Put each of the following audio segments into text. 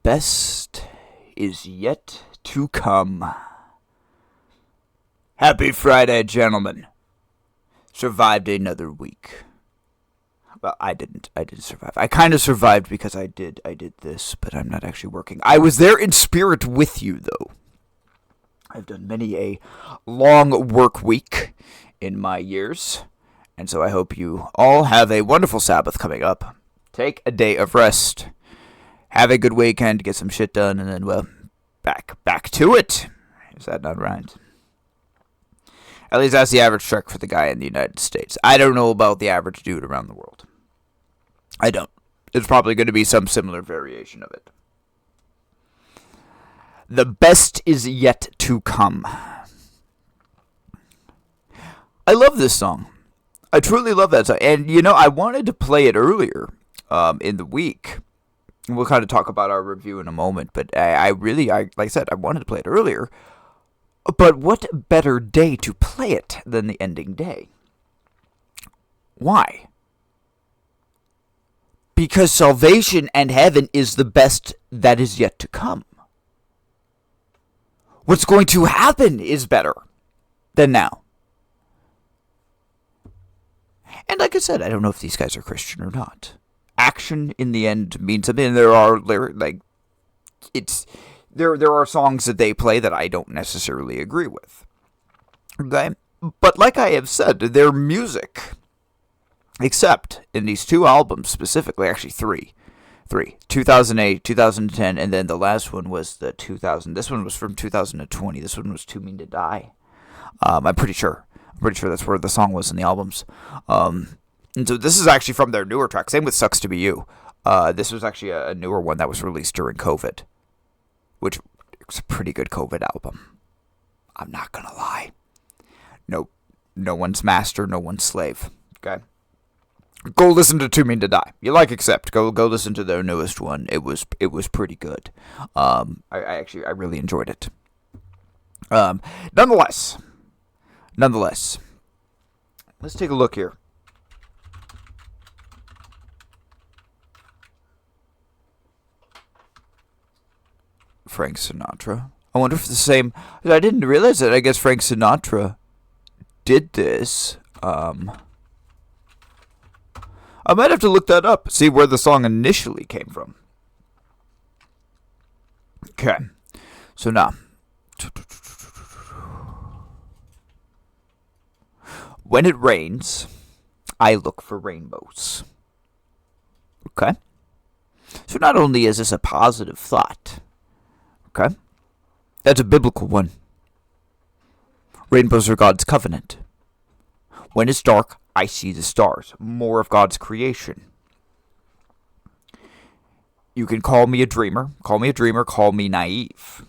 best is yet to come. Happy Friday, gentlemen. Survived another week. Well, I didn't survive. I kind of survived because I did this, but I'm not actually working. I was there in spirit with you, though. I've done many a long work week in my years, and so I hope you all have a wonderful Sabbath coming up. Take a day of rest. Have a good weekend, get some shit done, and then, well, back to it. Is that not right? At least that's the average truck for the guy in the United States. I don't know about the average dude around the world. I don't. There's probably going to be some similar variation of it. The best is yet to come. I love this song. I truly love that song. And, I wanted to play it earlier in the week. We'll kind of talk about our review in a moment. But I like I said, I wanted to play it earlier. But what better day to play it than the ending day? Why? Because salvation and heaven is the best that is yet to come. What's going to happen is better than now. And like I said, I don't know if these guys are Christian or not. Action in the end means something. And there are songs that they play that I don't necessarily agree with. Okay? But like I have said, their music, except in these two albums specifically, actually three, 2008, 2010, and then the last one was the 2000. This one was from 2020. This one was Too Mean to Die. I'm pretty sure that's where the song was in the albums. And so this is actually from their newer track. Same with Sucks to Be You. This was actually a newer one that was released during COVID, which was a pretty good COVID album. I'm not going to lie. No one's master, no one's slave. Okay? Go listen to Too Mean to Die. You like Accept. Go listen to their newest one. It was pretty good. I really enjoyed it. Nonetheless, let's take a look here. Frank Sinatra. I wonder if the same. I didn't realize that. I guess Frank Sinatra did this. I might have to look that up, see where the song initially came from. Okay. So now. When it rains, I look for rainbows. Okay? So not only is this a positive thought, okay? That's a biblical one. Rainbows are God's covenant. When it's dark, I see the stars. More of God's creation. You can call me a dreamer. Call me naive.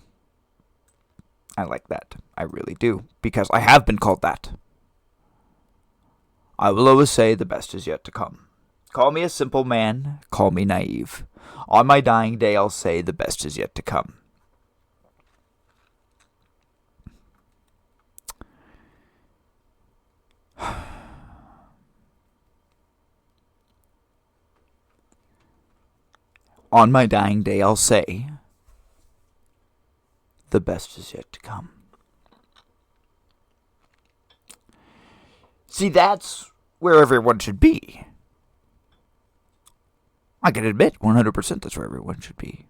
I like that. I really do. Because I have been called that. I will always say the best is yet to come. Call me a simple man. Call me naive. On my dying day, I'll say the best is yet to come. On my dying day, I'll say, the best is yet to come. See, that's where everyone should be. I can admit, 100% that's where everyone should be.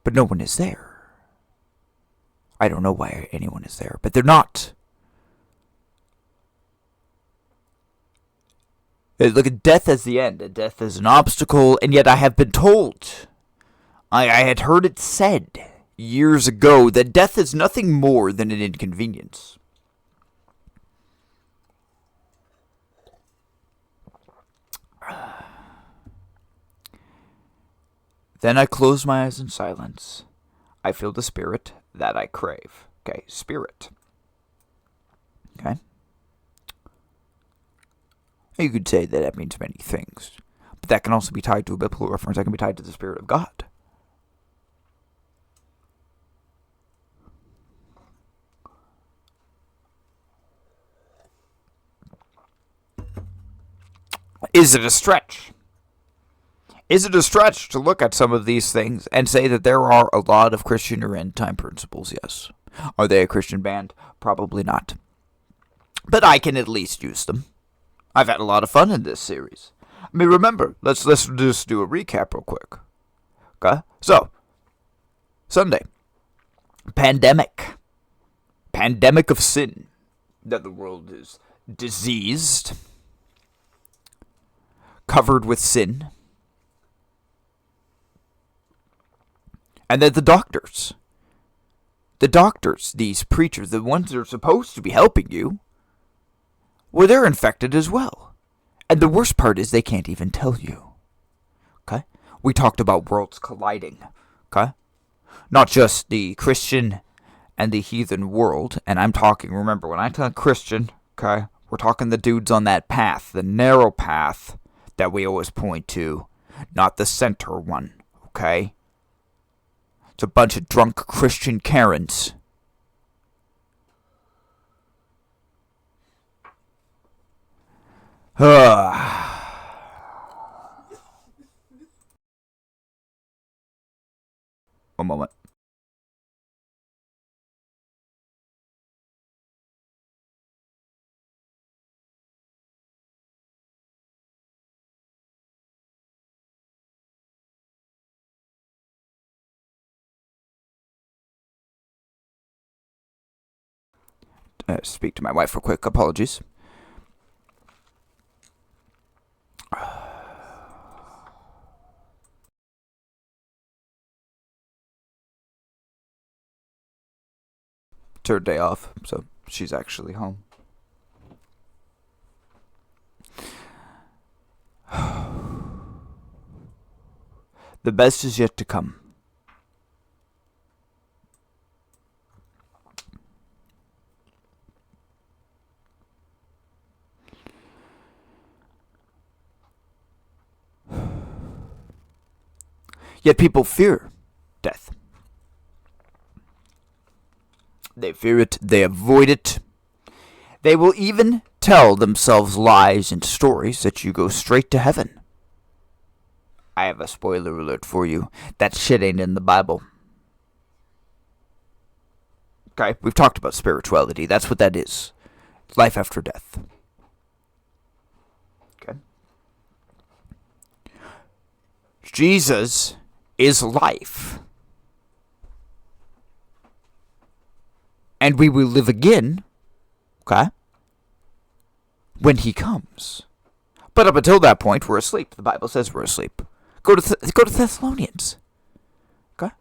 But no one is there. I don't know why anyone is there, but they're not. Look at death as the end, death as an obstacle, and yet I have been told, I had heard it said years ago, that death is nothing more than an inconvenience. Then I close my eyes in silence. I feel the spirit that I crave. Okay, spirit. Okay? You could say that means many things. But that can also be tied to a biblical reference. That can be tied to the Spirit of God. Is it a stretch? Is it a stretch to look at some of these things and say that there are a lot of Christian or end time principles? Yes. Are they a Christian band? Probably not. But I can at least use them. I've had a lot of fun in this series. I mean, remember, let's just do a recap real quick. Okay? So, Sunday. Pandemic. Pandemic of sin. That the world is diseased. Covered with sin. And then the doctors, these preachers, the ones that are supposed to be helping you, well, they're infected as well. And the worst part is they can't even tell you. Okay? We talked about worlds colliding. Okay? Not just the Christian and the heathen world. And I'm talking, remember, when I talk Christian, okay, we're talking the dudes on that path, the narrow path that we always point to, not the center one. Okay? It's a bunch of drunk Christian Karens. One moment. Speak to my wife real quick. Apologies. It's her day off, so she's actually home. The best is yet to come. Yet people fear death. They fear it, they avoid it. They will even tell themselves lies and stories that you go straight to heaven. I have a spoiler alert for you. That shit ain't in the Bible. Okay, we've talked about spirituality. That's what that is. Life after death. Okay. Jesus is life. And we will live again, okay, when he comes. But up until that point, we're asleep. The Bible says we're asleep. Go to Thessalonians. Okay?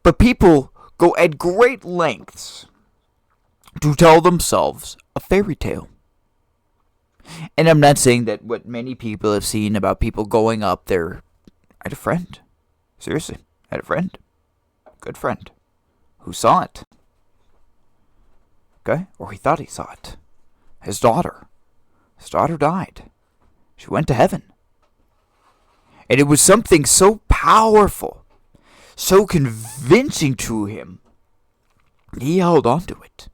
But people go at great lengths to tell themselves a fairy tale. And I'm not saying that what many people have seen about people going up there. I had a friend. Seriously. I had a friend. Good friend. Who saw it. Okay? Or he thought he saw it. His daughter. His daughter died. She went to heaven. And it was something so powerful, so convincing to him, he held on to it.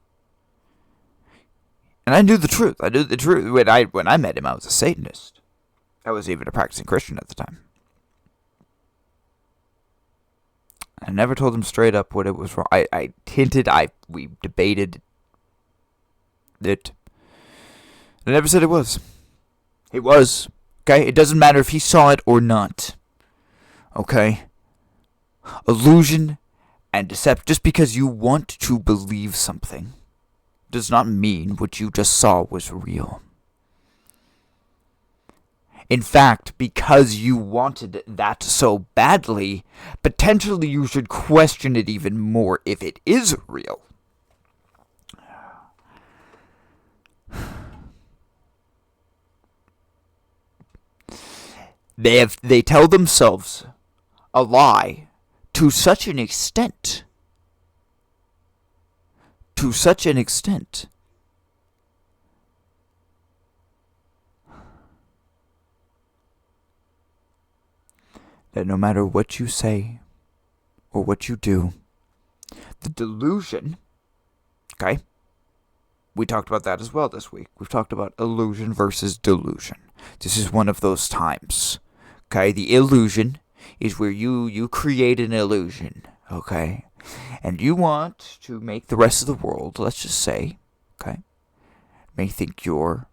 And I knew the truth. I knew the truth. When I met him, I was a Satanist. I wasn't even a practicing Christian at the time. I never told him straight up what it was wrong. I hinted, we debated it. I never said it was. It was. Okay? It doesn't matter if he saw it or not. Okay? Illusion and deception. Just because you want to believe something does not mean what you just saw was real. In fact, because you wanted that so badly, potentially you should question it even more if it is real. They tell themselves a lie to such an extent. That no matter what you say or what you do, the delusion, okay? We talked about that as well this week. We've talked about illusion versus delusion. This is one of those times, Okay, the illusion is where you create an illusion. Okay, and you want to make the rest of the world, let's just say, okay, may think you're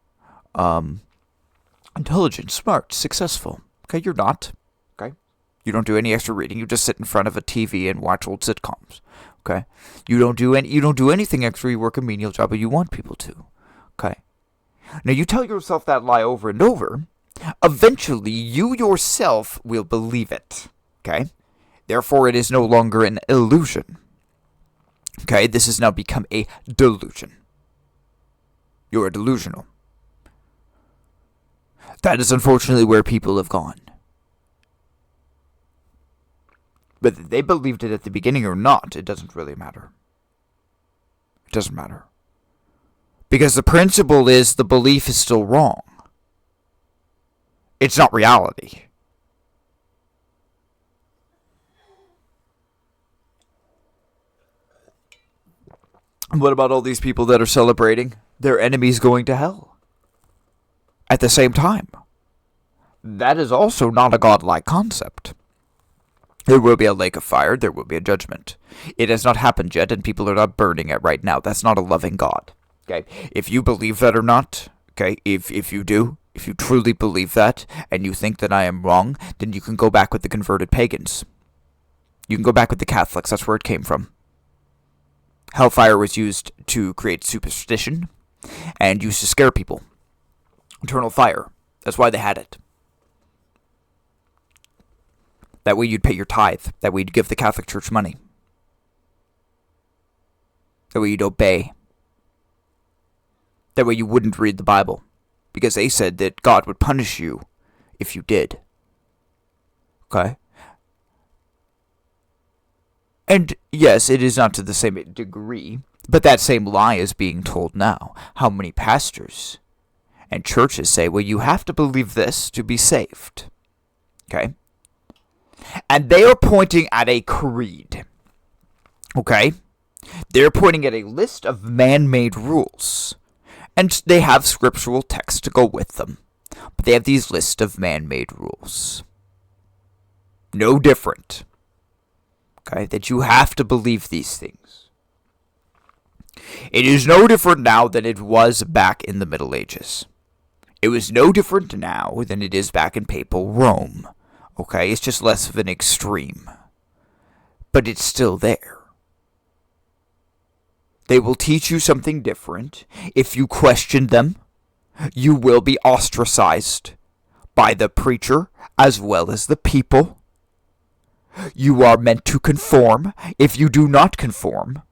intelligent, smart, successful. Okay, you're not. Okay, you don't do any extra reading. You just sit in front of a TV and watch old sitcoms. Okay, you don't do anything extra. You work a menial job, but you want people to. Okay, now you tell yourself that lie over and over. Eventually, you yourself will believe it. Okay, therefore, it is no longer an illusion. Okay, this has now become a delusion. You are delusional. That is unfortunately where people have gone. Whether they believed it at the beginning or not, it doesn't really matter. It doesn't matter. Because the principle is the belief is still wrong. It's not reality. What about all these people that are celebrating their enemies going to hell at the same time? That is also not a godlike concept. There will be a lake of fire, there will be a judgment. It has not happened yet, and people are not burning it right now. That's not a loving God. Okay? If you believe that or not, okay, if you do, if you truly believe that, and you think that I am wrong, then you can go back with the converted pagans. You can go back with the Catholics, that's where it came from. Hellfire was used to create superstition, and used to scare people. Eternal fire, that's why they had it. That way you'd pay your tithe. That way you'd give the Catholic Church money. That way you'd obey. That way you wouldn't read the Bible. Because they said that God would punish you if you did. Okay? And yes, it is not to the same degree, but that same lie is being told now. How many pastors and churches say, well, you have to believe this to be saved. Okay? And they are pointing at a creed. Okay? They're pointing at a list of man-made rules. And they have scriptural text to go with them. But they have these lists of man-made rules. No different. Okay? That you have to believe these things. It is no different now than it was back in the Middle Ages. It was no different now than it is back in Papal Rome. Okay, it's just less of an extreme. But it's still there. They will teach you something different. If you question them, you will be ostracized by the preacher as well as the people. You are meant to conform. If you do not conform,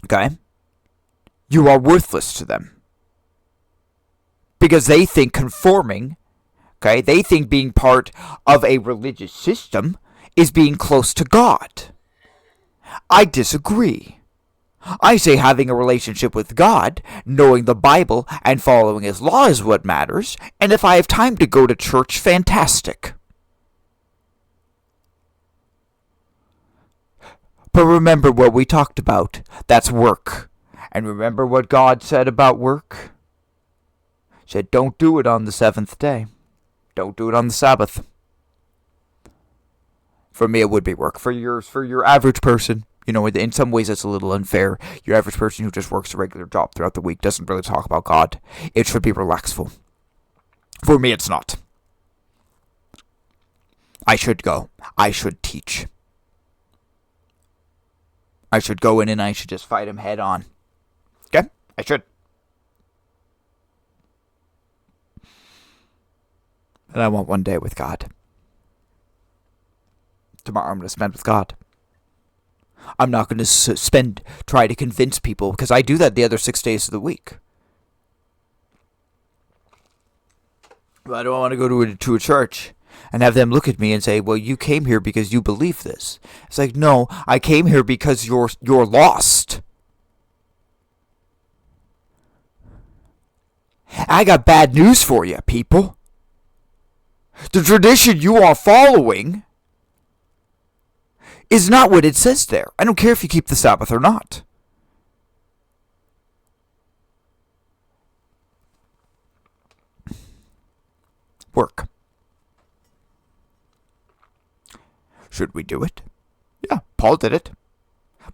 okay, you are worthless to them. Because they think conforming, okay, they think being part of a religious system is being close to God. I disagree. I say having a relationship with God, knowing the Bible, and following His law is what matters, and if I have time to go to church, fantastic. But remember what we talked about. That's work. And remember what God said about work? He said, don't do it on the seventh day. Don't do it on the Sabbath. For me, it would be work. For your average person, you know, in some ways it's a little unfair. Your average person who just works a regular job throughout the week doesn't really talk about God. It should be relaxful. For me, it's not. I should go. I should teach. I should go in and I should just fight him head on. Okay? I should. And I want one day with God. Tomorrow I'm going to spend with God. I'm not going to try to convince people, because I do that the other 6 days of the week. But I don't want to go to a church and have them look at me and say, well, you came here because you believe this. It's like, no, I came here because you're lost. I got bad news for you, people. The tradition you are following is not what it says there. I don't care if you keep the Sabbath or not. Work. Should we do it? Yeah, Paul did it.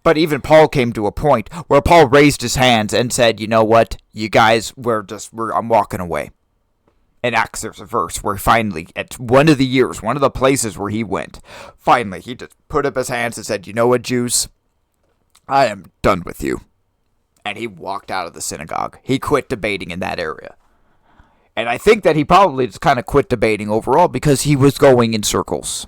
But even Paul came to a point where Paul raised his hands and said, you know what, you guys, I'm walking away. In Acts, there's a verse where finally, at one of the places where he went, finally, he just put up his hands and said, you know what, Jews, I am done with you. And he walked out of the synagogue. He quit debating in that area. And I think that he probably just kind of quit debating overall because he was going in circles.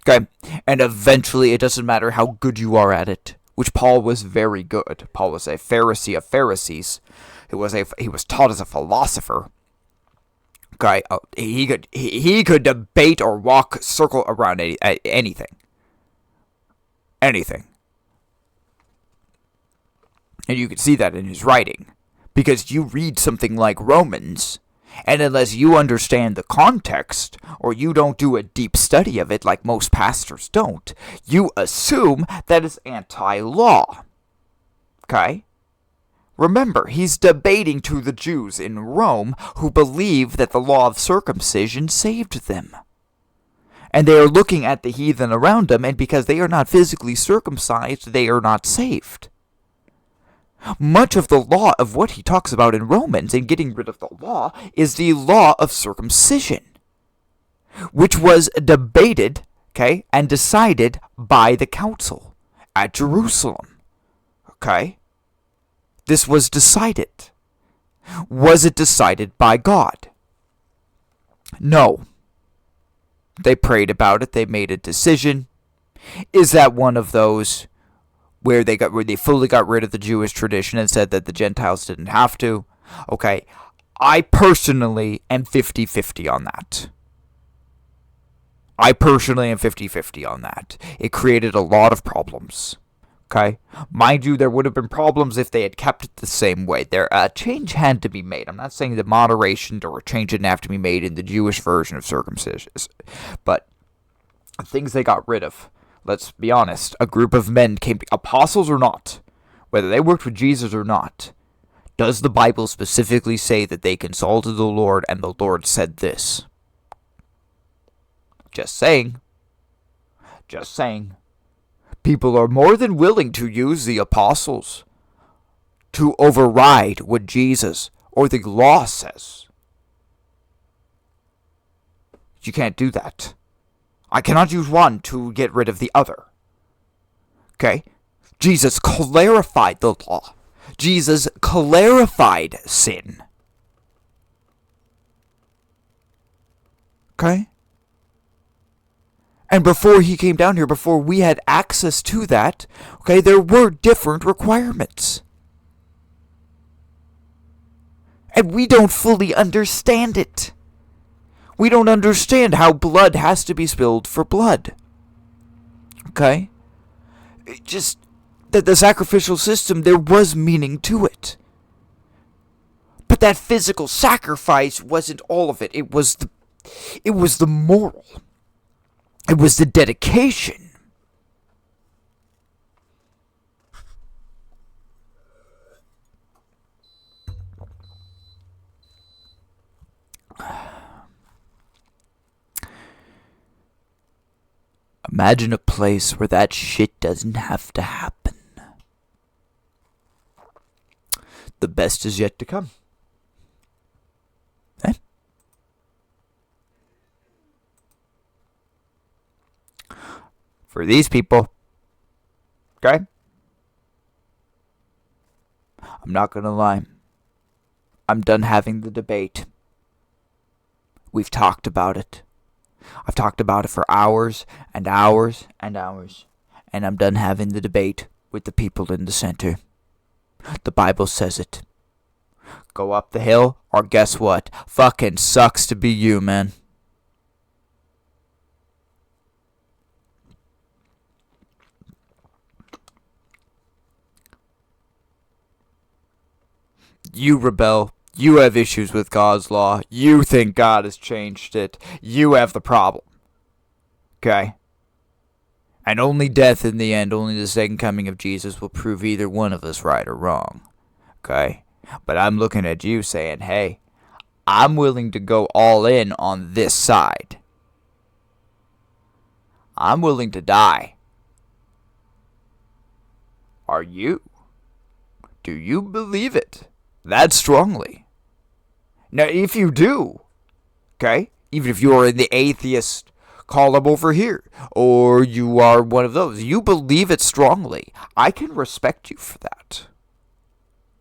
Okay? And eventually, it doesn't matter how good you are at it, which Paul was very good. Paul was a Pharisee of Pharisees. He was taught as a philosopher. Okay? He could debate or circle around anything. Anything. And you can see that in his writing. Because you read something like Romans, and unless you understand the context, or you don't do a deep study of it like most pastors don't, you assume that it's anti-law. Okay? Remember, he's debating to the Jews in Rome who believe that the law of circumcision saved them. And they are looking at the heathen around them, and because they are not physically circumcised, they are not saved. Much of the law of what he talks about in Romans and getting rid of the law is the law of circumcision, which was debated, okay, and decided by the council at Jerusalem. Okay? This was decided. Was it decided by God? No. They prayed about it. They made a decision. Is that one of those where they fully got rid of the Jewish tradition and said that the Gentiles didn't have to? Okay. I personally am 50-50 on that. I personally am 50-50 on that. It created a lot of problems. Okay? Mind you, there would have been problems if they had kept it the same way. A change had to be made. I'm not saying that moderation or a change didn't have to be made in the Jewish version of circumcision. But things they got rid of. Let's be honest. A group of men apostles or not, whether they worked with Jesus or not, does the Bible specifically say that they consulted the Lord and the Lord said this? Just saying. Just saying. People are more than willing to use the apostles to override what Jesus or the law says. You can't do that. I cannot use one to get rid of the other. Okay? Jesus clarified the law. Jesus clarified sin. Okay? And before he came down here, before we had access to that, okay, there were different requirements. And we don't fully understand it. We don't understand how blood has to be spilled for blood. Okay? It just that the sacrificial system, there was meaning to it. But that physical sacrifice wasn't all of it. It was the moral. It was the dedication. Imagine a place where that shit doesn't have to happen. The best is yet to come. Eh? For these people, okay? I'm not gonna lie. I'm done having the debate. We've talked about it. I've talked about it for hours and hours and hours. And I'm done having the debate with the people in the center. The Bible says it. Go up the hill, or guess what? Fucking sucks to be you, man. You rebel. You have issues with God's law. You think God has changed it. You have the problem. Okay? And only death in the end, only the second coming of Jesus will prove either one of us right or wrong. Okay? But I'm looking at you saying, hey, I'm willing to go all in on this side. I'm willing to die. Are you? Do you believe it that strongly? Now, if you do, okay, even if you are in the atheist column over here, or you are one of those, you believe it strongly, I can respect you for that.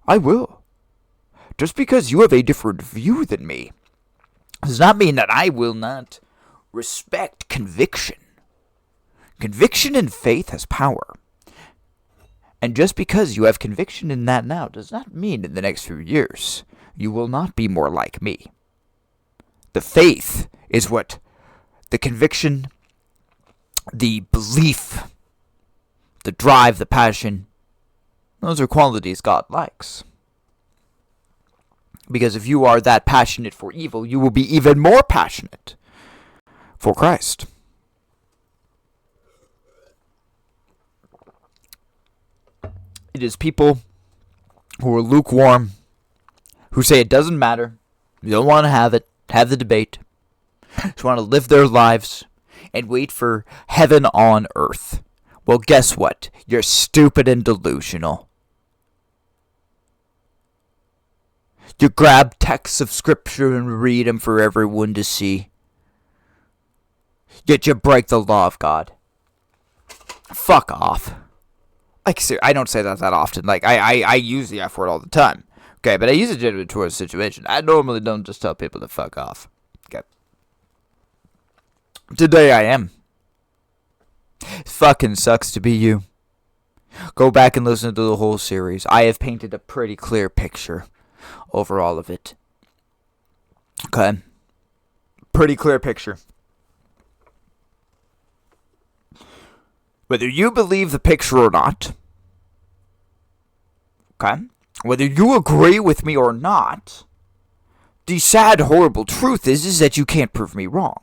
I will. Just because you have a different view than me does not mean that I will not respect conviction. Conviction and faith has power. And just because you have conviction in that now does not mean in the next few years you will not be more like me. The faith is what the conviction, the belief, the drive, the passion, those are qualities God likes. Because if you are that passionate for evil, you will be even more passionate for Christ. It is people who are lukewarm, who say it doesn't matter, you don't want to have it, have the debate, just want to live their lives and wait for heaven on earth. Well, guess what? You're stupid and delusional. You grab texts of scripture and read them for everyone to see. Yet you break the law of God. Fuck off. Like, I don't say that often. Like, I use the F word all the time. Okay, but I use it generally towards a situation. I normally don't just tell people to fuck off. Okay. Today I am. It fucking sucks to be you. Go back and listen to the whole series. I have painted a pretty clear picture over all of it. Okay. Pretty clear picture. Whether you believe the picture or not, okay, whether you agree with me or not, the sad, horrible truth is that you can't prove me wrong.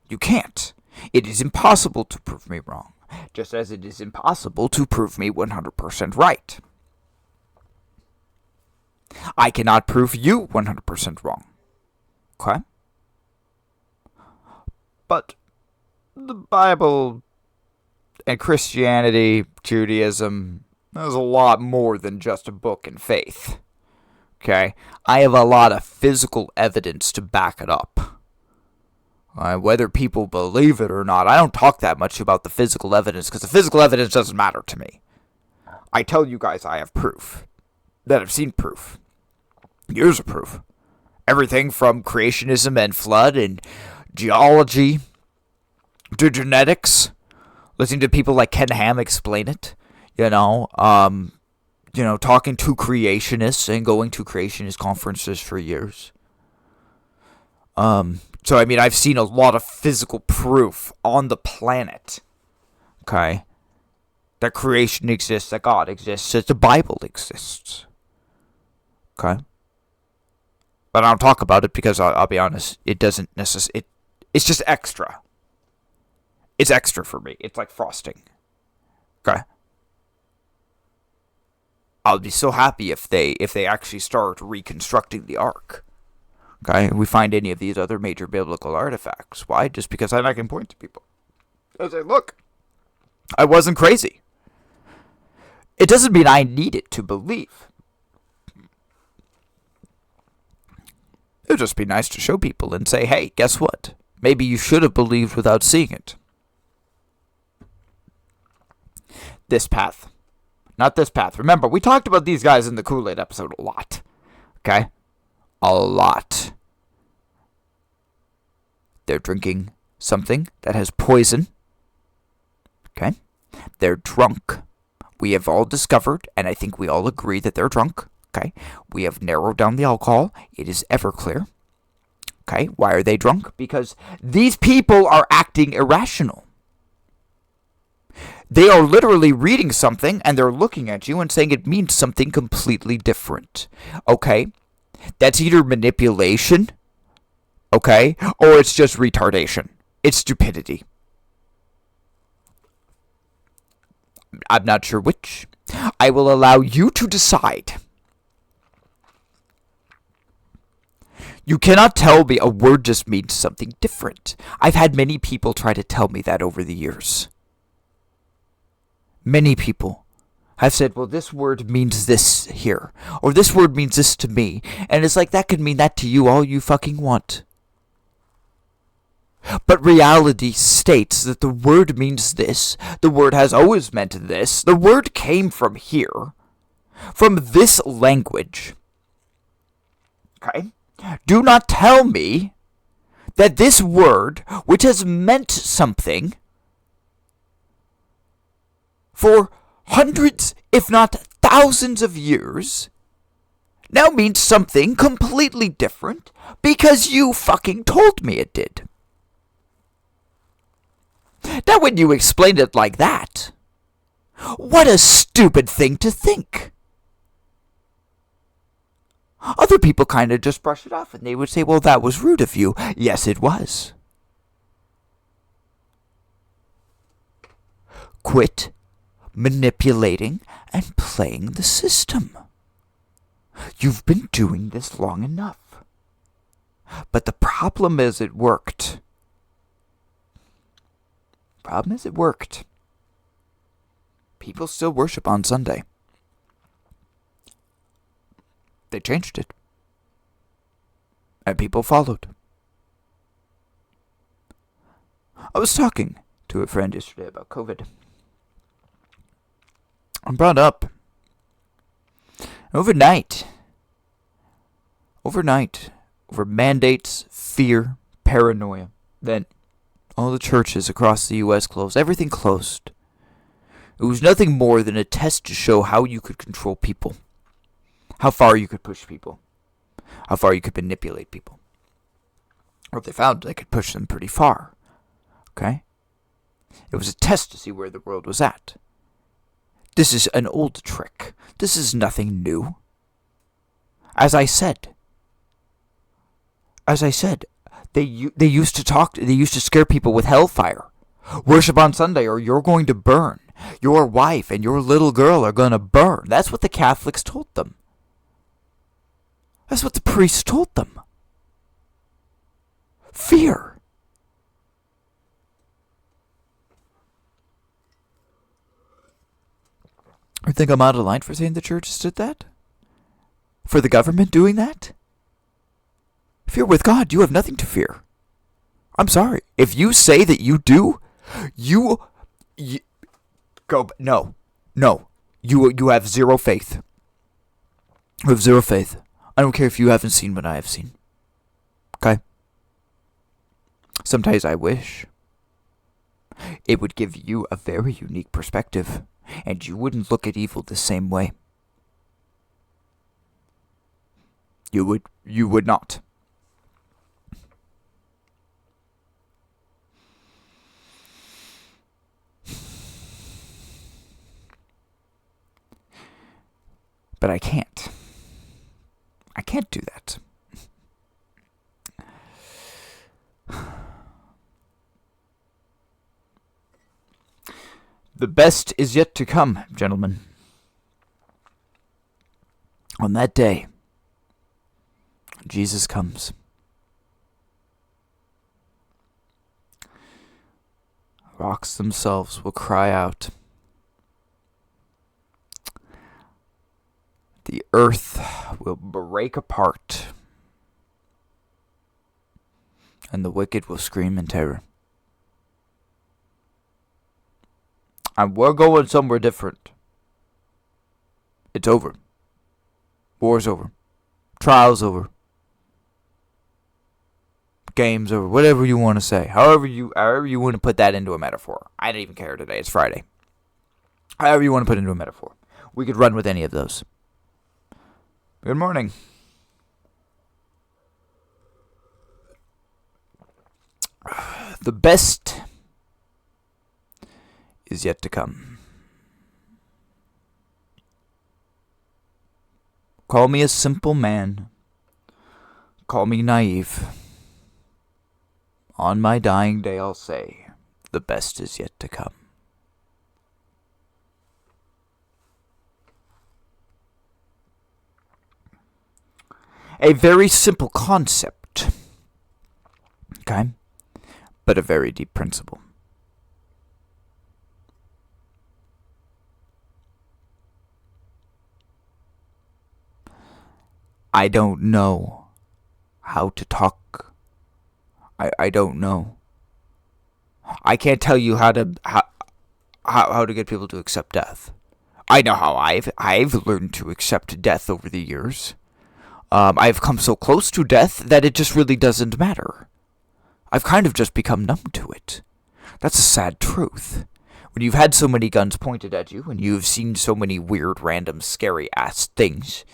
You can't. It is impossible to prove me wrong, just as it is impossible to prove me 100% right. I cannot prove you 100% wrong. Okay? But the Bible and Christianity, Judaism, is a lot more than just a book and faith. Okay? I have a lot of physical evidence to back it up. Whether people believe it or not, I don't talk that much about the physical evidence, because the physical evidence doesn't matter to me. I tell you guys I have proof. That I've seen proof. Years of proof. Everything from creationism and flood and geology to genetics. Listening to people like Ken Ham explain it. Talking to creationists and going to creationist conferences for years. So, I've seen a lot of physical proof on the planet, okay, that creation exists, that God exists, that the Bible exists, okay? But I don't talk about it because, I'll be honest, it doesn't necessarily, it's just extra. It's extra for me. It's like frosting, okay? I'll be so happy if they actually start reconstructing the Ark. Okay, we find any of these other major biblical artifacts. Why? Just because I can point to people. I say, look, I wasn't crazy. It doesn't mean I need it to believe. It would just be nice to show people and say, hey, guess what? Maybe you should have believed without seeing it. This path. Not this path. Remember, we talked about these guys in the Kool-Aid episode a lot. Okay? A lot. They're drinking something that has poison. Okay? They're drunk. We have all discovered, and I think we all agree that they're drunk. Okay? We have narrowed down the alcohol. It is ever clear. Okay? Why are they drunk? Because these people are acting irrational. They are literally reading something, and they're looking at you and saying it means something completely different. Okay? That's either manipulation, okay, or it's just retardation. It's stupidity. I'm not sure which. I will allow you to decide. You cannot tell me a word just means something different. I've had many people try to tell me that over the years. Many people have said, well, this word means this here, or this word means this to me, and it's like, that could mean that to you all you fucking want. But reality states that the word means this, the word has always meant this, the word came from here, from this language. Okay? Do not tell me that this word, which has meant something for hundreds, if not thousands of years, now means something completely different because you fucking told me it did. Now when you explained it like that, what a stupid thing to think. Other people kind of just brush it off and they would say, well, that was rude of you. Yes, it was. Quit manipulating and playing the system. You've been doing this long enough. But the problem is it worked. People still worship on Sunday. They changed it. And people followed. I was talking to a friend yesterday about COVID. I brought up overnight, over mandates, fear, paranoia, then all the churches across the U.S. closed. Everything closed. It was nothing more than a test to show how you could control people. How far you could push people. How far you could manipulate people. Or they found they could push them pretty far. Okay? It was a test to see where the world was at. This is an old trick. This is nothing new. As I said, they used to scare people with hellfire. Worship on Sunday or you're going to burn. Your wife and your little girl are going to burn. That's what the Catholics told them. That's what the priests told them. Fear. You think I'm out of line for saying the church did that? For the government doing that? If you're with God, you have nothing to fear. I'm sorry. If you say that you do, you go. No. You have zero faith. You have zero faith. I don't care if you haven't seen what I have seen. Okay? Sometimes I wish it would give you a very unique perspective, and you wouldn't look at evil the same way. You would not. But I can't. I can't do that. The best is yet to come, gentlemen. On that day, Jesus comes. Rocks themselves will cry out. The earth will break apart. And the wicked will scream in terror. And we're going somewhere different. It's over. War's over. Trial's over. Game's over. Whatever you want to say. However you want to put that into a metaphor. I don't even care today. It's Friday. However you want to put it into a metaphor. We could run with any of those. Good morning. The best is yet to come. Call me a simple man. Call me naive. On my dying day I'll say, the best is yet to come. A very simple concept Okay? But a very deep principle. I don't know how to talk. I don't know. I can't tell you how to get people to accept death. I know how I've learned to accept death over the years. I've come so close to death that it just really doesn't matter. I've kind of just become numb to it. That's a sad truth. When you've had so many guns pointed at you, and you've seen so many weird, random, scary-ass things,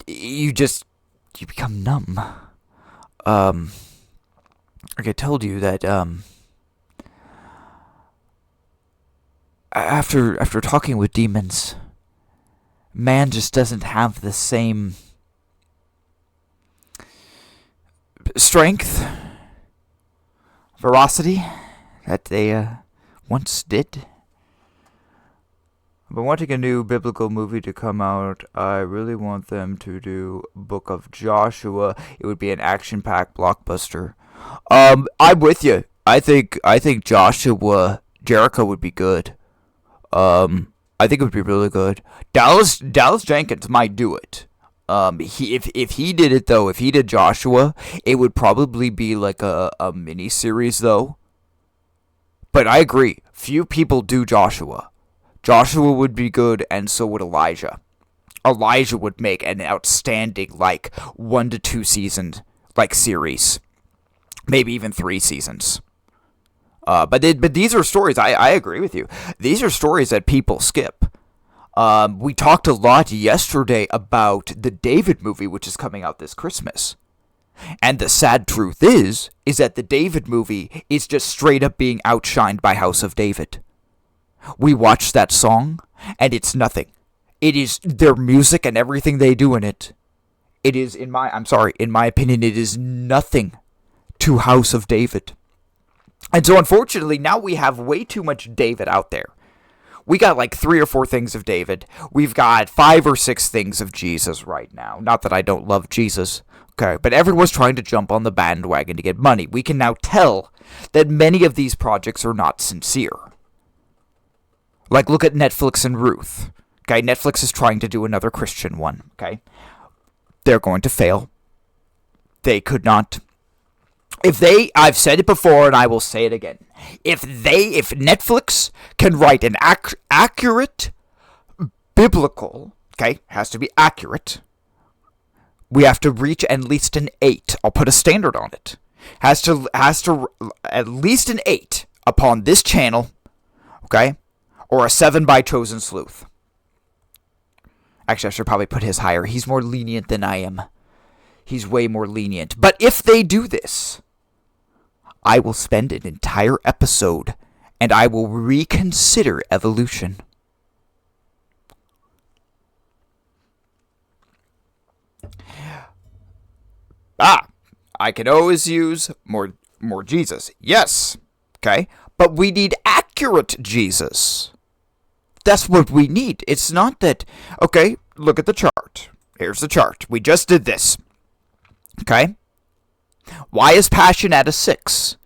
you become numb. Like I told you that, after talking with demons, man just doesn't have the same strength, veracity that they once did. I've been wanting a new biblical movie to come out. I really want them to do Book of Joshua. It would be an action-packed blockbuster. I'm with you. I think Jericho would be good. I think it would be really good. Dallas Jenkins might do it. If he did it though, if he did Joshua, it would probably be like a mini series though. But I agree, few people do Joshua. Joshua would be good, and so would Elijah. Elijah would make an outstanding 1 to 2 season series, maybe even 3 seasons. But these are stories. I agree with you. These are stories that people skip. We talked a lot yesterday about the David movie, which is coming out this Christmas. And the sad truth is that the David movie is just straight up being outshined by House of David. We watched that song, and it's nothing. It is their music and everything they do in it. It is, in my opinion, it is nothing to House of David. And so, unfortunately, now we have way too much David out there. We got 3 or 4 things of David. We've got 5 or 6 things of Jesus right now. Not that I don't love Jesus, okay, but everyone's trying to jump on the bandwagon to get money. We can now tell that many of these projects are not sincere. Look at Netflix and Ruth. Okay, Netflix is trying to do another Christian one, okay? They're going to fail. They could not. I've said it before and I will say it again. If Netflix can write an accurate, biblical, okay, has to be accurate, we have to reach at least an 8. I'll put a standard on it. Has to at least an 8 upon this channel, okay? Or a 7 by Chosen Sleuth. Actually, I should probably put his higher. He's more lenient than I am. He's way more lenient. But if they do this, I will spend an entire episode and I will reconsider evolution. I can always use more Jesus. Yes. Okay. But we need accurate Jesus. That's what we need. It's not that, okay, look at the chart. Here's the chart. We just did this. Okay? Why is Passion at a 6?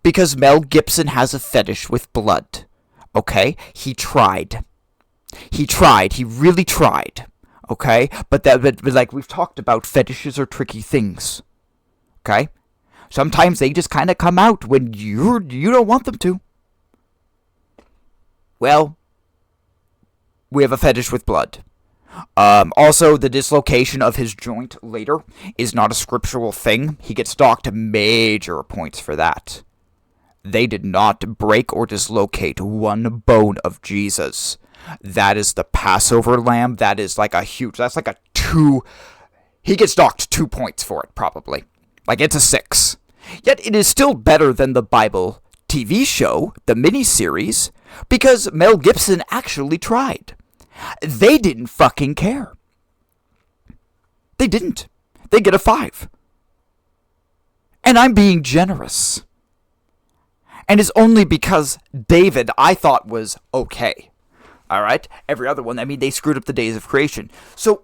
Because Mel Gibson has a fetish with blood. Okay? He tried. He really tried. Okay? But like we've talked about, fetishes are tricky things. Okay? Sometimes they just kind of come out when you don't want them to. Well, we have a fetish with blood. Also, the dislocation of his joint later is not a scriptural thing. He gets docked major points for that. They did not break or dislocate one bone of Jesus. That is the Passover lamb. That is that's like a 2. He gets docked 2 points for it, probably. It's a 6. Yet it is still better than the Bible TV show, the miniseries, because Mel Gibson actually tried. They didn't fucking care. They didn't. They get a 5. And I'm being generous. And it's only because David, I thought, was okay. Alright? Every other one, they screwed up the days of creation. So,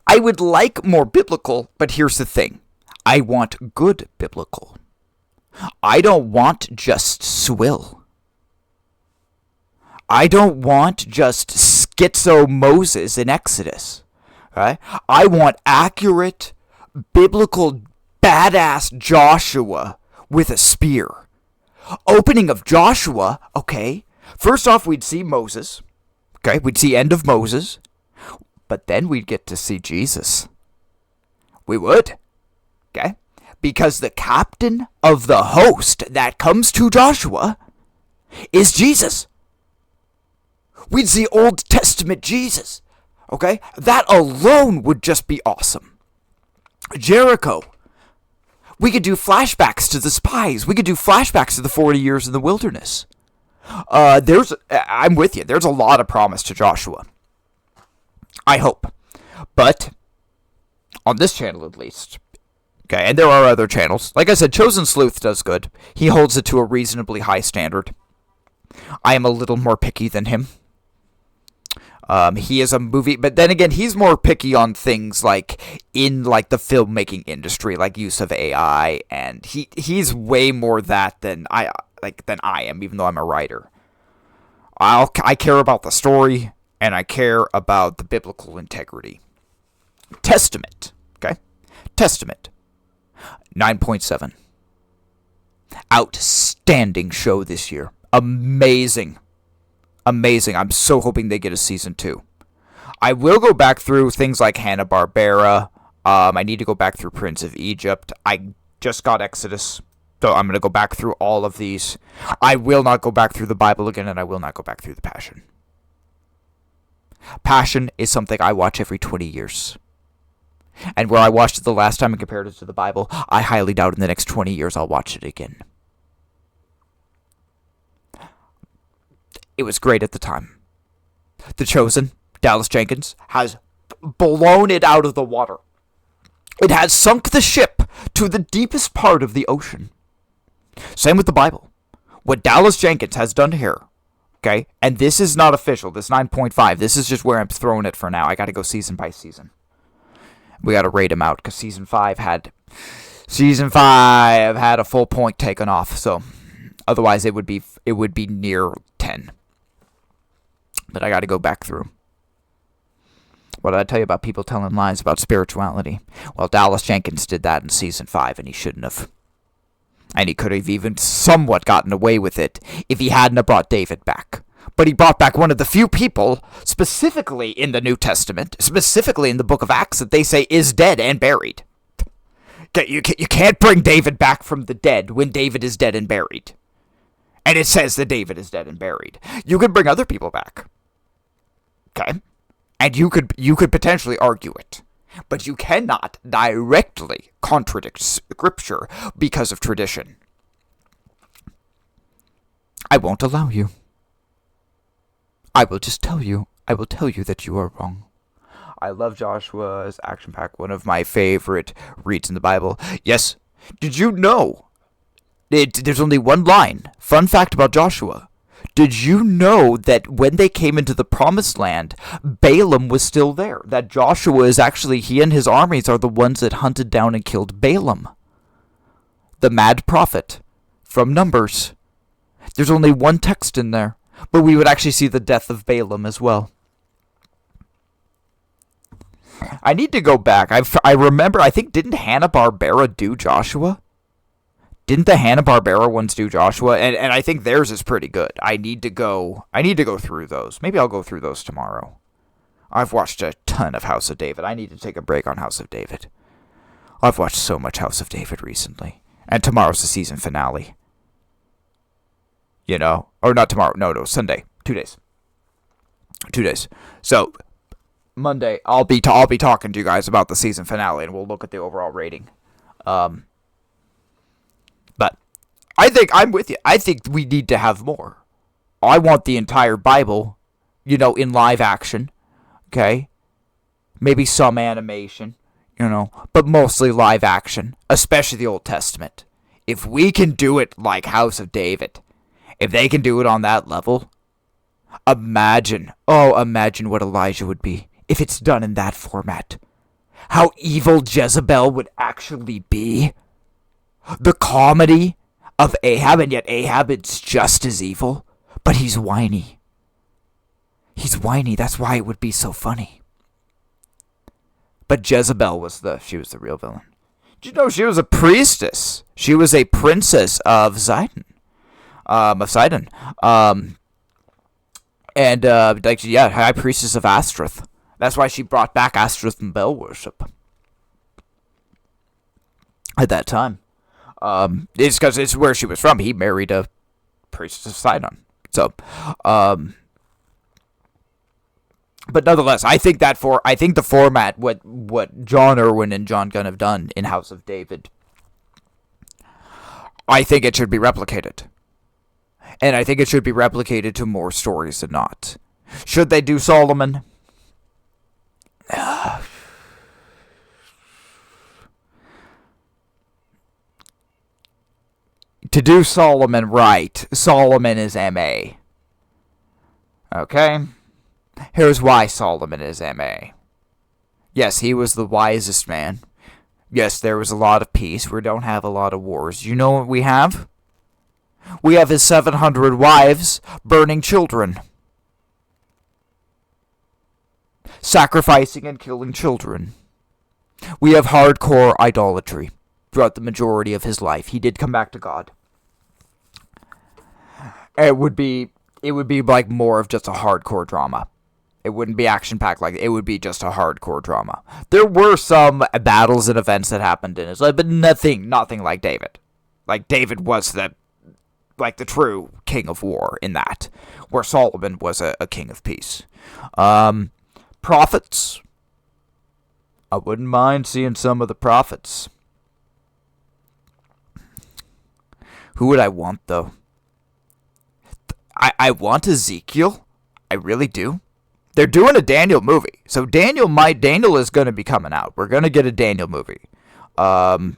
I would like more biblical, but here's the thing. I want good biblical. I don't want just swill. I don't want just schizo Moses in Exodus. Right? I want accurate, biblical, badass Joshua with a spear. Opening of Joshua, okay. First off, we'd see Moses. Okay, we'd see end of Moses. But then we'd get to see Jesus. We would. Okay? Because the captain of the host that comes to Joshua is Jesus. We'd see Old Testament Jesus. Okay? That alone would just be awesome. Jericho. We could do flashbacks to the spies. We could do flashbacks to the 40 years in the wilderness. I'm with you. There's a lot of promise to Joshua. I hope. But, on this channel at least, okay, and there are other channels. Like I said, Chosen Sleuth does good. He holds it to a reasonably high standard. I am a little more picky than him. He is a movie, but then again, he's more picky on things like in like the filmmaking industry, like use of AI, and he's way more that than I am, even though I'm a writer. I care about the story, and I care about the biblical integrity. Testament, okay? Testament, 9.7. Outstanding show this year. Amazing. I'm so hoping they get a season 2. I will go back through things like Hanna-Barbera. I need to go back through Prince of Egypt. I just got Exodus, so I'm going to go back through all of these. I will not go back through the Bible again, and I will not go back through the Passion. Passion is something I watch every 20 years. And where I watched it the last time and compared it to the Bible, I highly doubt in the next 20 years I'll watch it again. It was great at the time. The Chosen, Dallas Jenkins, has blown it out of the water. It has sunk the ship to the deepest part of the ocean. Same with the Bible. What Dallas Jenkins has done here, okay, and this is not official, this 9.5, this is just where I'm throwing it for now. I gotta go season by season. We gotta rate him out, because season 5 had a full point taken off, so otherwise it would be near 10. But I got to go back through. What did I tell you about people telling lies about spirituality? Well, Dallas Jenkins did that in season 5, and he shouldn't have. And he could have even somewhat gotten away with it if he hadn't have brought David back. But he brought back one of the few people, specifically in the New Testament, specifically in the book of Acts, that they say is dead and buried. You can't bring David back from the dead when David is dead and buried. And it says that David is dead and buried. You could bring other people back. Okay? And you could potentially argue it. But you cannot directly contradict Scripture because of tradition. I won't allow you. I will just tell you. I will tell you that you are wrong. I love Joshua's action pack, one of my favorite reads in the Bible. Yes, did you know? There's only one line. Fun fact about Joshua. Did you know that when they came into the promised land, Balaam was still there? That Joshua is actually, he and his armies are the ones that hunted down and killed Balaam, the mad prophet from Numbers. There's only one text in there, but we would actually see the death of Balaam as well. I need to go back. I remember, I think, didn't Hanna-Barbera do Joshua? Didn't the Hanna-Barbera ones do Joshua? And I think theirs is pretty good. I need to go through those. Maybe I'll go through those tomorrow. I've watched a ton of House of David. I need to take a break on House of David. I've watched so much House of David recently. And tomorrow's the season finale. You know? Or not tomorrow. No, Sunday. 2 days. 2 days. So, Monday, I'll be talking to you guys about the season finale, and we'll look at the overall rating. But I think I'm with you. I think we need to have more. I want the entire Bible, in live action. Okay? Maybe some animation, but mostly live action, especially the Old Testament. If we can do it like House of David, if they can do it on that level, imagine what Elijah would be if it's done in that format. how evil Jezebel would actually be? The comedy of Ahab, and yet Ahab is just as evil, but he's whiny. He's whiny, that's why it would be so funny. But Jezebel was the real villain. Did you know she was a priestess? She was a princess of Sidon. High priestess of Ashtoreth. That's why she brought back Ashtoreth and Baal worship at that time. It's because it's where she was from. He married a priestess of Sidon. So, but nonetheless, I think the format, what John Irwin and John Gunn have done in House of David, I think it should be replicated. And I think it should be replicated to more stories than not. Should they do Solomon? To do Solomon right, Solomon is M.A. Okay? Here's why Solomon is M.A. Yes, he was the wisest man. Yes, there was a lot of peace. We don't have a lot of wars. You know what we have? We have his 700 wives burning children. Sacrificing and killing children. We have hardcore idolatry throughout the majority of his life. He did come back to God. It would be like more of just a hardcore drama. It wouldn't be action-packed like it would be just a hardcore drama. There were some battles and events that happened in his life, but nothing like David. Like David was the true king of war in that, where Solomon was a king of peace. Prophets. I wouldn't mind seeing some of the prophets. Who would I want, though? I want Ezekiel. I really do. They're doing a Daniel movie. So Daniel is going to be coming out. We're going to get a Daniel movie. And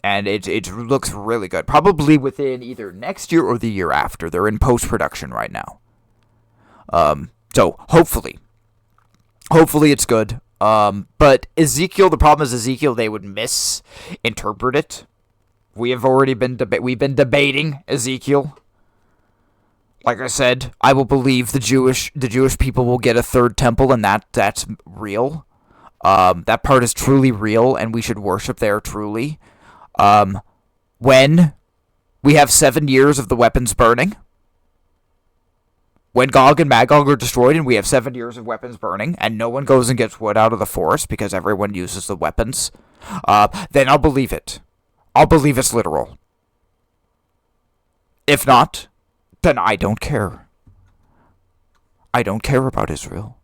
it looks really good. Probably within either next year or the year after. They're in post-production right now. So hopefully it's good. But Ezekiel, the problem is Ezekiel, they would misinterpret it. We've been debating Ezekiel. Like I said, I will believe the Jewish people will get a third temple, and that's real. That part is truly real, and we should worship there truly. When we have 7 years of the weapons burning, when Gog and Magog are destroyed, and we have 7 years of weapons burning, and no one goes and gets wood out of the forest because everyone uses the weapons, then I'll believe it. I'll believe it's literal. If not, then I don't care. I don't care about Israel.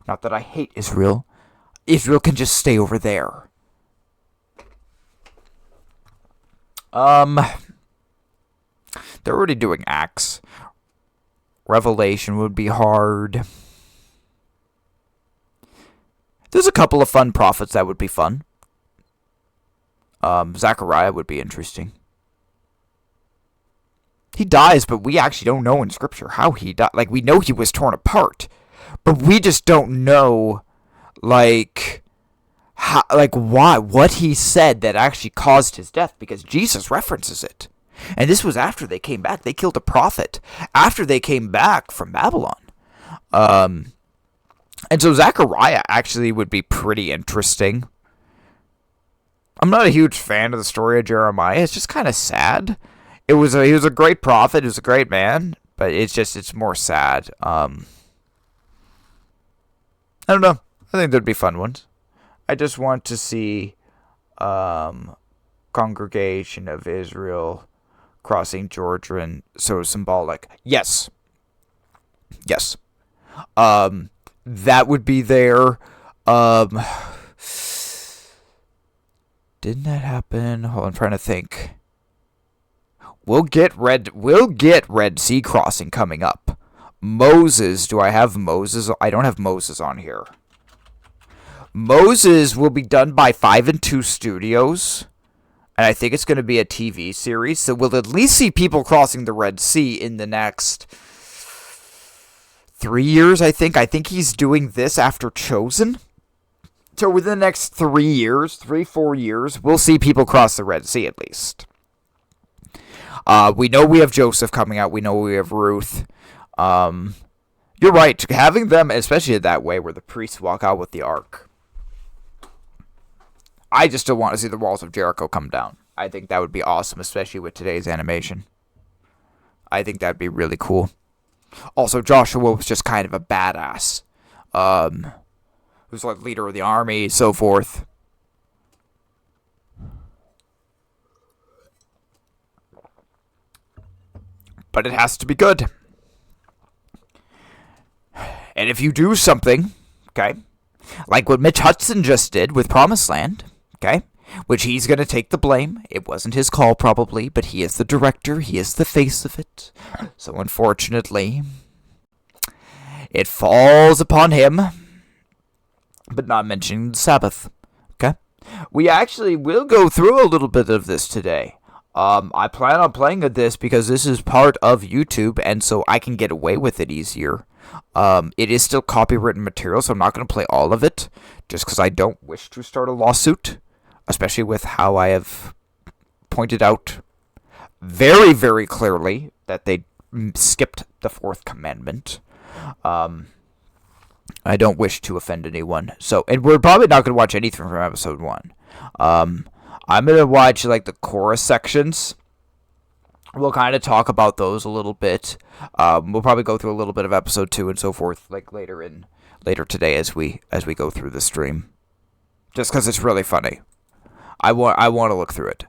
Not that I hate Israel. Israel can just stay over there. They're already doing Acts. Revelation would be hard. There's a couple of fun prophets that would be fun. Zechariah would be interesting. He dies, but we actually don't know in Scripture how he died. Like, we know he was torn apart, but we just don't know, what he said that actually caused his death, because Jesus references it. And this was after they came back. They killed a prophet after they came back from Babylon. And so Zechariah actually would be pretty interesting. I'm not a huge fan of the story of Jeremiah. It's just kind of sad. He was a great prophet. He was a great man, but it's more sad. I don't know. I think there'd be fun ones. I just want to see Congregation of Israel crossing Jordan, so symbolic. Yes. That would be there. Didn't that happen? Hold on, I'm trying to think. We'll get Red Sea crossing coming up. Moses, do I have Moses? I don't have Moses on here. Moses will be done by 5 and 2 Studios. And I think it's going to be a TV series. So we'll at least see people crossing the Red Sea in the next 3 years, I think. I think he's doing this after Chosen. So within the next 3 years, 4 years, we'll see people cross the Red Sea at least. We know we have Joseph coming out. We know we have Ruth. You're right. Having them, especially that way, where the priests walk out with the ark. I just still want to see the walls of Jericho come down. I think that would be awesome, especially with today's animation. I think that'd be really cool. Also, Joshua was just kind of a badass. Who's like leader of the army, so forth. But it has to be good. And if you do something, okay, like what Mitch Hudson just did with Promised Land, okay, which he's going to take the blame. It wasn't his call, probably, but he is the director. He is the face of it. So, unfortunately, it falls upon him, but not mentioning the Sabbath, okay? We actually will go through a little bit of this today. I plan on playing this because this is part of YouTube, and so I can get away with it easier. It is still copywritten material, so I'm not going to play all of it, just because I don't wish to start a lawsuit, especially with how I have pointed out very, very clearly that they skipped the fourth commandment. I don't wish to offend anyone. So, and we're probably not going to watch anything from episode 1. I'm going to watch, like, the chorus sections. We'll kind of talk about those a little bit. We'll probably go through a little bit of episode 2 and so forth, like, later today as we go through the stream. Just because it's really funny. I want to look through it.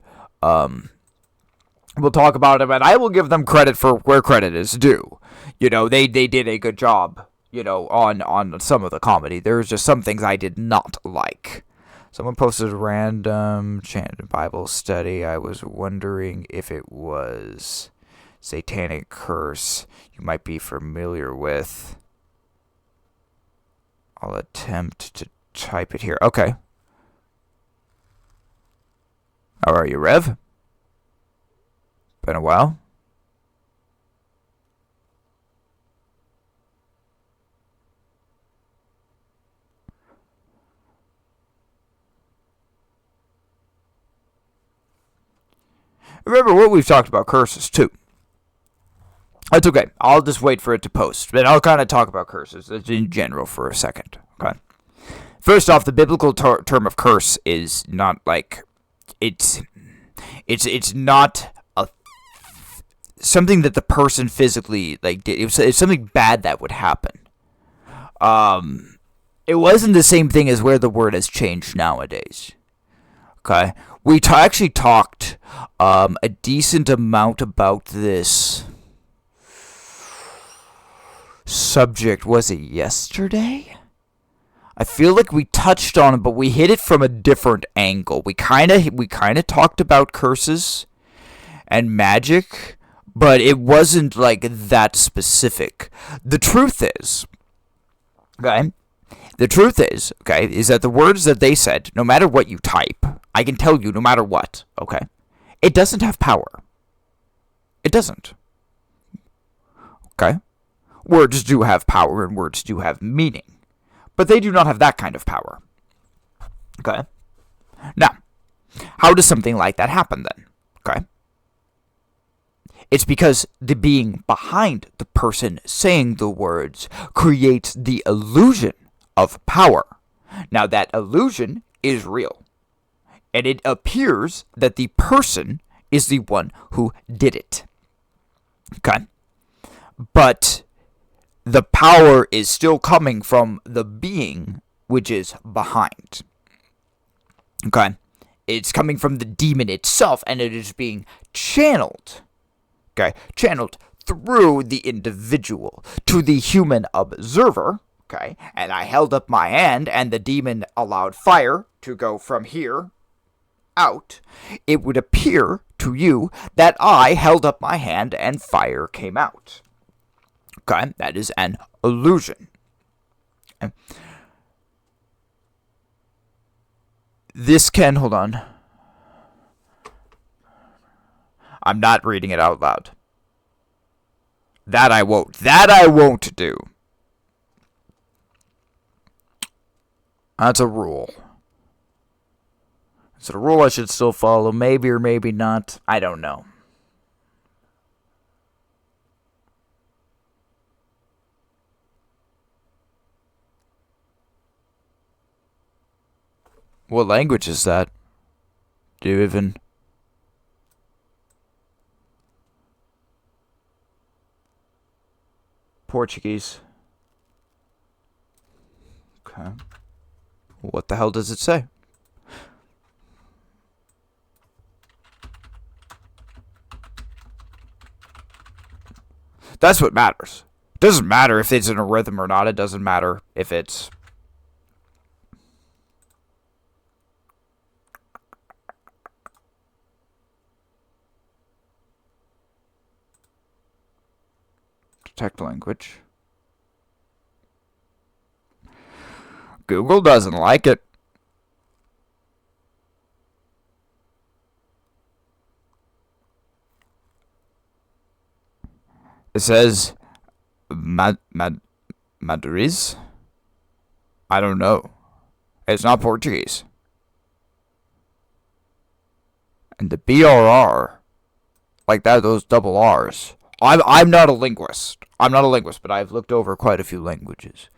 We'll talk about it, and I will give them credit for where credit is due. You know, they did a good job, you know, on some of the comedy. There's just some things I did not like. Someone posted a random Bible study. I was wondering if it was Satanic Curse you might be familiar with. I'll attempt to type it here. Okay. How are you, Rev? Been a while? Remember what we've talked about curses, too. That's okay. I'll just wait for it to post. But I'll kind of talk about curses in general for a second. Okay. First off, the biblical term of curse is not like... It's not something that the person physically like did. It's something bad that would happen. It wasn't the same thing as where the word has changed nowadays. Okay, we actually talked a decent amount about this subject. Was it yesterday? I feel like we touched on it, but we hit it from a different angle. We kind of talked about curses and magic, but it wasn't like that specific. The truth is, okay, is that the words that they said, no matter what you type, I can tell you no matter what, okay, it doesn't have power. It doesn't. Okay? Words do have power and words do have meaning. But they do not have that kind of power. Okay? Now, how does something like that happen then? Okay? It's because the being behind the person saying the words creates the illusion of power. Now, that illusion is real. And it appears that the person is the one who did it. Okay? But the power is still coming from the being which is behind. Okay? It's coming from the demon itself, and it is being channeled. Okay? Channeled through the individual to the human observer. Okay? And I held up my hand, and the demon allowed fire to go from here out. It would appear to you that I held up my hand and fire came out. Okay, that is an illusion. This can, hold on. I'm not reading it out loud. That I won't do. That's a rule. Is it a rule I should still follow? Maybe or maybe not. I don't know. What language is that? Do you even... Portuguese. Okay. What the hell does it say? That's what matters. It doesn't matter if it's in a rhythm or not. It doesn't matter if it's... Detect language. Google doesn't like it. It says Madriz? I don't know. It's not Portuguese. And the BRR, like that, those double R's. I'm not a linguist. I'm not a linguist, but I've looked over quite a few languages.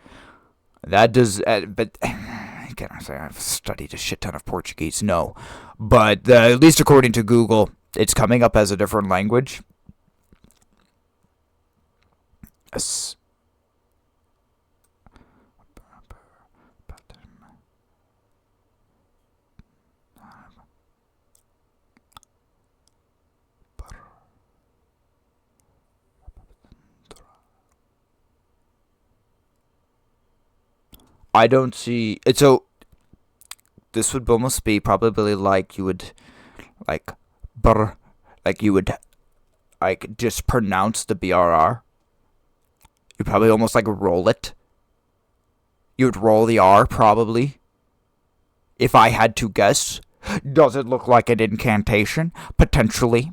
That does, but can I say I've studied a shit ton of Portuguese? No, but at least according to Google, it's coming up as a different language. I don't see it. So this would almost be probably like you would like brr, like you would like just pronounce the BRR. You probably almost like roll it. You would roll the R probably. If I had to guess, does it look like an incantation? Potentially.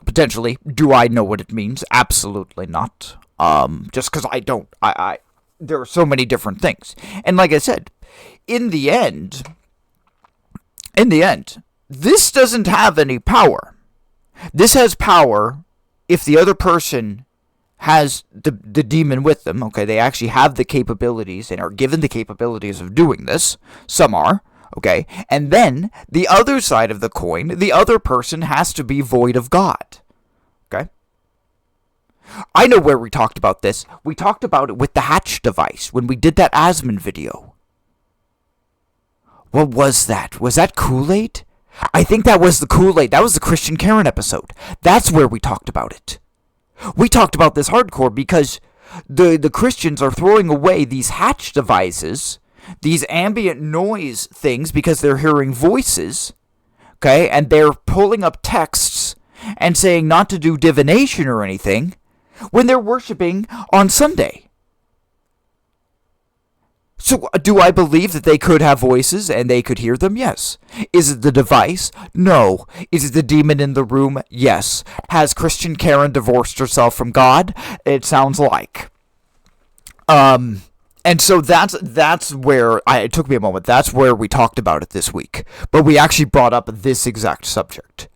Potentially. Do I know what it means? Absolutely not. Just because I don't. There are so many different things. And like I said, in the end, this doesn't have any power. This has power if the other person has the demon with them. Okay, they actually have the capabilities and are given the capabilities of doing this. Some are. Okay, and then the other side of the coin, the other person has to be void of God. Okay? I know where we talked about this. We talked about it with the Hatch device when we did that Asman video. What was that? Was that Kool-Aid? I think that was the Kool-Aid. That was the Christian Karen episode. That's where we talked about it. We talked about this hardcore because the Christians are throwing away these Hatch devices, these ambient noise things, because they're hearing voices, okay? And they're pulling up texts and saying not to do divination or anything when they're worshiping on Sunday. So, do I believe that they could have voices and they could hear them? Yes. Is it the device? No. Is it the demon in the room? Yes. Has Christian Karen divorced herself from God? It sounds like. And so that's where, it took me a moment, that's where we talked about it this week. But we actually brought up this exact subject.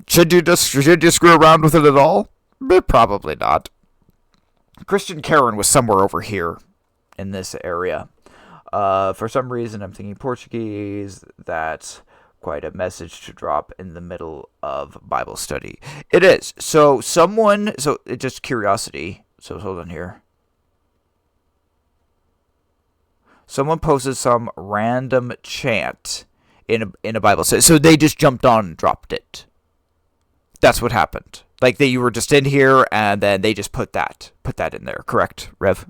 Should you screw around with it at all? Probably not. Christian Karen was somewhere over here in this area. For some reason, I'm thinking Portuguese. That's quite a message to drop in the middle of Bible study. It is. So just curiosity. So hold on here. Someone posted some random chant in a Bible study. So they just jumped on and dropped it. That's what happened. Like you were just in here, and then they just put that in there. Correct, Rev?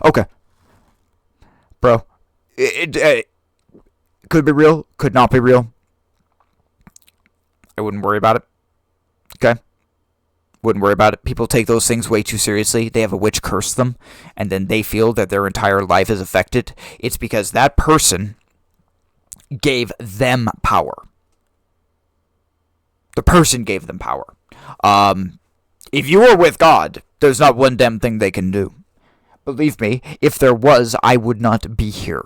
Okay, bro. It could be real, could not be real. I wouldn't worry about it. Okay. Wouldn't worry about it. People take those things way too seriously. They have a witch curse them, and then they feel that their entire life is affected. It's because that person gave them power. The person gave them power. If you are with God, there's not one damn thing they can do. Believe me, if there was, I would not be here.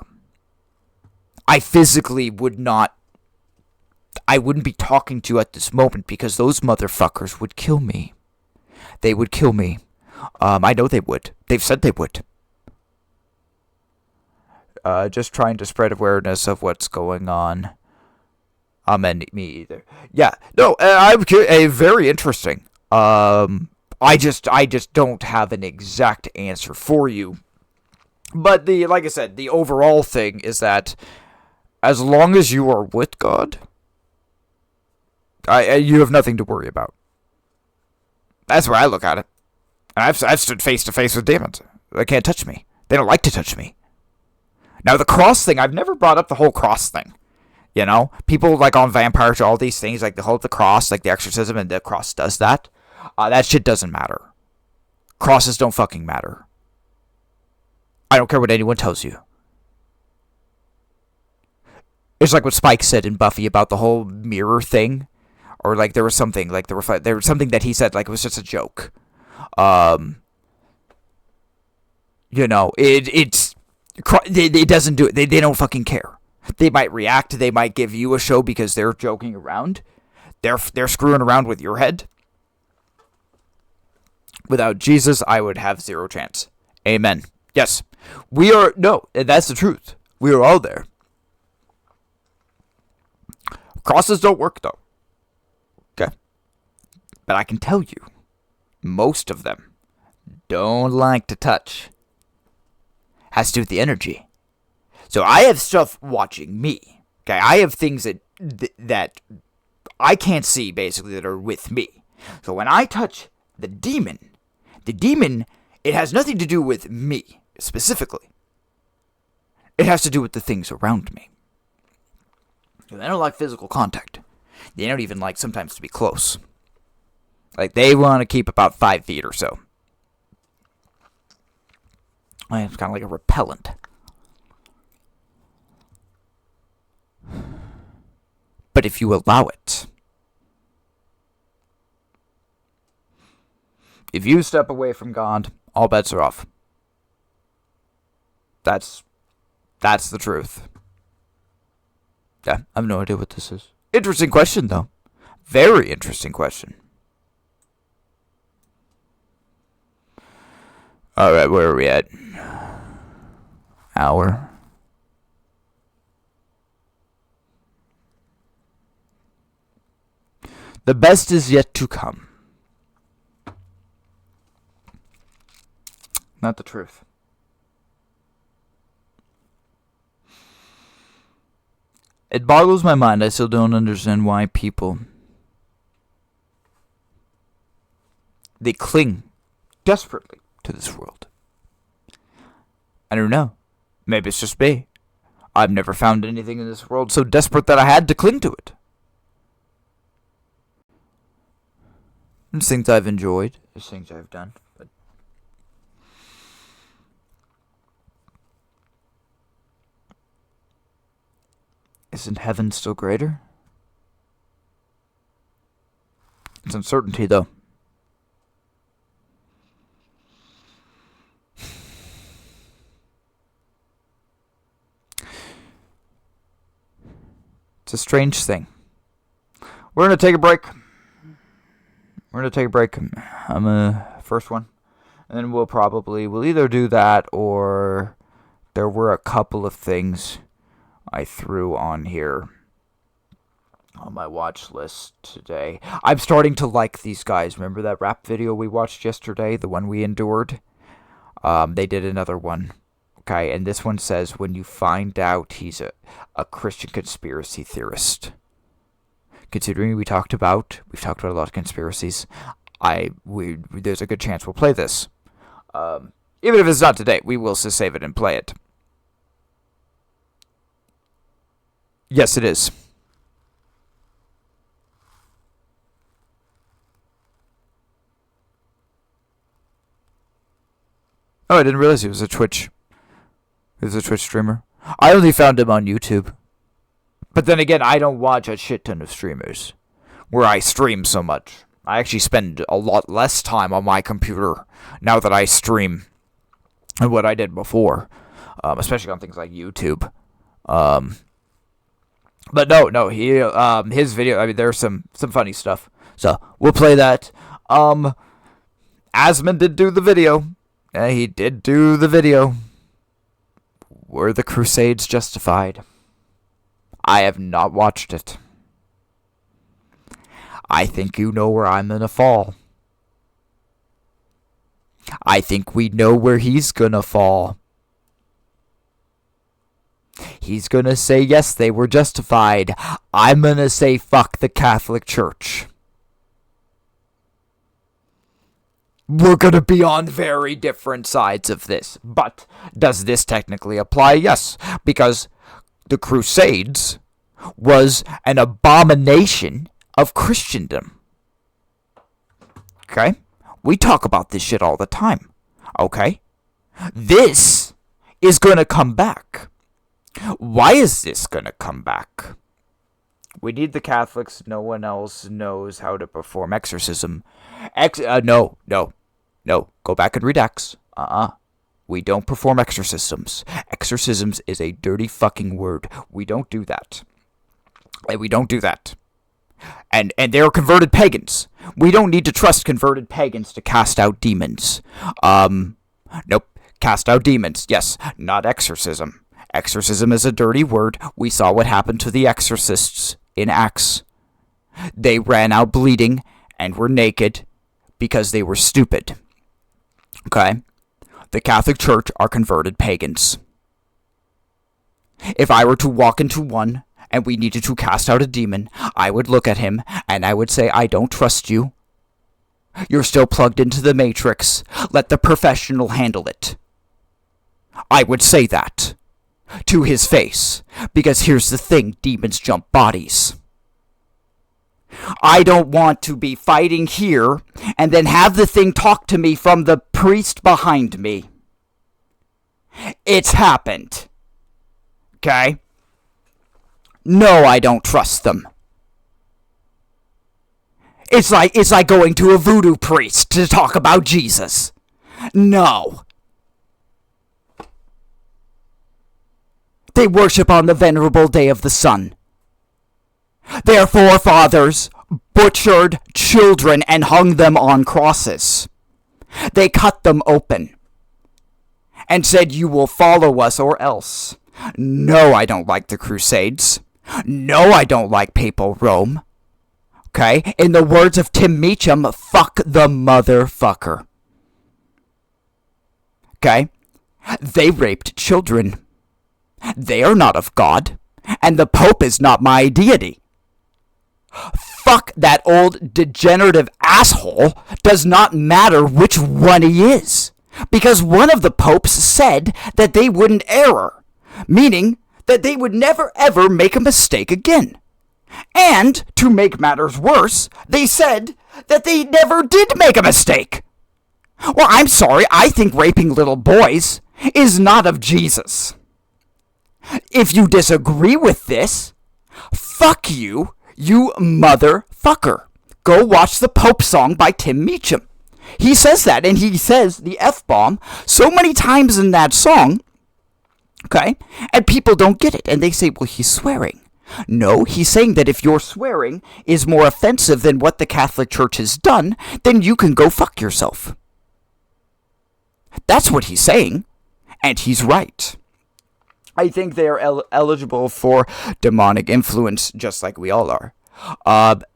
I physically would not. I wouldn't be talking to you at this moment because those motherfuckers would kill me. They would kill me. I know they would. They've said they would. Just trying to spread awareness of what's going on. And me either. Yeah. No, I'm very interesting. I just don't have an exact answer for you. But like I said, the overall thing is that as long as you are with God, you have nothing to worry about. That's where I look at it. And I've stood face to face with demons. They can't touch me. They don't like to touch me. Now the cross thing, I've never brought up the whole cross thing. You know, people like on vampires, all these things, like the whole the cross, like the exorcism, and the cross does that. That shit doesn't matter. Crosses don't fucking matter. I don't care what anyone tells you. It's like what Spike said in Buffy about the whole mirror thing, or like there was something like there was something that he said like it was just a joke. You know, it doesn't do it. They don't fucking care. They might react. They might give you a show because they're joking around. They're screwing around with your head. Without Jesus, I would have zero chance. Amen. Yes. We are... No, that's the truth. We are all there. Crosses don't work, though. Okay. But I can tell you, most of them don't like to touch. Has to do with the energy. So I have stuff watching me. Okay, I have things that I can't see, basically, that are with me. So when I touch the demon, it has nothing to do with me, specifically. It has to do with the things around me. They don't like physical contact. They don't even like sometimes to be close. Like, they want to keep about 5 feet or so. It's kind of like a repellent. But if you allow it, if you step away from God, all bets are off. That's the truth. Yeah, I have no idea what this is. Interesting question, though. Very interesting question. Alright, where are we at? Hour. The best is yet to come. Not the truth. It boggles my mind. I still don't understand why people... they cling desperately to this world. I don't know. Maybe it's just me. I've never found anything in this world so desperate that I had to cling to it. There's things I've enjoyed. There's things I've done. But isn't heaven still greater? It's uncertainty, though. It's a strange thing. We're going to take a break. I'm a first one. And then we'll either do that or there were a couple of things I threw on here on my watch list today. I'm starting to like these guys. Remember that rap video we watched yesterday? The one we endured? They did another one. Okay, and this one says, when you find out he's a Christian conspiracy theorist. Considering we've talked about a lot of conspiracies, there's a good chance we'll play this. Even if it's not today, we will just save it and play it. Yes, it is. Oh, I didn't realize he was a Twitch. He was a Twitch streamer. I only found him on YouTube. But then again, I don't watch a shit ton of streamers. where I stream so much. I actually spend a lot less time on my computer now that I stream than what I did before, especially on things like YouTube. But no, his video, I mean, there's some funny stuff. So, we'll play that. Asman did do the video. He did do the video. Were the Crusades justified? I have not watched it. I think you know where I'm gonna fall. I think we know where he's gonna fall. He's gonna say, yes, they were justified. I'm gonna say, fuck the Catholic Church. We're gonna be on very different sides of this. But does this technically apply? Yes, because the Crusades was an abomination of Christendom. Okay? We talk about this shit all the time. Okay? This is gonna come back. Why is this gonna come back? We need the Catholics. No one else knows how to perform exorcism. No. Go back and read Acts. We don't perform exorcisms. Exorcisms is a dirty fucking word. We don't do that. We don't do that. And they're converted pagans. We don't need to trust converted pagans to cast out demons. Nope. Cast out demons. Yes, not exorcism. Exorcism is a dirty word. We saw what happened to the exorcists in Acts. They ran out bleeding and were naked because they were stupid. Okay? The Catholic Church are converted pagans. If I were to walk into one and we needed to cast out a demon, I would look at him and I would say, I don't trust you. You're still plugged into the Matrix. Let the professional handle it. I would say that to his face, because here's the thing, demons jump bodies. I don't want to be fighting here and then have the thing talk to me from the priest behind me. It's happened. Okay? No, I don't trust them. It's like going to a voodoo priest to talk about Jesus. No. They worship on the venerable day of the sun. Their forefathers butchered children and hung them on crosses. They cut them open and said, you will follow us or else. No, I don't like the Crusades. No, I don't like Papal Rome. Okay? In the words of Tim Meacham, fuck the motherfucker. Okay? They raped children. They are not of God, and the Pope is not my deity. Fuck that old degenerative asshole. Does not matter which one he is. Because one of the popes said that they wouldn't err. Meaning that they would never ever make a mistake again. And, to make matters worse, they said that they never did make a mistake. Well, I'm sorry, I think raping little boys is not of Jesus. If you disagree with this, fuck you, you motherfucker. Go watch the Pope song by Tim Meacham. He says that, and he says the F-bomb so many times in that song, okay, and people don't get it, and they say, well, he's swearing. No, he's saying that if your swearing is more offensive than what the Catholic Church has done, then you can go fuck yourself. That's what he's saying, and he's right. I think they are eligible for demonic influence, just like we all are.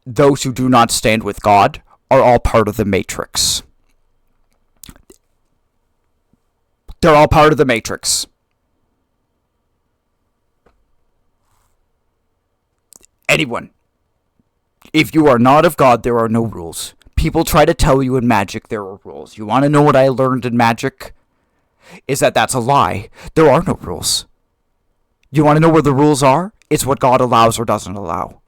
Those who do not stand with God are all part of the Matrix. They're all part of the Matrix. Anyone. If you are not of God, there are no rules. People try to tell you in magic there are rules. You want to know what I learned in magic? Is that that's a lie. There are no rules. You want to know where the rules are? It's what God allows or doesn't allow.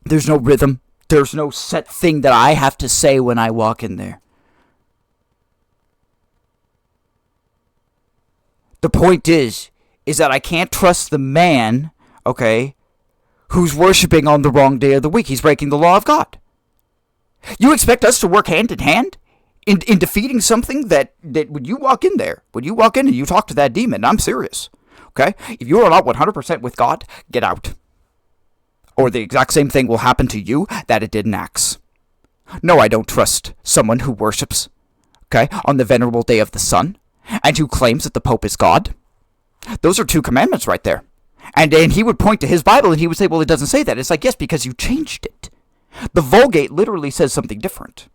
There's no rhythm. There's no set thing that I have to say when I walk in there. The point is is that I can't trust the man, okay, who's worshiping on the wrong day of the week. He's breaking the law of God. You expect us to work hand in hand in defeating something that when you walk in and you talk to that demon, I'm serious, okay? If you are not 100% with God, get out. Or the exact same thing will happen to you that it did in Acts. No, I don't trust someone who worships, okay, on the venerable day of the sun, and who claims that the Pope is God. Those are 2 commandments right there. And he would point to his Bible and he would say, well, it doesn't say that. It's like, yes, because you changed it. The Vulgate literally says something different.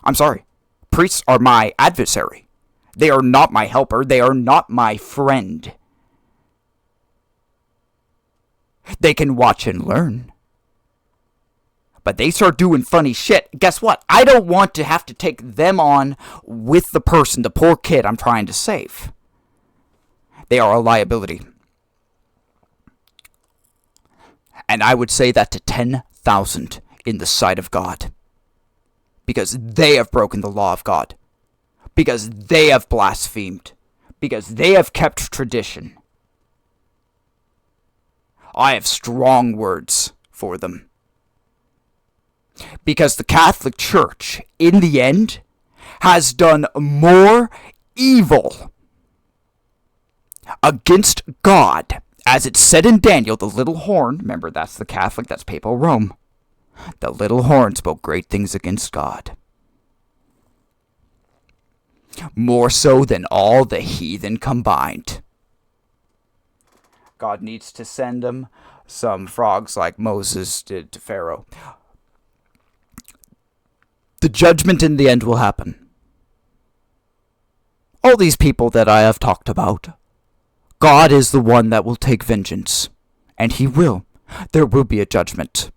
I'm sorry. Priests are my adversary. They are not my helper. They are not my friend. They can watch and learn. But they start doing funny shit. Guess what? I don't want to have to take them on with the person, the poor kid I'm trying to save. They are a liability. And I would say that to 10,000 in the sight of God. Because they have broken the law of God. Because they have blasphemed. Because they have kept tradition. I have strong words for them. Because the Catholic Church, in the end, has done more evil against God, as it's said in Daniel, the little horn, remember that's the Catholic, that's Papal Rome, the little horn spoke great things against God. More so than all the heathen combined. God needs to send them some frogs like Moses did to Pharaoh. The judgment in the end will happen. All these people that I have talked about, God is the one that will take vengeance. And he will. There will be a judgment.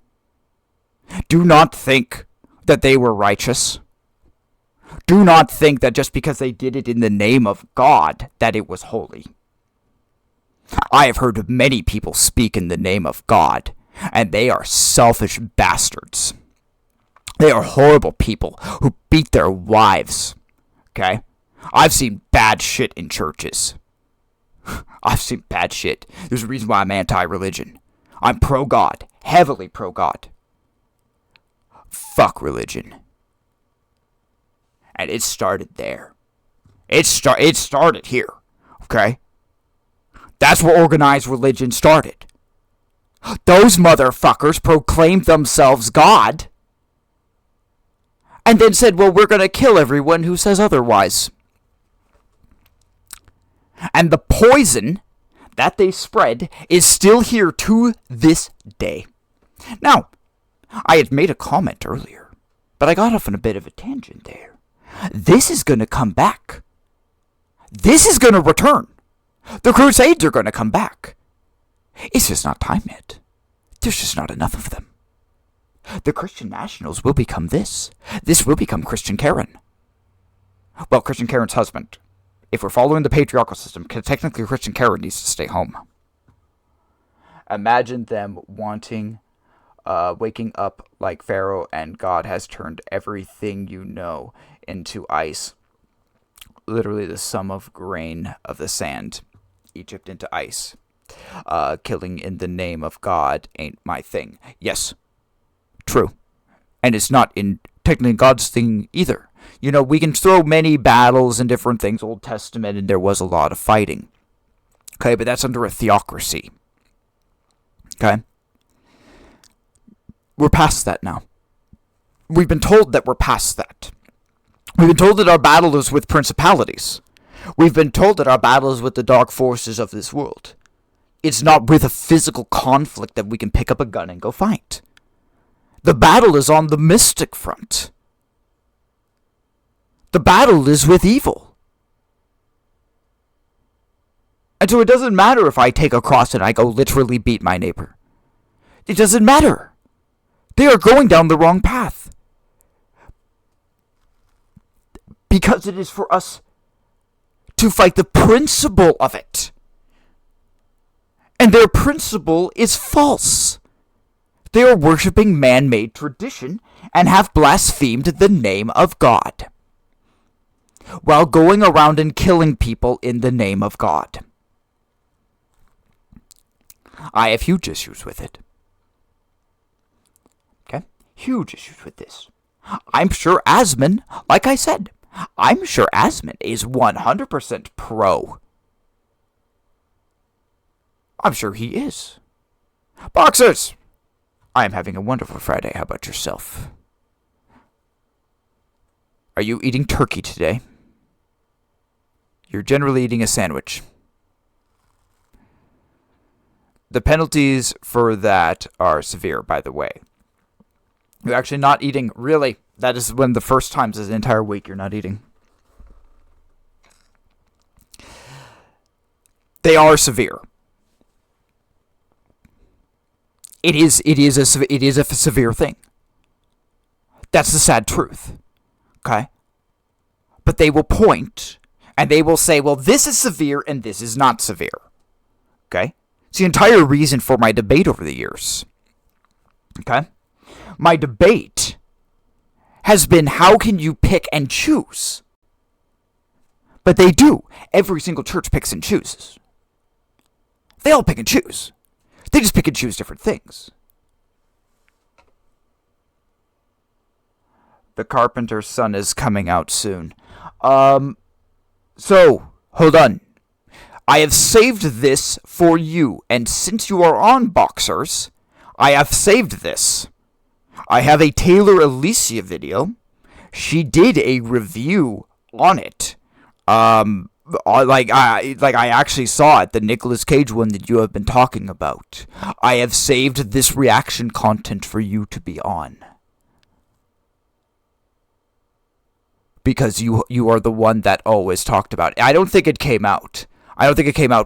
Do not think that they were righteous. Do not think that just because they did it in the name of God, that it was holy. I have heard many people speak in the name of God, and they are selfish bastards. They are horrible people who beat their wives, okay? I've seen bad shit in churches. I've seen bad shit. There's a reason why I'm anti-religion. I'm pro-God, heavily pro-God. Fuck religion. And it started there. It started here, okay? That's where organized religion started. Those motherfuckers proclaimed themselves God, and then said, well, we're going to kill everyone who says otherwise. And the poison that they spread is still here to this day. Now, I had made a comment earlier, but I got off on a bit of a tangent there. This is going to come back. This is going to return. The Crusades are going to come back. It's just not time yet. There's just not enough of them. The Christian nationals will become this. This will become Christian Karen. Well, Christian Karen's husband. If we're following the patriarchal system, technically Christian Karen needs to stay home. Imagine them wanting, waking up like Pharaoh and God has turned everything you know into ice. Literally the sum of grain of the sand. Egypt into ice. Killing in the name of God ain't my thing. Yes. True. And it's not in technically God's thing either. You know, we can throw many battles and different things, Old Testament, and there was a lot of fighting. Okay, but that's under a theocracy. Okay? We're past that now. We've been told that we're past that. We've been told that our battle is with principalities. We've been told that our battle is with the dark forces of this world. It's not with a physical conflict that we can pick up a gun and go fight. The battle is on the mystic front. The battle is with evil. And so it doesn't matter if I take a cross and I go literally beat my neighbor. It doesn't matter. They are going down the wrong path. Because it is for us to fight the principle of it. And their principle is false. They are worshiping man-made tradition and have blasphemed the name of God. while going around and killing people in the name of God. I have huge issues with it. Okay? Huge issues with this. I'm sure Asman, like I said, I'm sure Asman is 100% pro. I'm sure he is. Boxers! I am having a wonderful Friday. How about yourself? Are you eating turkey today? You're generally eating a sandwich. The penalties for that are severe, by the way. You're actually not eating, really. That is one of the first times this entire week you're not eating. They are severe. It is a severe thing. That's the sad truth. Okay? But they will point, and they will say, well, this is severe, and this is not severe. Okay? It's the entire reason for my debate over the years. Okay? My debate has been, how can you pick and choose? But they do. Every single church picks and chooses. They all pick and choose. They just pick and choose different things. The Carpenter's Son is coming out soon. So, hold on. I have saved this for you, and since you are on Boxers, I have saved this. I have a Taylor Alicia video. She did a review on it. I actually saw it, the Nicolas Cage one that you have been talking about. I have saved this reaction content for you to be on. Because you are the one that always talked about it. I don't think it came out.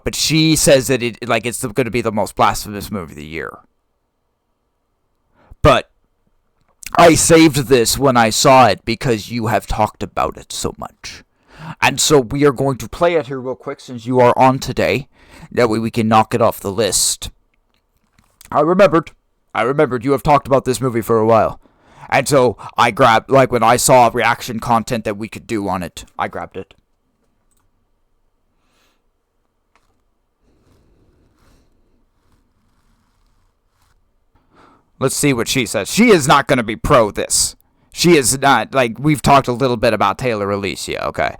But she says that it's going to be the most blasphemous movie of the year. But I saved this when I saw it because you have talked about it so much. And so we are going to play it here real quick since you are on today. That way we can knock it off the list. I remembered you have talked about this movie for a while. And so I grabbed, when I saw reaction content that we could do on it, I grabbed it. Let's see what she says. She is not going to be pro this. She is not, we've talked a little bit about Taylor Alicia, okay?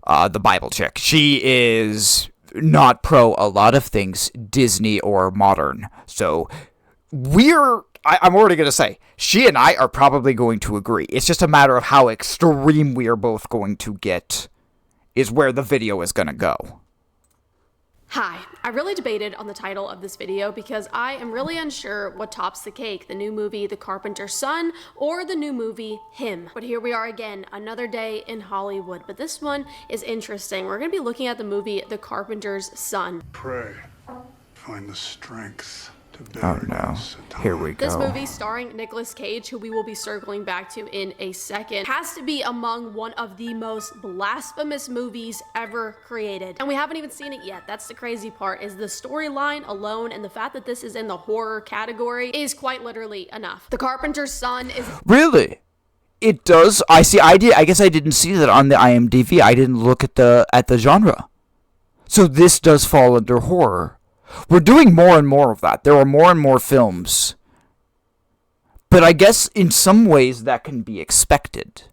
The Bible chick. She is not pro a lot of things Disney or modern. So, I'm already going to say, she and I are probably going to agree. It's just a matter of how extreme we are both going to get, is where the video is going to go. Hi, I really debated on the title of this video because I am really unsure what tops the cake, the new movie The Carpenter's Son or the new movie Him. But here we are again, another day in Hollywood. But this one is interesting. We're going to be looking at the movie The Carpenter's Son. Pray, find the strength to bear. Oh no, here we go. This movie starring Nicolas Cage, who we will be circling back to in a second, has to be among one of the most blasphemous movies ever created. And we haven't even seen it yet. That's the crazy part, is the storyline alone and the fact that this is in the horror category is quite literally enough. The Carpenter's Son is... Really? It does? I guess I didn't see that on the IMDb. I didn't look at the genre. So this does fall under horror. We're doing more and more of that. There are more and more films. But I guess in some ways that can be expected.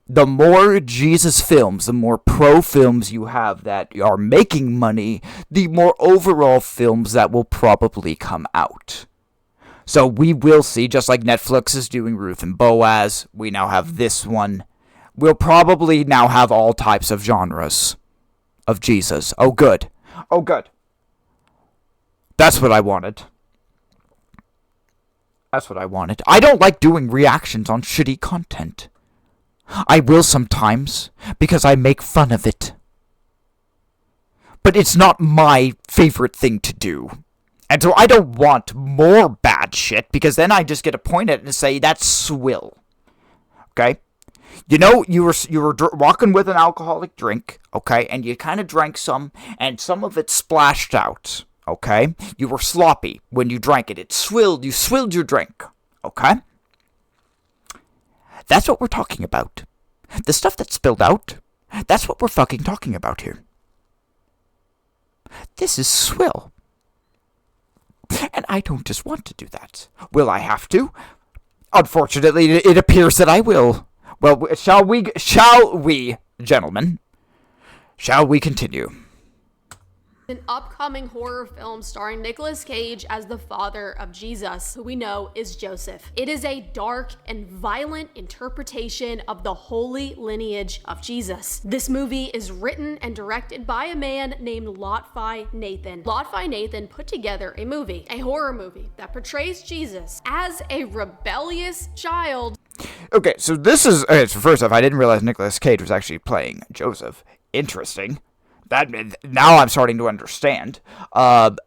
The more Jesus films, the more pro films you have that are making money, the more overall films that will probably come out. So we will see, just like Netflix is doing Ruth and Boaz, we now have this one. We'll probably now have all types of genres of Jesus. Oh, good. Oh, good. That's what I wanted. That's what I wanted. I don't like doing reactions on shitty content. I will sometimes, because I make fun of it. But it's not my favorite thing to do. And so I don't want more bad shit, because then I just get to point at it and say, that's swill. Okay? You know, you were walking with an alcoholic drink, okay, and you kind of drank some, and some of it splashed out. Okay? You were sloppy when you drank it. It swilled. You swilled your drink. Okay? That's what we're talking about. The stuff that spilled out, That's what we're fucking talking about here. This is swill. And I don't just want to do that. Will I have to? Unfortunately, it appears that I will. Well, shall we, gentlemen? Shall we continue? An upcoming horror film starring Nicolas Cage as the father of Jesus, who we know is Joseph. It is a dark and violent interpretation of the holy lineage of Jesus. This movie is written and directed by a man named Lotfi Nathan. Lotfi Nathan put together a horror movie, that portrays Jesus as a rebellious child. Okay, so this is, so first off, I didn't realize Nicolas Cage was actually playing Joseph. Interesting. That now I'm starting to understand. But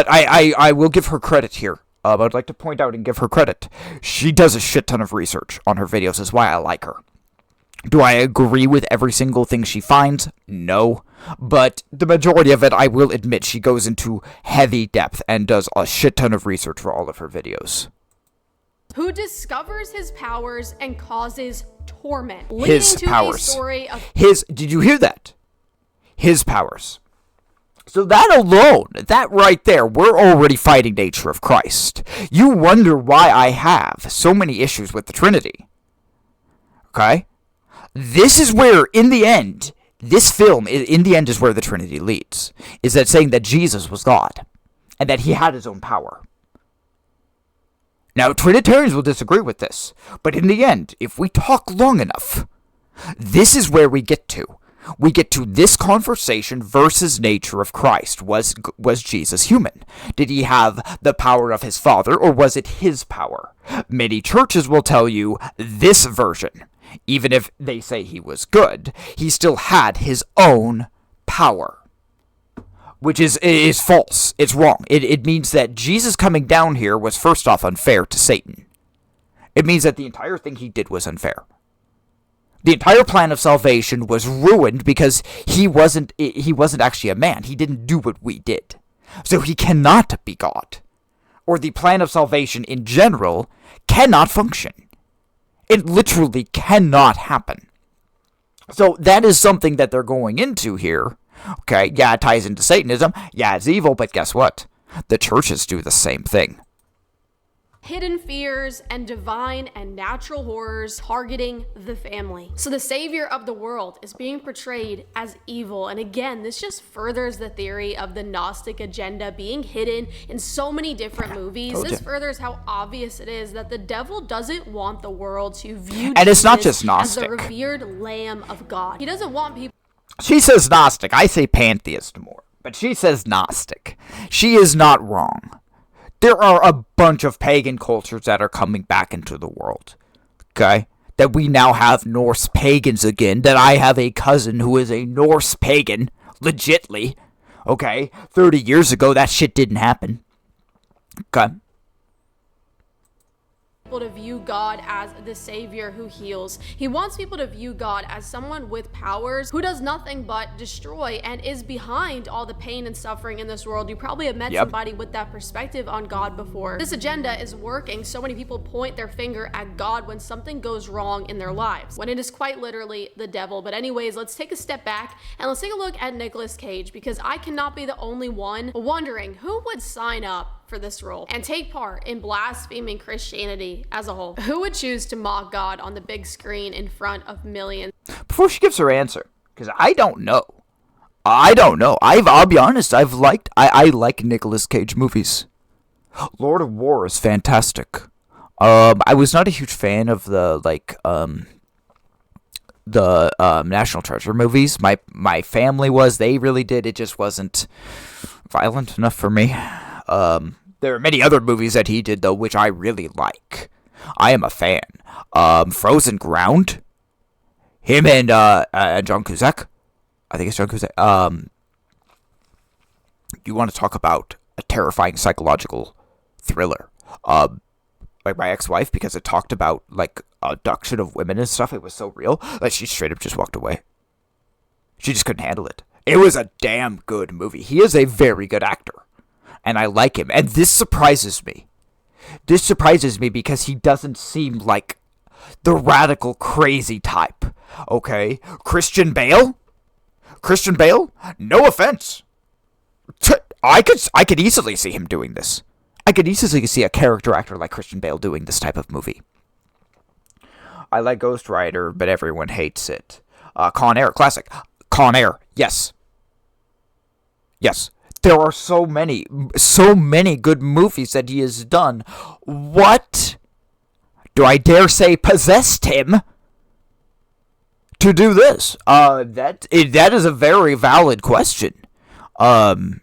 I will give her credit here. I'd like to point out and give her credit. She does a shit ton of research on her videos, is why I like her. Do I agree with every single thing she finds? No. But the majority of it, I will admit, she goes into heavy depth and does a shit ton of research for all of her videos. Who discovers his powers and causes torment. His powers. Did you hear that? His powers. So that alone, that right there, we're already fighting nature of Christ. You wonder why I have so many issues with the Trinity. Okay? This is where, in the end, this film, in the end, is where the Trinity leads. Is that saying that Jesus was God, and that he had his own power. Now, Trinitarians will disagree with this, but in the end, if we talk long enough, this is where we get to. We get to this conversation versus nature of Christ. Was Jesus human? Did he have the power of his Father, or was it his power? Many churches will tell you this version. Even if they say he was good, he still had his own power. Which is false. It's wrong. It means that Jesus coming down here was first off unfair to Satan. It means that the entire thing he did was unfair. The entire plan of salvation was ruined because he wasn't actually a man. He didn't do what we did. So he cannot be God. Or the plan of salvation in general cannot function. It literally cannot happen. So that is something that they're going into here. Okay, yeah, it ties into Satanism. Yeah, it's evil, but guess what? The churches do the same thing. Hidden fears and divine and natural horrors targeting the family. So the savior of the world is being portrayed as evil. And again, this just furthers the theory of the Gnostic agenda being hidden in so many different movies. This furthers how obvious it is that the devil doesn't want the world to view and it's not just Gnostic. As the revered Lamb of God. He doesn't want people. She says Gnostic. I say pantheist more. But she says Gnostic. She is not wrong. There are a bunch of pagan cultures that are coming back into the world. Okay? That we now have Norse pagans again. That I have a cousin who is a Norse pagan. Legitly. Okay? 30 years ago, that shit didn't happen. Okay? People to view God as the savior who heals. He wants people to view God as someone with powers who does nothing but destroy and is behind all the pain and suffering in this world. You probably have met somebody with that perspective on God before. This agenda is working. So many people point their finger at God when something goes wrong in their lives, when it is quite literally the devil. But anyways, let's take a step back and let's take a look at Nicolas Cage, because I cannot be the only one wondering who would sign up for this role and take part in blaspheming Christianity as a whole. Who would choose to mock God on the big screen in front of millions? Before she gives her answer, because I don't know. I'll be honest, I like Nicolas Cage movies. Lord of War is fantastic. I was not a huge fan of the National Treasure movies. My family was. They really did. It just wasn't violent enough for me. There are many other movies that he did, though, which I really like. I am a fan. Frozen Ground. Him and John Cusack. I think it's John Cusack. You want to talk about a terrifying psychological thriller. Like my ex-wife, because it talked about, like, abduction of women and stuff. It was so real that she straight up just walked away. She just couldn't handle it. It was a damn good movie. He is a very good actor. And I like him. And this surprises me. This surprises me because he doesn't seem like the radical crazy type Okay, Christian Bale? Christian Bale? No offense. I could easily see him doing this. I could easily see a character actor like Christian Bale doing this type of movie. I like Ghost Rider, but everyone hates it. Con Air, classic. Con Air, yes. Yes. There are so many good movies that he has done. What do I dare say possessed him to do this? That is a very valid question. And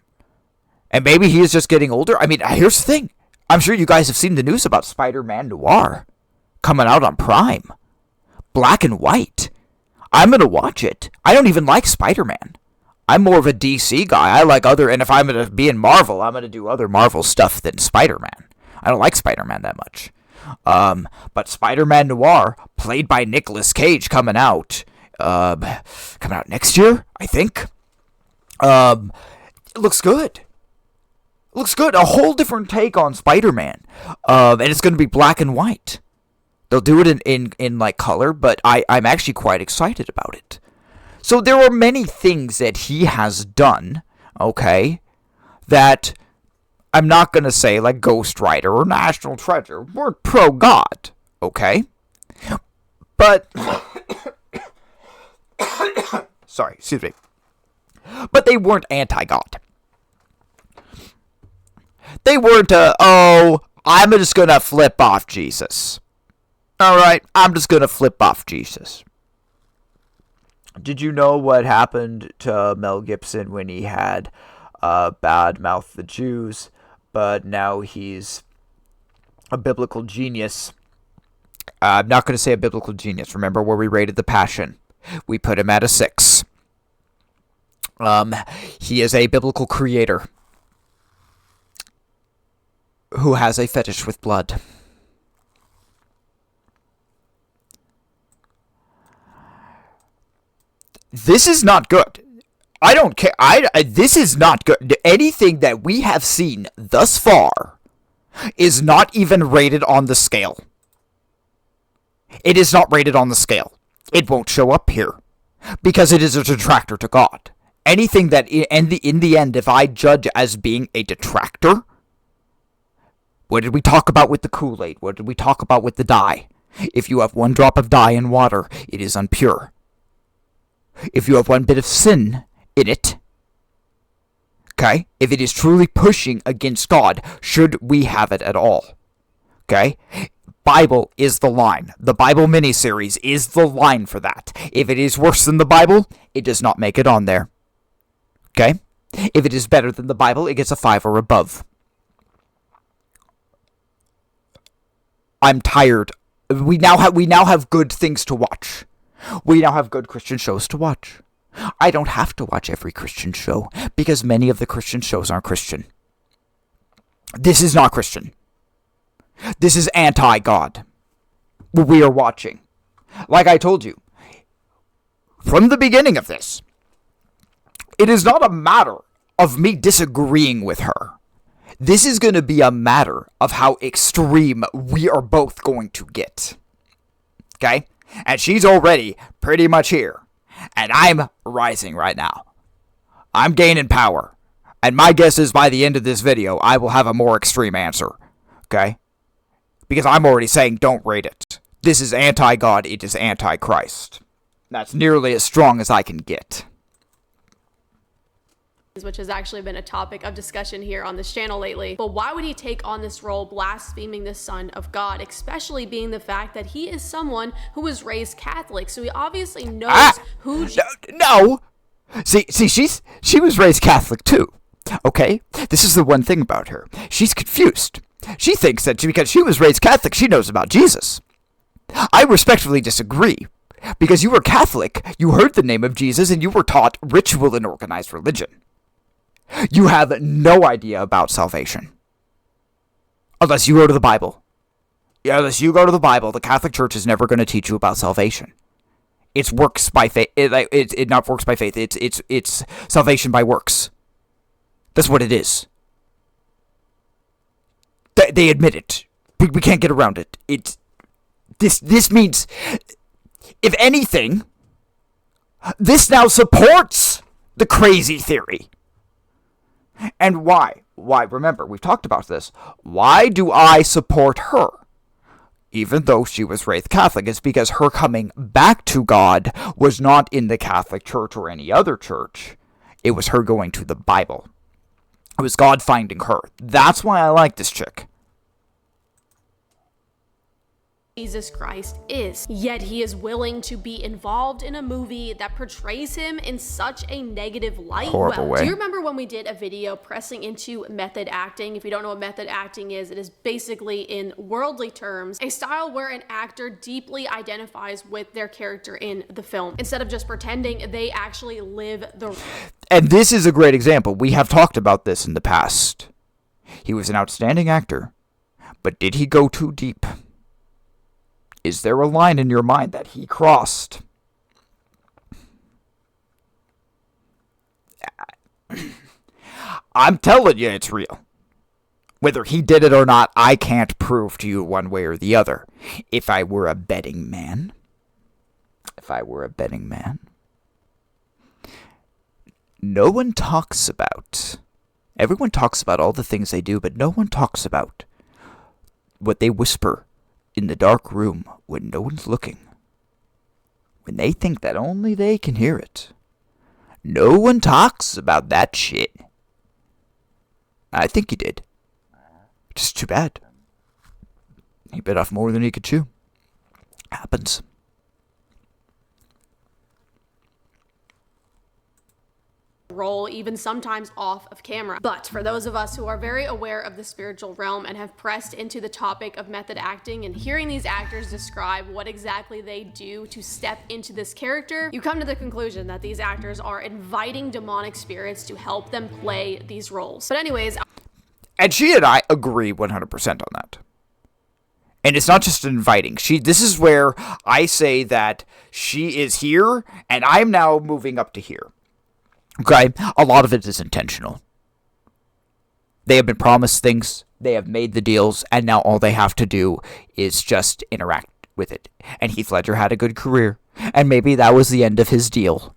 maybe he is just getting older. I mean, here's the thing. I'm sure you guys have seen the news about Spider-Man Noir coming out on Prime. Black and white. I'm going to watch it. I don't even like Spider-Man. I'm more of a DC guy. I like and if I'm going to be in Marvel, I'm going to do other Marvel stuff than Spider-Man. I don't like Spider-Man that much. But Spider-Man Noir, played by Nicolas Cage, coming out next year, I think. It looks good. Looks good. A whole different take on Spider-Man. And it's going to be black and white. They'll do it in like color, but I'm actually quite excited about it. So there are many things that he has done, okay, that I'm not going to say like Ghost Rider or National Treasure weren't pro-God, okay? But, sorry, excuse me. But they weren't anti-God. They weren't, I'm just going to flip off Jesus. Alright, I'm just going to flip off Jesus. Did you know what happened to Mel Gibson when he had bad-mouthed the Jews, but now he's a biblical genius? I'm not going to say a biblical genius. Remember where we rated The Passion? We put him at a 6. He is a biblical creator who has a fetish with blood. This is not good. I don't care. This is not good. Anything that we have seen thus far is not even rated on the scale. It is not rated on the scale. It won't show up here because it is a detractor to God. Anything that in the end, if I judge as being a detractor, what did we talk about with the Kool-Aid? What did we talk about with the dye? If you have one drop of dye in water, it is impure. If you have one bit of sin in it, okay, if it is truly pushing against God, should we have it at all? Okay? Bible is the line. The Bible miniseries is the line for that. If it is worse than the Bible, it does not make it on there. Okay? If it is better than the Bible, it gets a 5 or above. I'm tired. We now have good things to watch. We now have good Christian shows to watch. I don't have to watch every Christian show because many of the Christian shows aren't Christian. This is not Christian. This is anti-God. What we are watching. Like I told you, from the beginning of this, it is not a matter of me disagreeing with her. This is going to be a matter of how extreme we are both going to get. Okay? And she's already pretty much here. And I'm rising right now. I'm gaining power. And my guess is by the end of this video, I will have a more extreme answer. Okay? Because I'm already saying don't rate it. This is anti-God, it is anti-Christ. That's nearly as strong as I can get. Which has actually been a topic of discussion here on this channel lately. But why would he take on this role blaspheming the Son of God, especially being the fact that he is someone who was raised Catholic, so he obviously knows who... No! See, she was raised Catholic too, okay? This is the one thing about her. She's confused. She thinks that because she was raised Catholic, she knows about Jesus. I respectfully disagree. Because you were Catholic, you heard the name of Jesus, and you were taught ritual and organized religion. You have no idea about salvation. Unless you go to the Bible. Yeah, unless you go to the Bible, the Catholic Church is never going to teach you about salvation. It's works by faith. It not works by faith. It's salvation by works. That's what it is. They admit it. We can't get around it. This means, if anything, This now supports the crazy theory. And why? Why? Remember, we've talked about this. Why do I support her? Even though she was raised Catholic, it's because her coming back to God was not in the Catholic Church or any other church. It was her going to the Bible. It was God finding her. That's why I like this chick. Jesus Christ is. Yet he is willing to be involved in a movie that portrays him in such a negative light. Horrible way. Do you remember when we did a video pressing into method acting? If you don't know what method acting is, it is basically, in worldly terms, a style where an actor deeply identifies with their character in the film. Instead of just pretending, they actually live the... And this is a great example. We have talked about this in the past. He was an outstanding actor, but did he go too deep? Is there a line in your mind that he crossed? I'm telling you it's real. Whether he did it or not, I can't prove to you one way or the other. If I were a betting man, no one talks about, everyone talks about all the things they do, but no one talks about what they whisper in the dark room when no one's looking. When they think that only they can hear it. No one talks about that shit. I think he did. Just too bad. He bit off more than he could chew. Happens. Role, even sometimes off of camera. But for those of us who are very aware of the spiritual realm and have pressed into the topic of method acting and hearing these actors describe what exactly they do to step into this character, you come to the conclusion that these actors are inviting demonic spirits to help them play these roles. But anyways... And she and I agree 100% on that. And it's not just inviting. This is where I say that she is here, and I'm now moving up to here. Okay, a lot of it is intentional. They have been promised things, they have made the deals, and now all they have to do is just interact with it. And Heath Ledger had a good career, and maybe that was the end of his deal.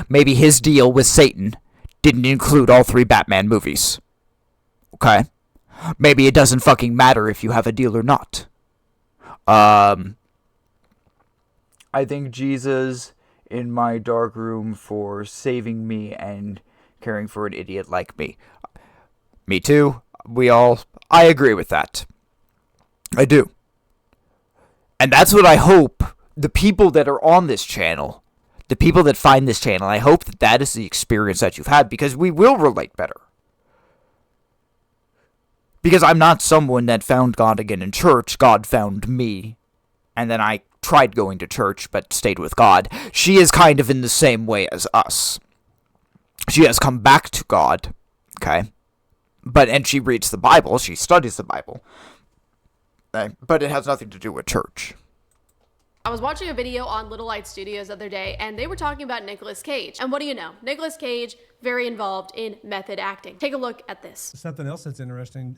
Maybe his deal with Satan didn't include all 3 Batman movies. Okay? Maybe it doesn't fucking matter if you have a deal or not. I think Jesus... in my dark room for saving me and caring for an idiot like me. Me too. I agree with that. I do. And that's what I hope the people that are on this channel, the people that find this channel, I hope that that is the experience that you've had, because we will relate better. Because I'm not someone that found God again in church. God found me. And then I tried going to church, but stayed with God. She is kind of in the same way as us. She has come back to God, okay? And she reads the Bible, she studies the Bible. But it has nothing to do with church. I was watching a video on Little Light Studios the other day, and they were talking about Nicolas Cage. And what do you know? Nicolas Cage, very involved in method acting. Take a look at this. Something else that's interesting,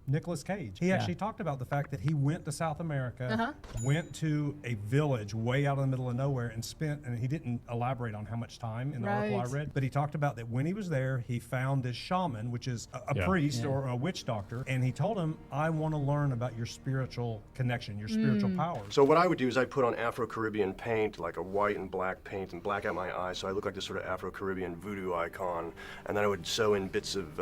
Nicolas Cage. He actually talked about the fact that he went to South America, went to a village way out in the middle of nowhere and and he didn't elaborate on how much time in the article I read, but he talked about that when he was there, he found this shaman, which is a priest or a witch doctor, and he told him, I want to learn about your spiritual connection, your spiritual power. So what I would do is I'd put on Afro-Caribbean paint, like a white and black paint, and black out my eyes so I look like this sort of Afro-Caribbean voodoo icon, and then I would sew in bits of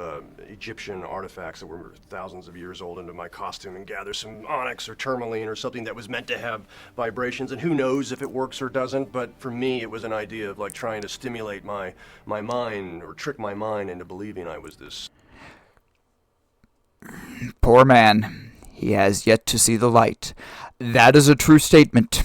Egyptian artifacts that were thousands of years old into my costume and gather some onyx or tourmaline or something that was meant to have vibrations, and who knows if it works or doesn't, but for me it was an idea of like trying to stimulate my mind or trick my mind into believing I was this. Poor man. He has yet to see the light. That is a true statement.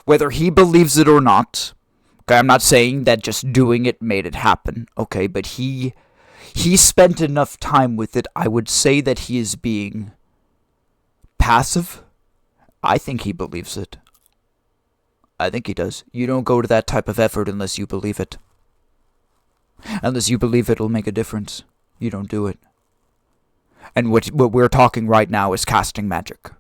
Whether he believes it or not, okay, I'm not saying that just doing it made it happen, okay, but he spent enough time with it. I would say that he is being passive. I think he believes it. I think he does. You don't go to that type of effort unless you believe it. Unless you believe it'll make a difference. You don't do it. And what we're talking right now is casting magic.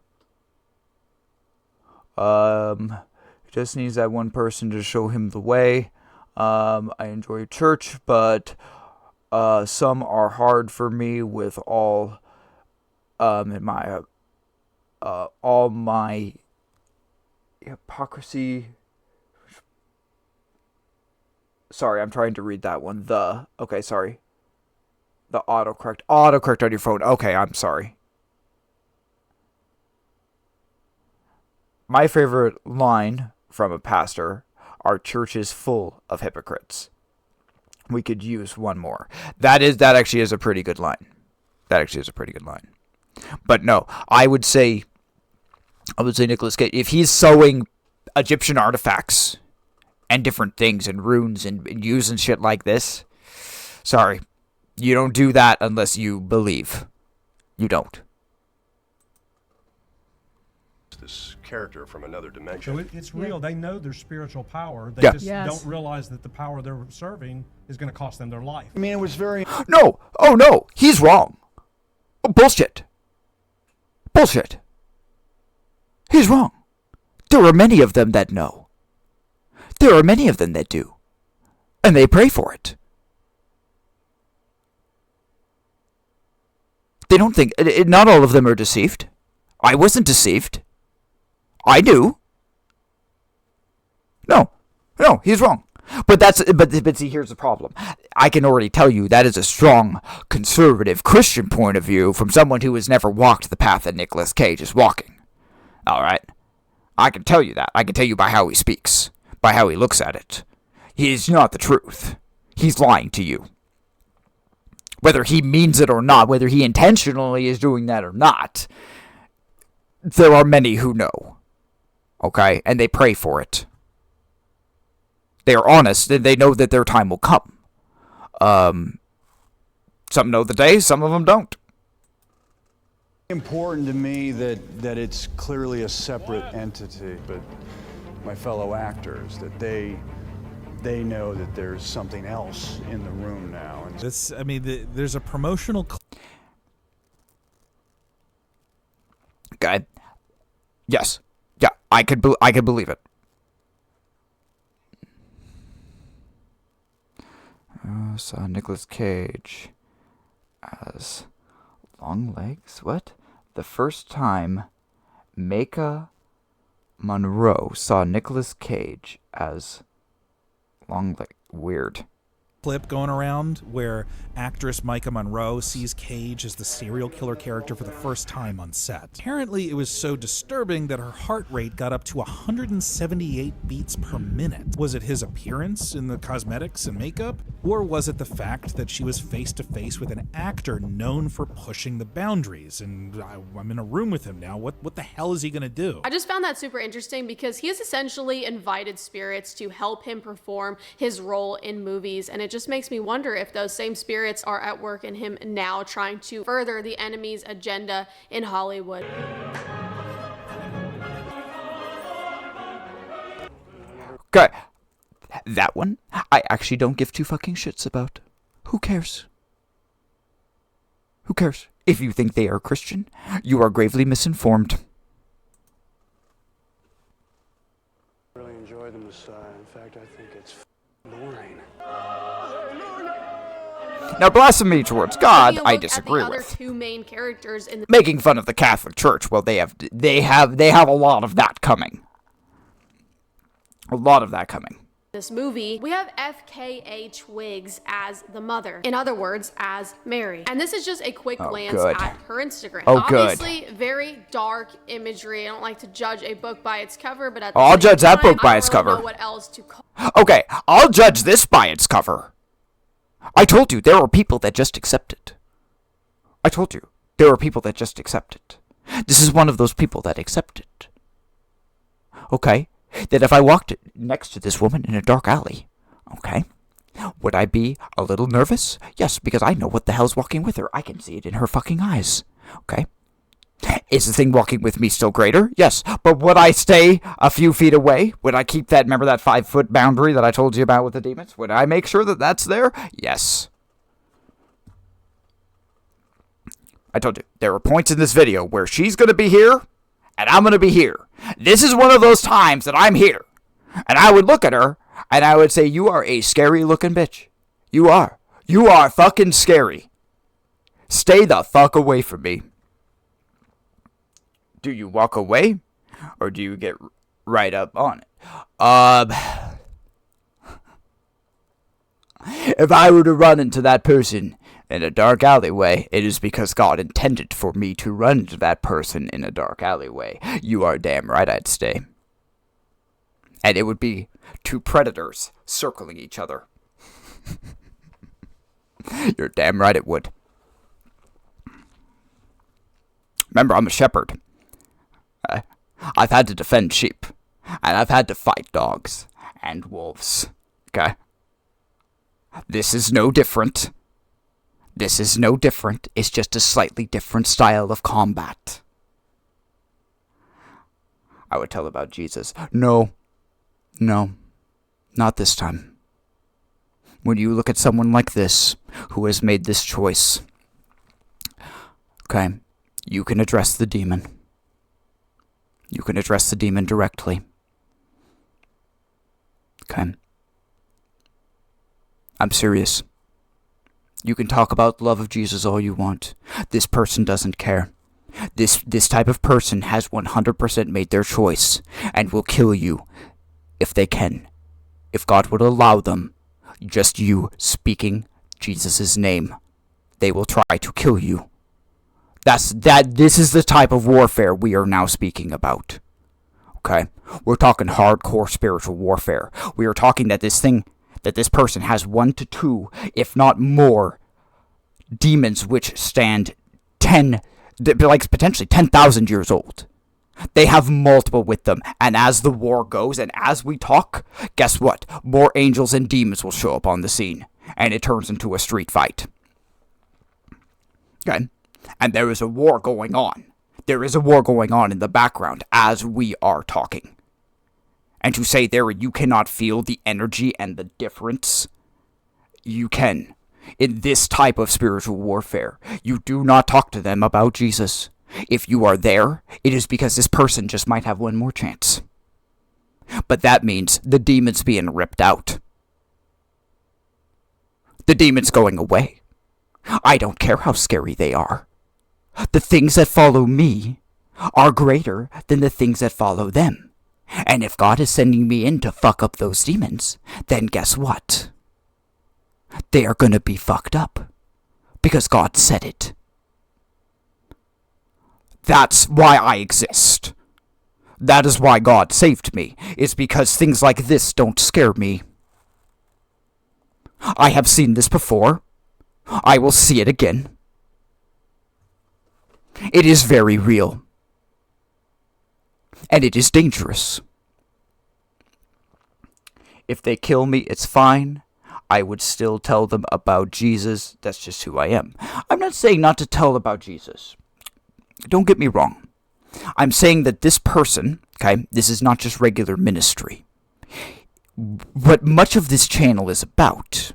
Just needs that one person to show him the way. I enjoy church, but some are hard for me with all my hypocrisy. Sorry, I'm trying to read that one. Okay, sorry. The autocorrect on your phone. Okay, I'm sorry. My favorite line from a pastor: "Our church is full of hypocrites." We could use one more. That actually is a pretty good line. But no, I would say Nicolas Cage, if he's sewing Egyptian artifacts and different things and runes and using shit like this, sorry, you don't do that unless you believe. You don't. This character from another dimension. So it's real. They know their spiritual power. They Yeah. just don't realize that the power they're serving is going to cost them their life. I mean, it was very. No. Oh, no. He's wrong. Oh, bullshit. He's wrong. There are many of them that know. There are many of them that do. And they pray for it. They don't think... Not all of them are deceived. I wasn't deceived. I knew. No, he's wrong. But see, here's the problem. I can already tell you that is a strong conservative Christian point of view from someone who has never walked the path that Nicolas Cage is walking. All right, I can tell you that. I can tell you by how he speaks, by how he looks at it. He's not the truth. He's lying to you. Whether he means it or not, whether he intentionally is doing that or not, there are many who know. Okay, and they pray for it. They are honest, and they know that their time will come. Some know the day, some of them don't. Important to me that it's clearly a separate entity, but my fellow actors, that they know that there's something else in the room now. And there's a promotional. Okay. Yes. Yeah, I could believe it. Saw Nicolas Cage as long legs. What? The first time Micah Monroe saw Nicolas Cage as long leg. Weird. Clip going around where actress Micah Monroe sees Cage as the serial killer character for the first time on set. Apparently, it was so disturbing that her heart rate got up to 178 beats per minute. Was it his appearance in the cosmetics and makeup? Or was it the fact that she was face to face with an actor known for pushing the boundaries? And I'm in a room with him now. What the hell is he gonna do? I just found that super interesting because he has essentially invited spirits to help him perform his role in movies, and it just makes me wonder if those same spirits are at work in him now, trying to further the enemy's agenda in Hollywood. Okay. That one, I actually don't give two fucking shits about. Who cares? Who cares? If you think they are Christian, you are gravely misinformed. I really enjoy the Messiah. In fact, I think it's boring. Now, blasphemy towards God, I disagree At the with. other two main characters in the Making fun of the Catholic Church, well, they have a lot of that coming. A lot of that coming. this movie, we have FKA Twigs as the mother. In other words, as Mary. And this is just a quick glance good. at her Instagram. Oh, good. Obviously, very dark imagery. I don't like to judge a book by its cover, but at the I'll same judge that time, book by I its don't really cover. know what else to call. Okay, I'll judge this by its cover. I told you, there are people that just accept it. I told you, there are people that just accept it. This is one of those people that accept it. Okay? That if I walked next to this woman in a dark alley, okay, would I be a little nervous? Yes, because I know what the hell's walking with her. I can see it in her fucking eyes. Okay? Is the thing walking with me still greater? Yes. But would I stay a few feet away? Would I keep that, remember that 5-foot boundary that I told you about with the demons? Would I make sure that that's there? Yes. I told you, there are points in this video where she's going to be here, and I'm going to be here. This is one of those times that I'm here, And I would look at her, and I would say, you are a scary-looking bitch. You are. You are fucking scary. Stay the fuck away from me. Do you walk away, or do you get right up on it? If I were to run into that person in a dark alleyway, it is because God intended for me to run into that person in a dark alleyway. You are damn right I'd stay. And it would be two predators circling each other. You're damn right it would. Remember, I'm a shepherd. I've had to defend sheep. And I've had to fight dogs and wolves. Okay? This is no different. This is no different. It's just a slightly different style of combat. I would tell about Jesus. No, not this time. When you look at someone like this, who has made this choice, okay, you can address the demon. You can address the demon directly. Okay. I'm serious. You can talk about the love of Jesus all you want. This person doesn't care. This type of person has 100% made their choice and will kill you if they can. If God would allow them, just you speaking Jesus' name, they will try to kill you. This is the type of warfare we are now speaking about. Okay? We're talking hardcore spiritual warfare. We are talking that this person has 1 to 2, if not more, demons which stand potentially 10,000 years old. They have multiple with them, and as the war goes, and as we talk, guess what? More angels and demons will show up on the scene, and it turns into a street fight. Okay? And there is a war going on. There is a war going on in the background as we are talking. And to say there you cannot feel the energy and the difference, you can. In this type of spiritual warfare, you do not talk to them about Jesus. If you are there, it is because this person just might have one more chance. But that means the demon's being ripped out. The demon's going away. I don't care how scary they are. The things that follow me are greater than the things that follow them. And if God is sending me in to fuck up those demons, then guess what? They are gonna be fucked up. Because God said it. That's why I exist. That is why God saved me. It's because things like this don't scare me. I have seen this before. I will see it again. It is very real. And it is dangerous. If they kill me, it's fine. I would still tell them about Jesus. That's just who I am. I'm not saying not to tell about Jesus. Don't get me wrong. I'm saying that this person, okay, this is not just regular ministry. What much of this channel is about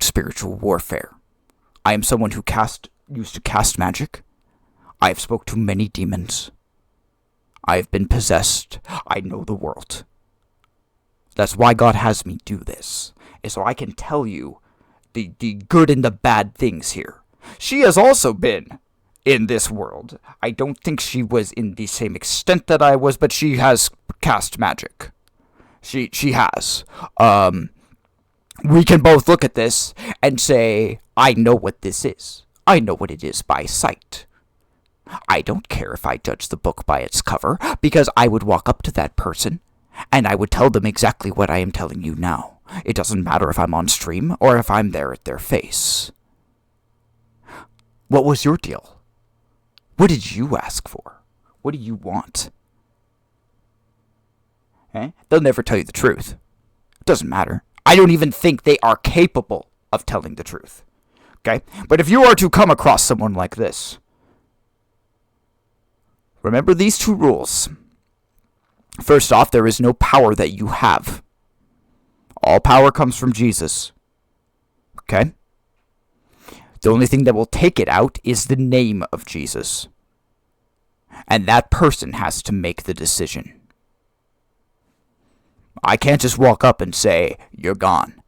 spiritual warfare. I am someone who used to cast magic. I have spoke to many demons. I have been possessed. I know the world. That's why God has me do this, is so I can tell you the good and the bad things here. She has also been in this world. I don't think she was in the same extent that I was, but she has cast magic. She has. We can both look at this and say, I know what this is. I know what it is by sight. I don't care if I judge the book by its cover, because I would walk up to that person, and I would tell them exactly what I am telling you now. It doesn't matter if I'm on stream, or if I'm there at their face. What was your deal? What did you ask for? What do you want? They'll never tell you the truth. It doesn't matter. I don't even think they are capable of telling the truth. Okay? But if you are to come across someone like this, remember these 2 rules. First off, there is no power that you have. All power comes from Jesus. Okay? The only thing that will take it out is the name of Jesus. And that person has to make the decision. I can't just walk up and say, you're gone.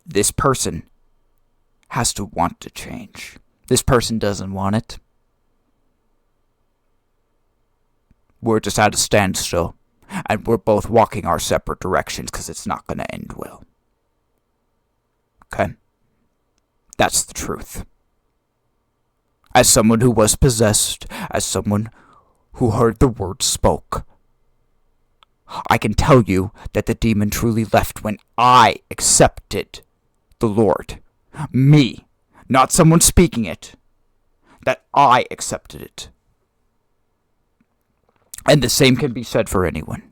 This person has to want to change. This person doesn't want it. We're just at a standstill, and we're both walking our separate directions because it's not going to end well. Okay? That's the truth. As someone who was possessed, as someone who heard the word spoke, I can tell you that the demon truly left when I accepted the Lord. Me, not someone speaking it. That I accepted it. And the same can be said for anyone.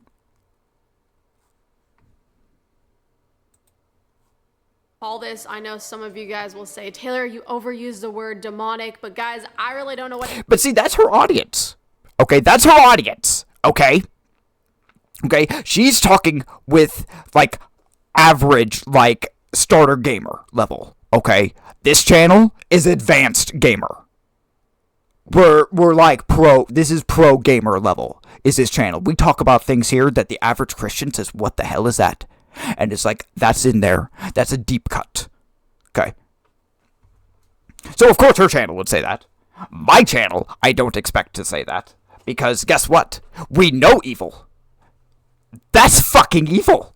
All this, I know some of you guys will say, Taylor, you overused the word demonic, but guys, I really don't know what... But see, that's her audience. Okay, that's her audience. Okay? Okay, she's talking with, like, average, like, starter gamer level. Okay? This channel is advanced gamer. We're like pro, this is pro gamer level, is this channel. We talk about things here that the average Christian says, what the hell is that? And it's like, that's in there. That's a deep cut. Okay? So, of course, her channel would say that. My channel, I don't expect to say that. Because, guess what? We know evil. That's fucking evil.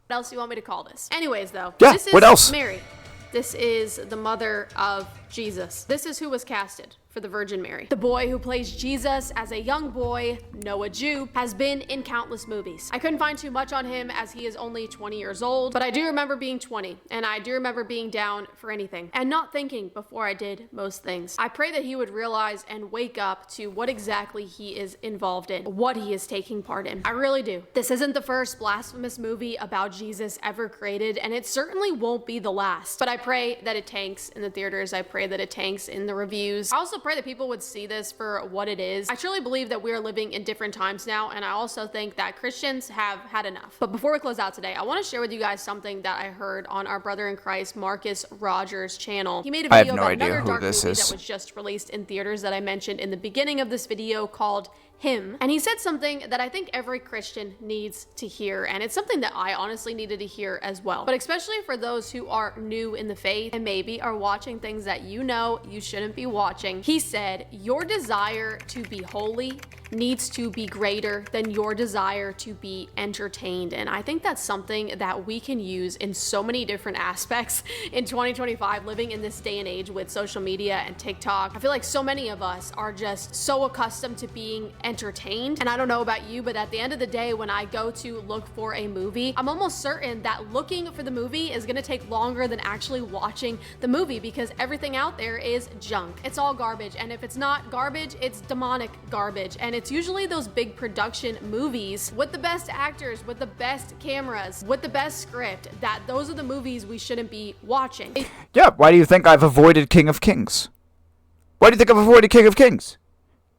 What else do you want me to call this? Anyways, though. Yeah, this is what else? Mary. This is the mother of Jesus. This is who was casted for the Virgin Mary. The boy who plays Jesus as a young boy, Noah Jew, has been in countless movies. I couldn't find too much on him as he is only 20 years old, but I do remember being 20, and I do remember being down for anything, and not thinking before I did most things. I pray that he would realize and wake up to what exactly he is involved in, what he is taking part in. I really do. This isn't the first blasphemous movie about Jesus ever created, and it certainly won't be the last, but I pray that it tanks in the theaters. I pray that it tanks in the reviews. I also pray that people would see this for what it is. I truly believe that we are living in different times now, and I also think that Christians have had enough. But before we close out today, I want to share with you guys something that I heard on our brother in Christ, Marcus Rogers' channel. He made a video about another dark movie that was just released in theaters that I mentioned in the beginning of this video called Him. And he said something that I think every Christian needs to hear, and it's something that I honestly needed to hear as well. But especially for those who are new in the faith and maybe are watching things that you know you shouldn't be watching. He said, your desire to be holy needs to be greater than your desire to be entertained. And I think that's something that we can use in so many different aspects in 2025, living in this day and age with social media and TikTok. I feel like so many of us are just so accustomed to being entertained. And I don't know about you, but at the end of the day, when I go to look for a movie, I'm almost certain that looking for the movie is gonna take longer than actually watching the movie, because everything out there is junk. It's all garbage. And if it's not garbage, it's demonic garbage. And it's usually those big production movies with the best actors, with the best cameras, with the best script, that those are the movies we shouldn't be watching. Yeah, why do you think I've avoided King of Kings? Why do you think I've avoided King of Kings?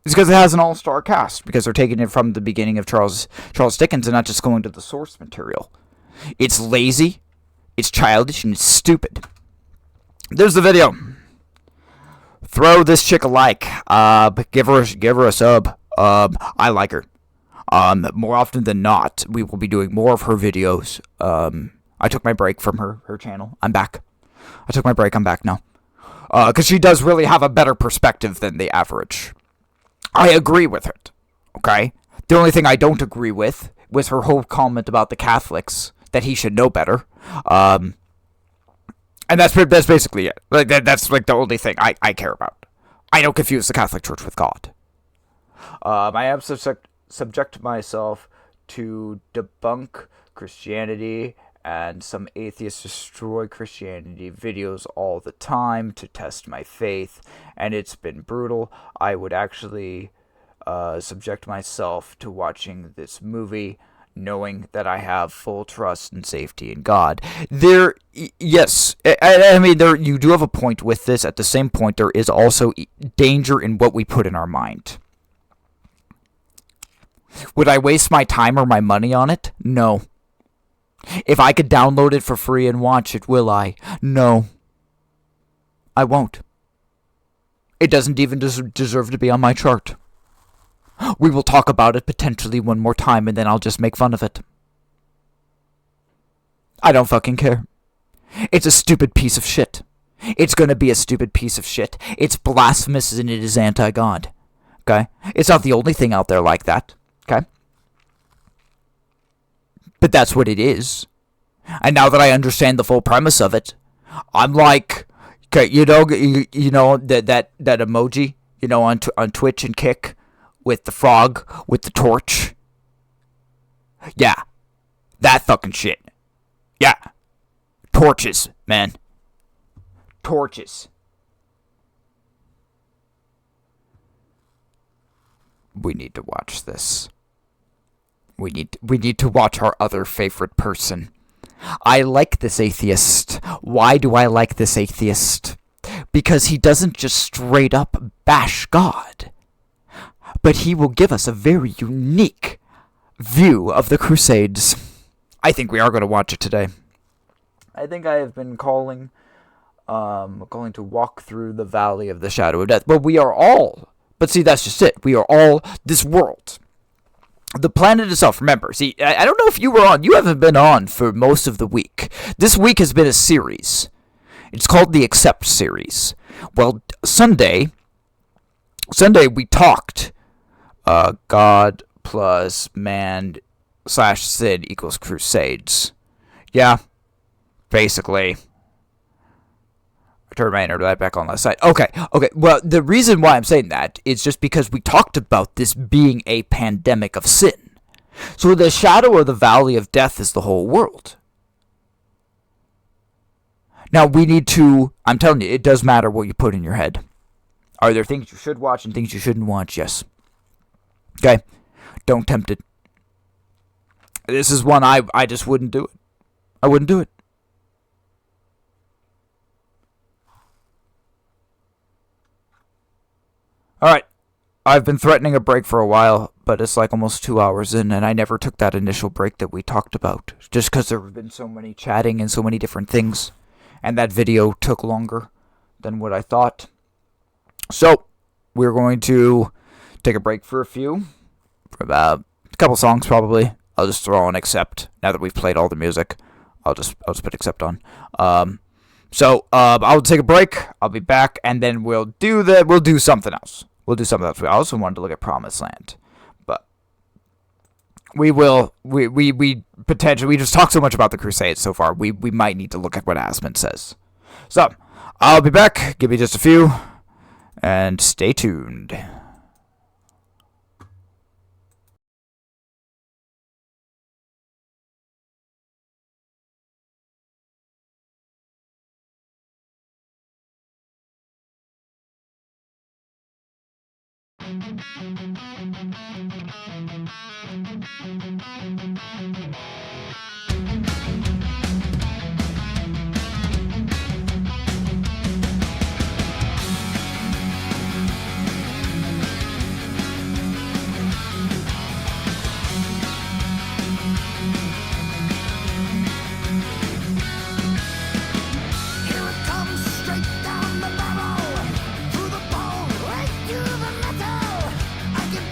It's because it has an all-star cast, because they're taking it from the beginning of Charles Dickens and not just going to the source material. It's lazy, it's childish, and it's stupid. There's the video. Throw this chick a like. Give her a sub. I like her. More often than not, we will be doing more of her videos. I took my break from her channel. I'm back. I took my break. I'm back now. Because she does really have a better perspective than the average. I agree with it. Okay? The only thing I don't agree with was her whole comment about the Catholics, that he should know better. And that's basically it. Like that's like the only thing I care about. I don't confuse the Catholic Church with God. I have subject myself to debunk Christianity, and some atheists destroy Christianity videos all the time to test my faith, and it's been brutal. I would actually subject myself to watching this movie, knowing that I have full trust and safety in God. Yes, I mean, you do have a point with this. At the same point, there is also danger in what we put in our mind. Would I waste my time or my money on it? No. If I could download it for free and watch it, will I? No. I won't. It doesn't even deserve to be on my chart. We will talk about it potentially one more time, and then I'll just make fun of it. I don't fucking care. It's a stupid piece of shit. It's gonna be a stupid piece of shit. It's blasphemous and it is anti-God. Okay? It's not the only thing out there like that. Okay? But that's what it is. And now that I understand the full premise of it, I'm like, okay, you know that emoji, on Twitch and Kick, with the frog with the torch. Yeah, that fucking shit. Yeah, torches, man, torches. We need to watch this. We need to watch our other favorite person. I like this atheist. Why do I like this atheist? Because he doesn't just straight up bash God, but he will give us a very unique view of the Crusades. I think we are going to watch it today. I think I have been calling to walk through the valley of the shadow of death. But we are all, but see, that's just it. We are all this world. The planet itself, remember, see, I don't know if you were on. You haven't been on for most of the week. This week has been a series. It's called the Accept series. Well, Sunday we talked God plus man / sin equals Crusades. Yeah, basically. I turned my internet back on last night. Okay. Well, the reason why I'm saying that is just because we talked about this being a pandemic of sin. So the shadow of the valley of death is the whole world. Now we need to, I'm telling you, it does matter what you put in your head. Are there things you should watch and things you shouldn't watch? Yes. Okay? Don't tempt it. This is one I just wouldn't do it. I wouldn't do it. Alright, I've been threatening a break for a while, but it's like almost 2 hours in, and I never took that initial break that we talked about, just because there have been so many chatting and so many different things, and that video took longer than what I thought. So, we're going to take a break for about a couple songs probably. I'll just throw on Accept, now that we've played all the music. I'll just put Accept on. So, I'll take a break, I'll be back, and then we'll do something else. I also wanted to look at Promised Land, but we potentially, we just talked so much about the Crusades so far, we might need to look at what Asmund says. So, I'll be back, give me just a few, and stay tuned. Straight down the barrel, through the bone, right through the metal. I can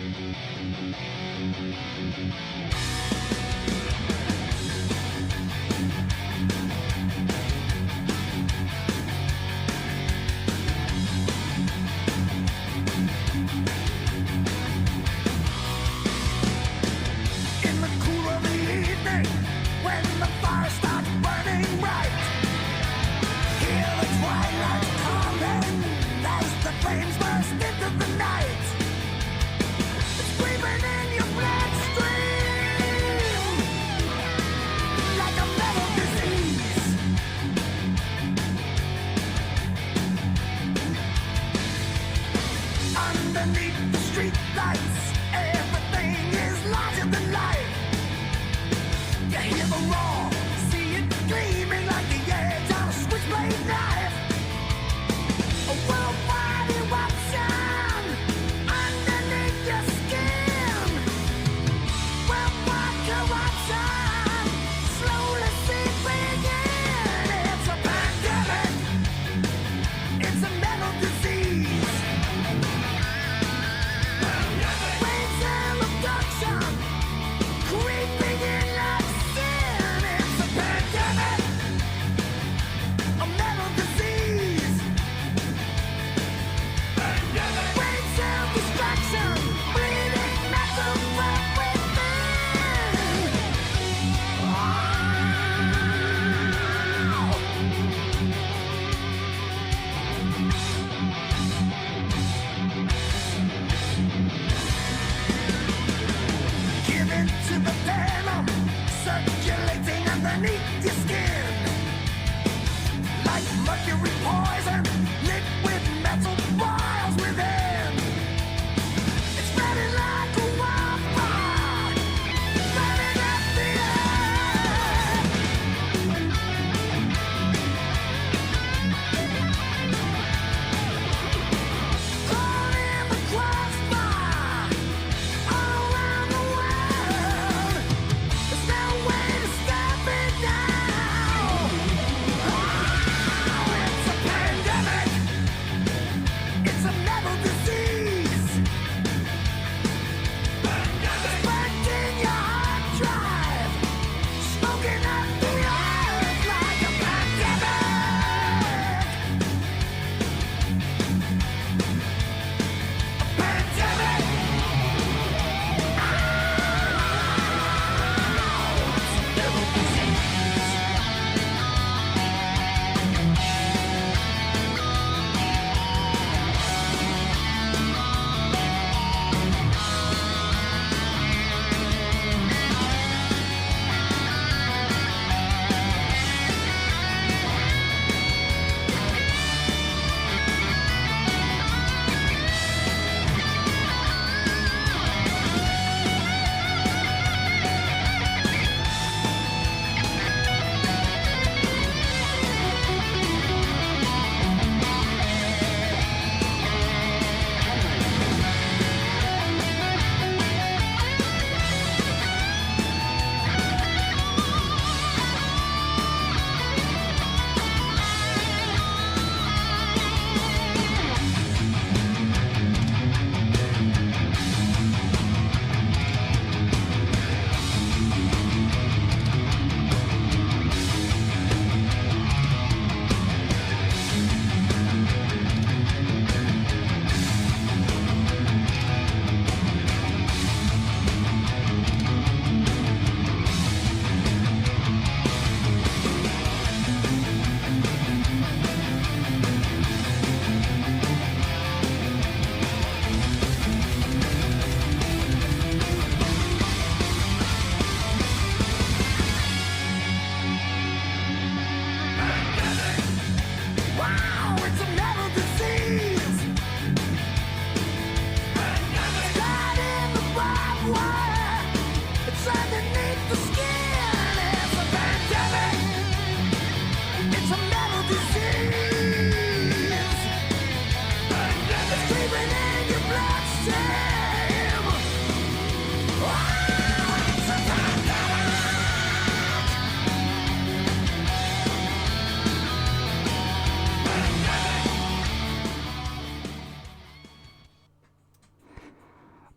In the cool of the evening, when the fire starts burning bright, hear the twilight calling as the flames burst into the night. It's screaming in your bloodstream.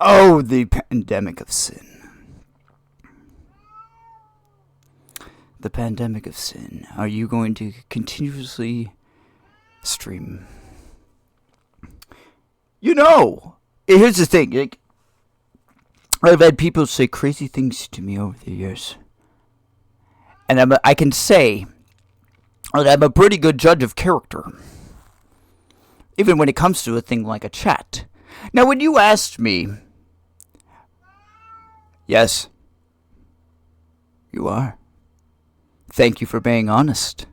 Oh, the pandemic of sin. The pandemic of sin. Are you going to continuously stream? You know, here's the thing. Like, I've had people say crazy things to me over the years. And I can say that I'm a pretty good judge of character. Even when it comes to a thing like a chat. Now, when you asked me... Yes. You are. Thank you for being honest.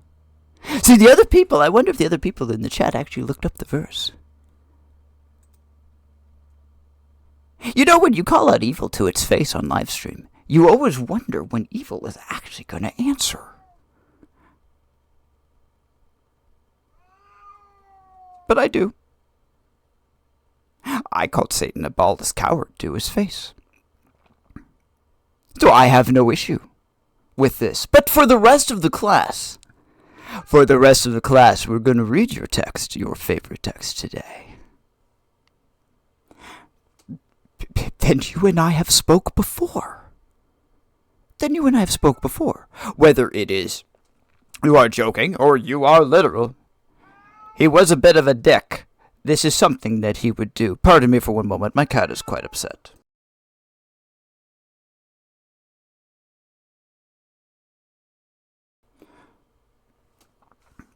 See, the other people, I wonder if the other people in the chat actually looked up the verse. You know, when you call out evil to its face on live stream, you always wonder when evil is actually going to answer. But I do. I called Satan a ballless coward to his face. So I have no issue with this. But for the rest of the class, we're going to read your text, your favorite text today. Then you and I have spoke before. Whether it is you are joking or you are literal, he was a bit of a dick. This is something that he would do. Pardon me for one moment. My cat is quite upset.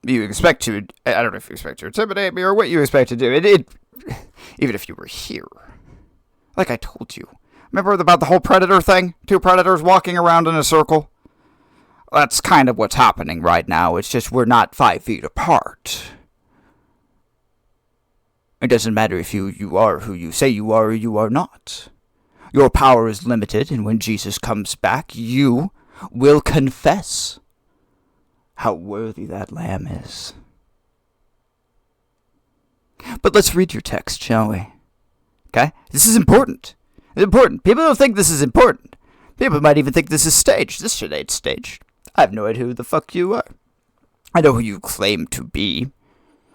You expect to... I don't know if you expect to intimidate me or what you expect to do. Even if you were here. Like I told you. Remember about the whole predator thing? 2 predators walking around in a circle? That's kind of what's happening right now. It's just we're not 5 feet apart. It doesn't matter if you are who you say you are or you are not. Your power is limited, and when Jesus comes back, you will confess how worthy that lamb is. But let's read your text, shall we? Okay? This is important. It's important. People don't think this is important. People might even think this is staged. This shit ain't staged. I have no idea who the fuck you are. I know who you claim to be.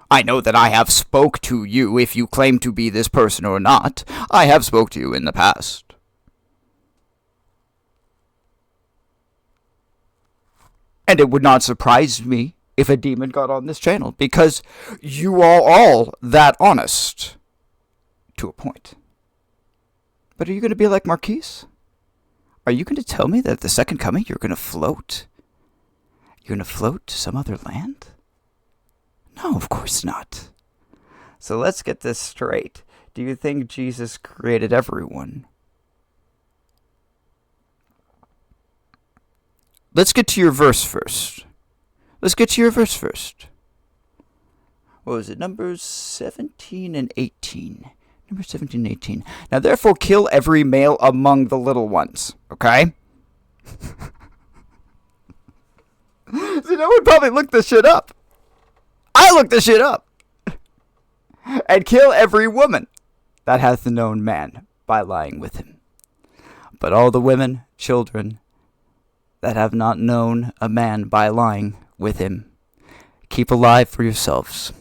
I know that I have spoke to you, if you claim to be this person or not. I have spoke to you in the past. And it would not surprise me if a demon got on this channel, because you are all that honest. To a point. But are you going to be like Marquise? Are you going to tell me that at the second coming you're going to float? You're going to float to some other land? No, of course not. So let's get this straight. Do you think Jesus created everyone? Let's get to your verse first. What was it? Numbers 17 and 18. Number 17 and 18. Now therefore kill every male among the little ones. Okay? See, no one probably looked this shit up. I looked this shit up. And kill every woman that hath known man by lying with him. But all the women, children, that have not known a man by lying with him, keep alive for yourselves.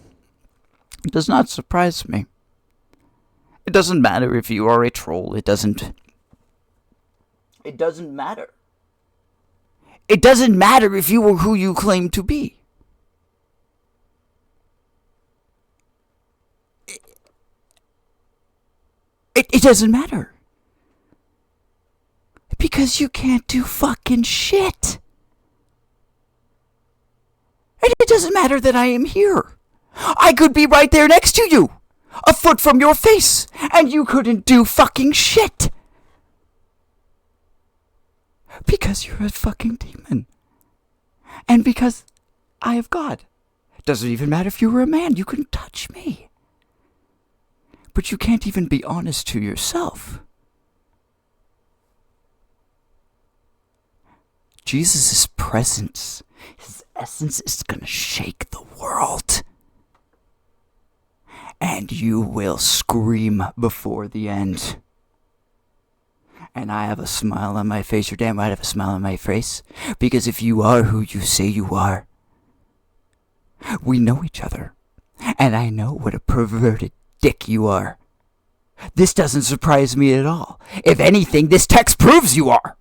It does not surprise me. It doesn't matter if you are a troll. It doesn't matter. It doesn't matter if you are who you claim to be. It doesn't matter. Because you can't do fucking shit. And it doesn't matter that I am here. I could be right there next to you, a foot from your face, and you couldn't do fucking shit. Because you're a fucking demon. And because I have God. It doesn't even matter if you were a man. You couldn't touch me. But you can't even be honest to yourself. Jesus' presence, his essence is going to shake the world. And you will scream before the end. And I have a smile on my face. You're damn right I have a smile on my face. Because if you are who you say you are, we know each other. And I know what a perverted dick you are. This doesn't surprise me at all. If anything, this text proves you are.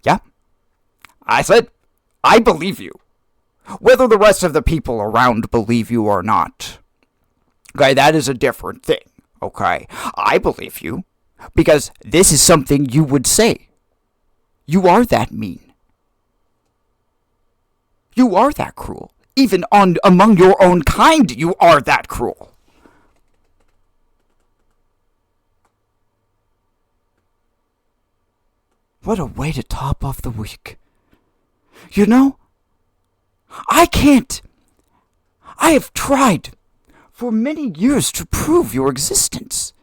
Yeah, I said, I believe you. Whether the rest of the people around believe you or not. Okay, that is a different thing. Okay, I believe you because this is something you would say. You are that mean. You are that cruel. Even among your own kind, you are that cruel. What a way to top off the week. You know, I have tried for many years to prove your existence.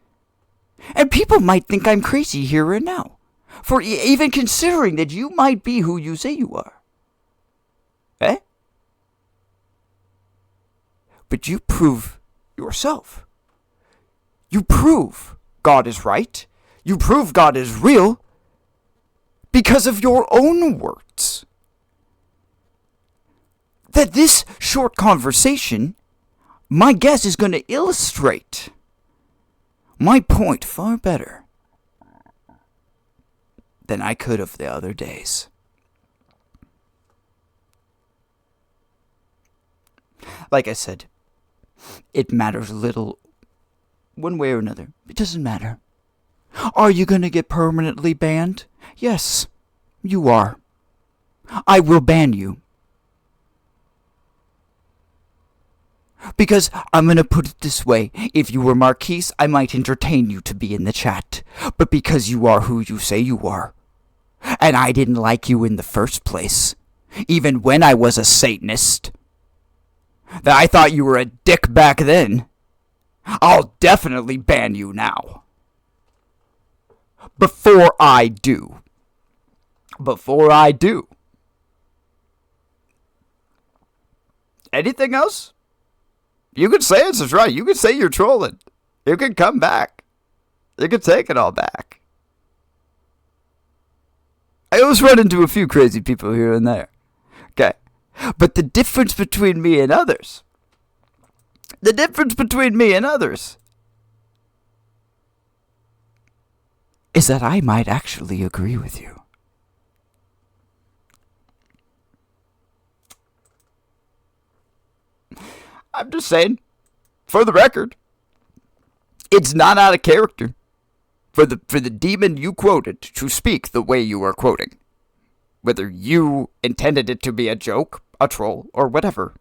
And people might think I'm crazy here and now, for even considering that you might be who you say you are. Eh? But you prove yourself. You prove God is right. You prove God is real because of your own words. That this short conversation, my guess, is going to illustrate my point far better than I could have the other days. Like I said, it matters little one way or another. It doesn't matter. Are you going to get permanently banned? Yes, you are. I will ban you. Because I'm going to put it this way. If you were Marquise, I might entertain you to be in the chat. But because you are who you say you are, and I didn't like you in the first place, even when I was a Satanist, that I thought you were a dick back then, I'll definitely ban you now. Before I do. Anything else? You could say it's right. You could say you're trolling. You could come back. You could take it all back. I always run into a few crazy people here and there. Okay. But the difference between me and others, is that I might actually agree with you. I'm just saying, for the record, it's not out of character for the demon you quoted to speak the way you are quoting. Whether you intended it to be a joke, a troll, or whatever.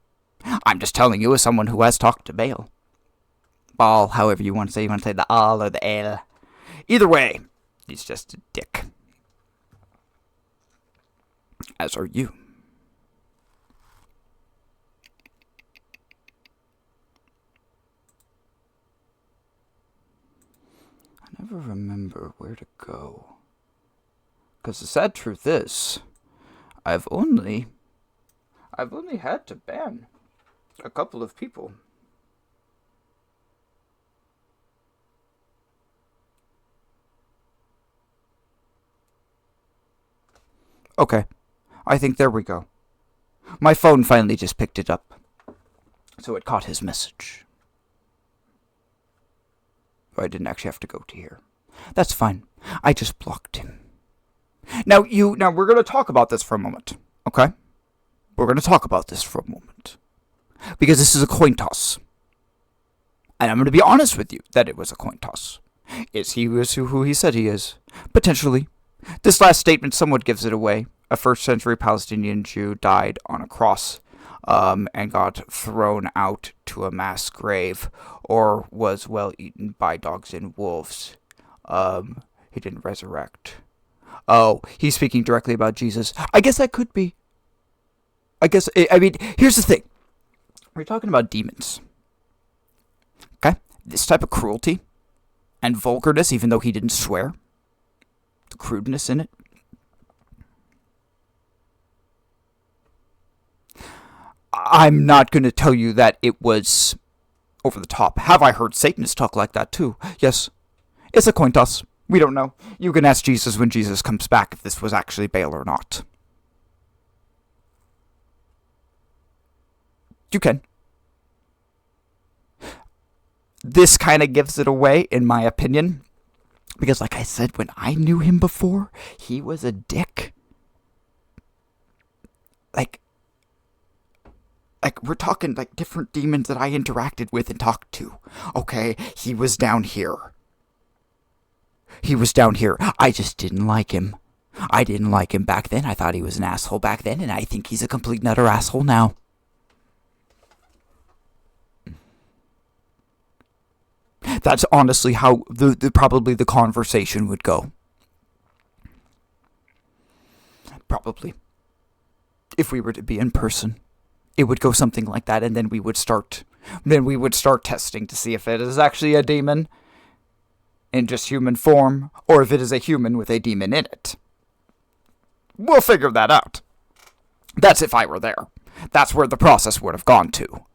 I'm just telling you as someone who has talked to Baal. Baal, however you want to say. You want to say the Al or the El. Either way, he's just a dick. As are you. I never remember where to go. Because the sad truth is, I've only had to ban a couple of people. Okay, I think there we go. My phone finally just picked it up, so it caught his message. I didn't actually have to go to here. That's fine. I just blocked him. Now we're going to talk about this for a moment, okay? We're going to talk about this for a moment. Because this is a coin toss. And I'm going to be honest with you that it was a coin toss. Is he who he said he is? Potentially. This last statement somewhat gives it away. A first-century Palestinian Jew died on a cross and got thrown out to a mass grave, or was well eaten by dogs and wolves. He didn't resurrect. Oh, he's speaking directly about Jesus. I guess that could be. I mean, here's the thing. We're talking about demons. Okay? This type of cruelty and vulgarness, even though he didn't swear. The crudeness in it. I'm not going to tell you that it was over the top. Have I heard Satanists talk like that too? Yes. It's a coin toss. We don't know. You can ask Jesus when Jesus comes back if this was actually Baal or not. this kind of gives it away, in my opinion. Because like I said, when I knew him before, he was a dick. Like we're talking like different demons that I interacted with and talked to. Okay, he was down here. He was down here. I just didn't like him. I didn't like him back then. I thought he was an asshole back then, and I think he's a complete and utter asshole now. That's honestly how probably the conversation would go. Probably. If we were to be in person, it would go something like that, and then we would start testing to see if it is actually a demon in just human form, or if it is a human with a demon in it. We'll figure that out. That's if I were there. That's where the process would have gone to.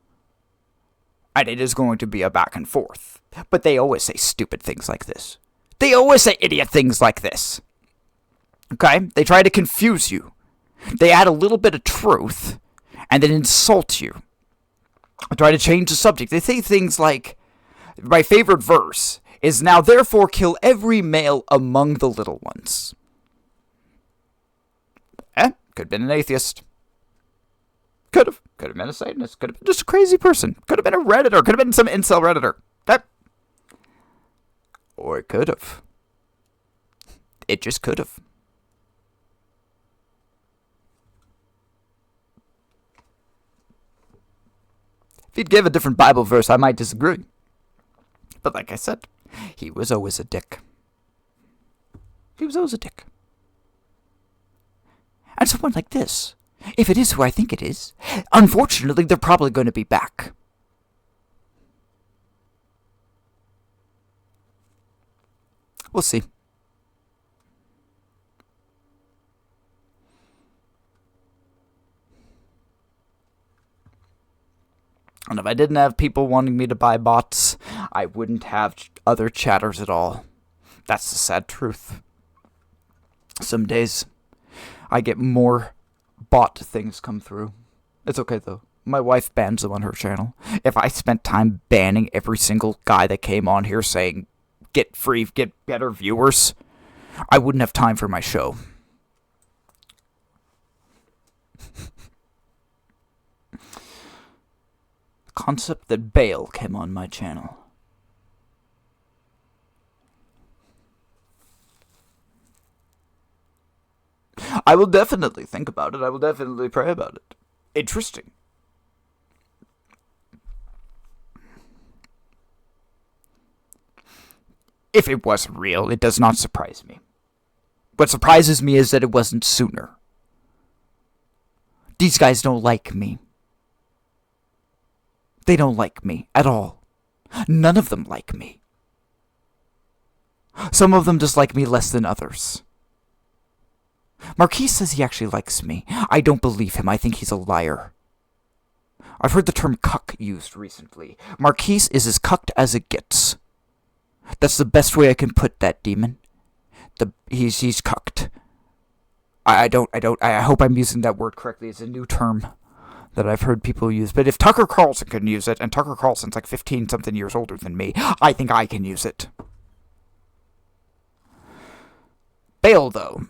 And it is going to be a back and forth. But they always say stupid things like this. They always say idiot things like this. Okay? They try to confuse you. They add a little bit of truth, and then insult you. Try to change the subject. They say things like, my favorite verse is, now therefore kill every male among the little ones. Could have been an atheist. Could have been a Satanist. Could have been just a crazy person. Could have been a Redditor. Could have been some incel Redditor. Or it could have. It just could have. If he'd give a different Bible verse, I might disagree. But like I said, he was always a dick. He was always a dick. And someone like this, if it is who I think it is, unfortunately, they're probably going to be back. We'll see. And if I didn't have people wanting me to buy bots, I wouldn't have other chatters at all. That's the sad truth. Some days, I get more bot things come through. It's okay, though. My wife bans them on her channel. If I spent time banning every single guy that came on here saying, get better viewers, I wouldn't have time for my show. Concept that Baal came on my channel. I will definitely think about it. I will definitely pray about it. Interesting. If it was real, it does not surprise me. What surprises me is that it wasn't sooner. These guys don't like me. They don't like me at all. None of them like me. Some of them dislike me less than others. Marquis says he actually likes me. I don't believe him. I think he's a liar. I've heard the term cuck used recently. Marquis is as cucked as it gets. That's the best way I can put that, demon. He's cucked. I hope I'm using that word correctly. It's a new term that I've heard people use. But if Tucker Carlson can use it, and Tucker Carlson's like 15-something years older than me, I think I can use it. Baal, though.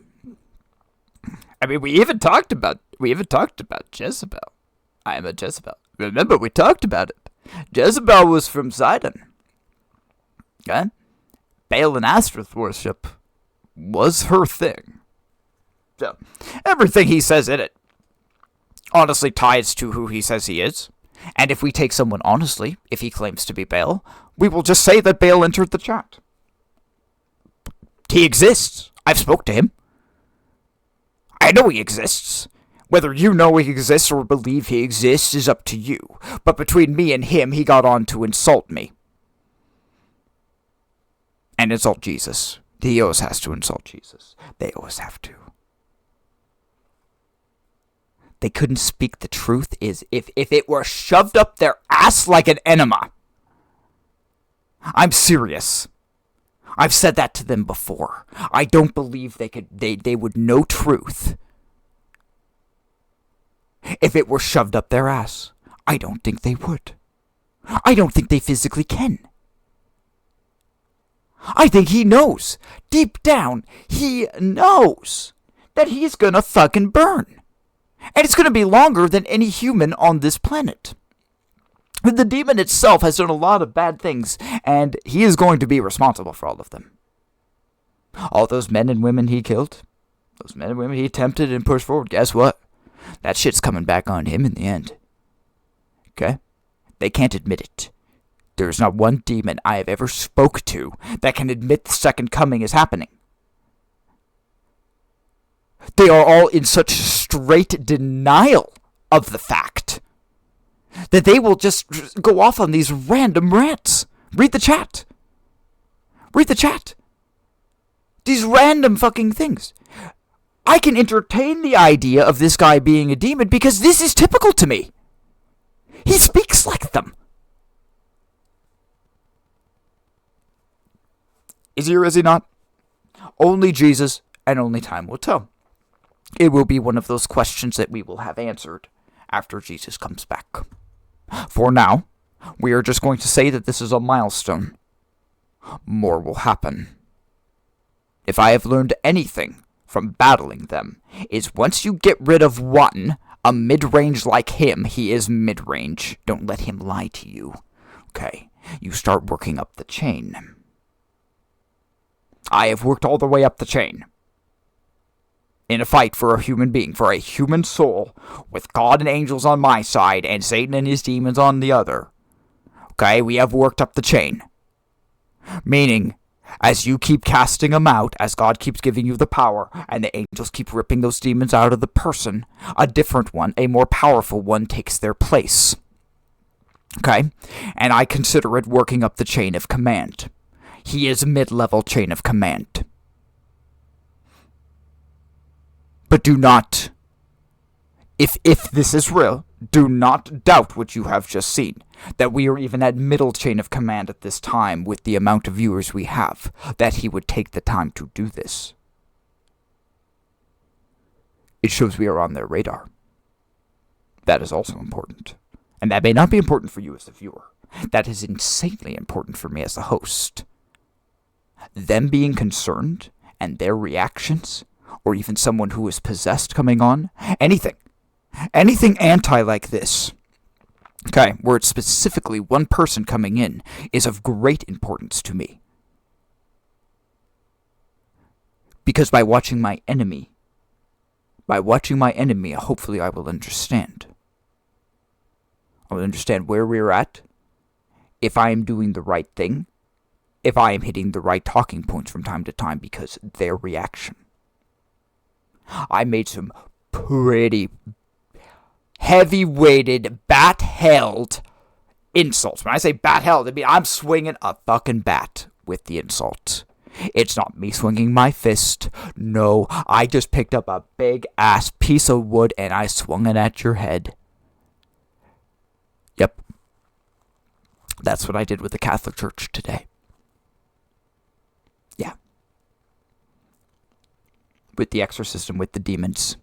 I mean, we even talked about Jezebel. I am a Jezebel. Remember, we talked about it. Jezebel was from Sidon. Okay? Baal and Astaroth worship was her thing. So, everything he says in it honestly ties to who he says he is. And if we take someone honestly, if he claims to be Baal, we will just say that Baal entered the chat. He exists. I've spoke to him. I know he exists. Whether you know he exists or believe he exists is up to you. But between me and him, he got on to insult me. And insult Jesus. He always has to insult Jesus. They always have to. They couldn't speak the truth is if it were shoved up their ass like an enema. I'm serious. I've said that to them before. I don't believe they would know truth if it were shoved up their ass. I don't think they would. I don't think they physically can. I think he knows. Deep down, he knows that he's gonna fucking burn. And it's gonna be longer than any human on this planet. The demon itself has done a lot of bad things, and he is going to be responsible for all of them. All those men and women he killed, those men and women he tempted and pushed forward, guess what? That shit's coming back on him in the end. Okay? They can't admit it. There's not one demon I have ever spoke to that can admit the second coming is happening. They are all in such straight denial of the fact that they will just go off on these random rants. Read the chat. Read the chat. These random fucking things. I can entertain the idea of this guy being a demon because this is typical to me. He speaks like them. Is he or is he not? Only Jesus and only time will tell. It will be one of those questions that we will have answered after Jesus comes back. For now, we are just going to say that this is a milestone. More will happen. If I have learned anything from battling them, is once you get rid of one, a mid-range like him, he is mid-range. Don't let him lie to you. Okay, you start working up the chain. I have worked all the way up the chain. In a fight for a human being, for a human soul, with God and angels on my side, and Satan and his demons on the other. Okay, we have worked up the chain. Meaning, as you keep casting them out, as God keeps giving you the power, and the angels keep ripping those demons out of the person, a different one, a more powerful one, takes their place. Okay? And I consider it working up the chain of command. He is a mid-level chain of command. But do not, if this is real, do not doubt what you have just seen. That we are even at middle chain of command at this time with the amount of viewers we have. That he would take the time to do this. It shows we are on their radar. That is also important. And that may not be important for you as the viewer. That is insanely important for me as the host. Them being concerned and their reactions, or even someone who is possessed coming on, anything anti like this, okay, where it's specifically one person coming in, is of great importance to me. Because by watching my enemy, hopefully I will understand. I will understand where we're at, if I am doing the right thing, if I am hitting the right talking points from time to time because their reaction. I made some pretty heavy-weighted, bat-held insults. When I say bat-held, I mean I'm swinging a fucking bat with the insult. It's not me swinging my fist. No, I just picked up a big-ass piece of wood and I swung it at your head. Yep. That's what I did with the Catholic Church today. Yeah. With the exorcism, with the demons.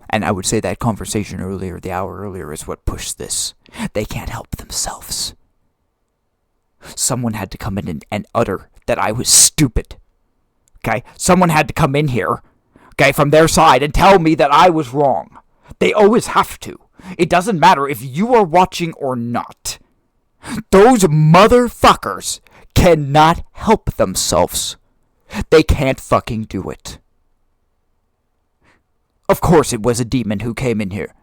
And I would say that conversation earlier, the hour earlier, is what pushed this. They can't help themselves. Someone had to come in and utter that I was stupid. Okay? Someone had to come in here, okay, from their side and tell me that I was wrong. They always have to. It doesn't matter if you are watching or not. Those motherfuckers cannot help themselves. They can't fucking do it. Of course it was a demon who came in here.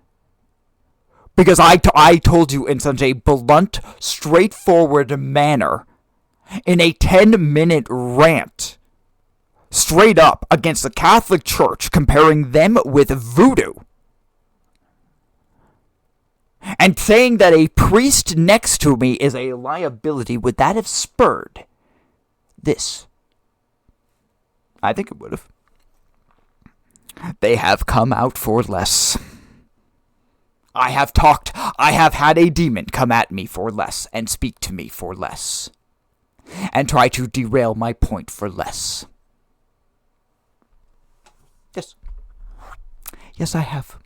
Because I told you in such a blunt, straightforward manner, in a 10-minute rant, straight up against the Catholic Church, comparing them with voodoo. And saying that a priest next to me is a liability, would that have spurred this? I think it would have. They have come out for less. I have had a demon come at me for less and speak to me for less. And try to derail my point for less. Yes. Yes, I have.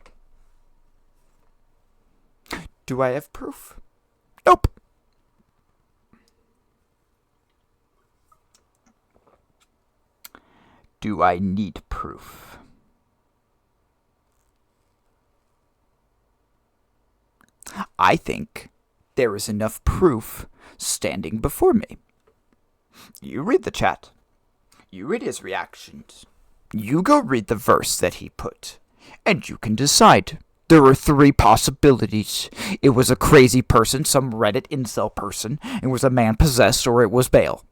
Do I have proof? Nope. Do I need proof? I think there is enough proof standing before me. You read the chat. You read his reactions. You go read the verse that he put, and you can decide. There are 3 possibilities. It was a crazy person, some Reddit incel person. It was a man possessed, or it was Baal.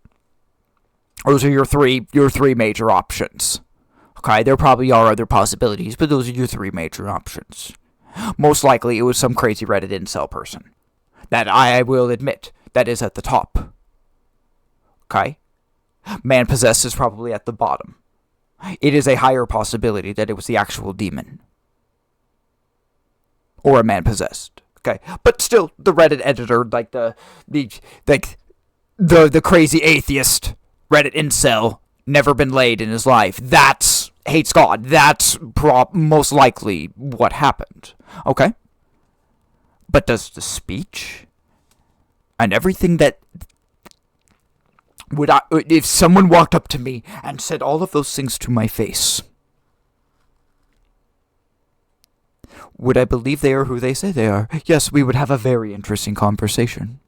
Those are your three major options. Okay, there probably are other possibilities, but those are your 3 major options. Most likely, it was some crazy Reddit incel person. That I will admit, that is at the top. Okay? Man possessed is probably at the bottom. It is a higher possibility that it was the actual demon. Or a man possessed. Okay? But still, the Reddit editor, like the crazy atheist Reddit incel, never been laid in his life. That's hates God. That's most likely what happened. Okay? But does the speech and everything that if someone walked up to me and said all of those things to my face, would I believe they are who they say they are? Yes, we would have a very interesting conversation.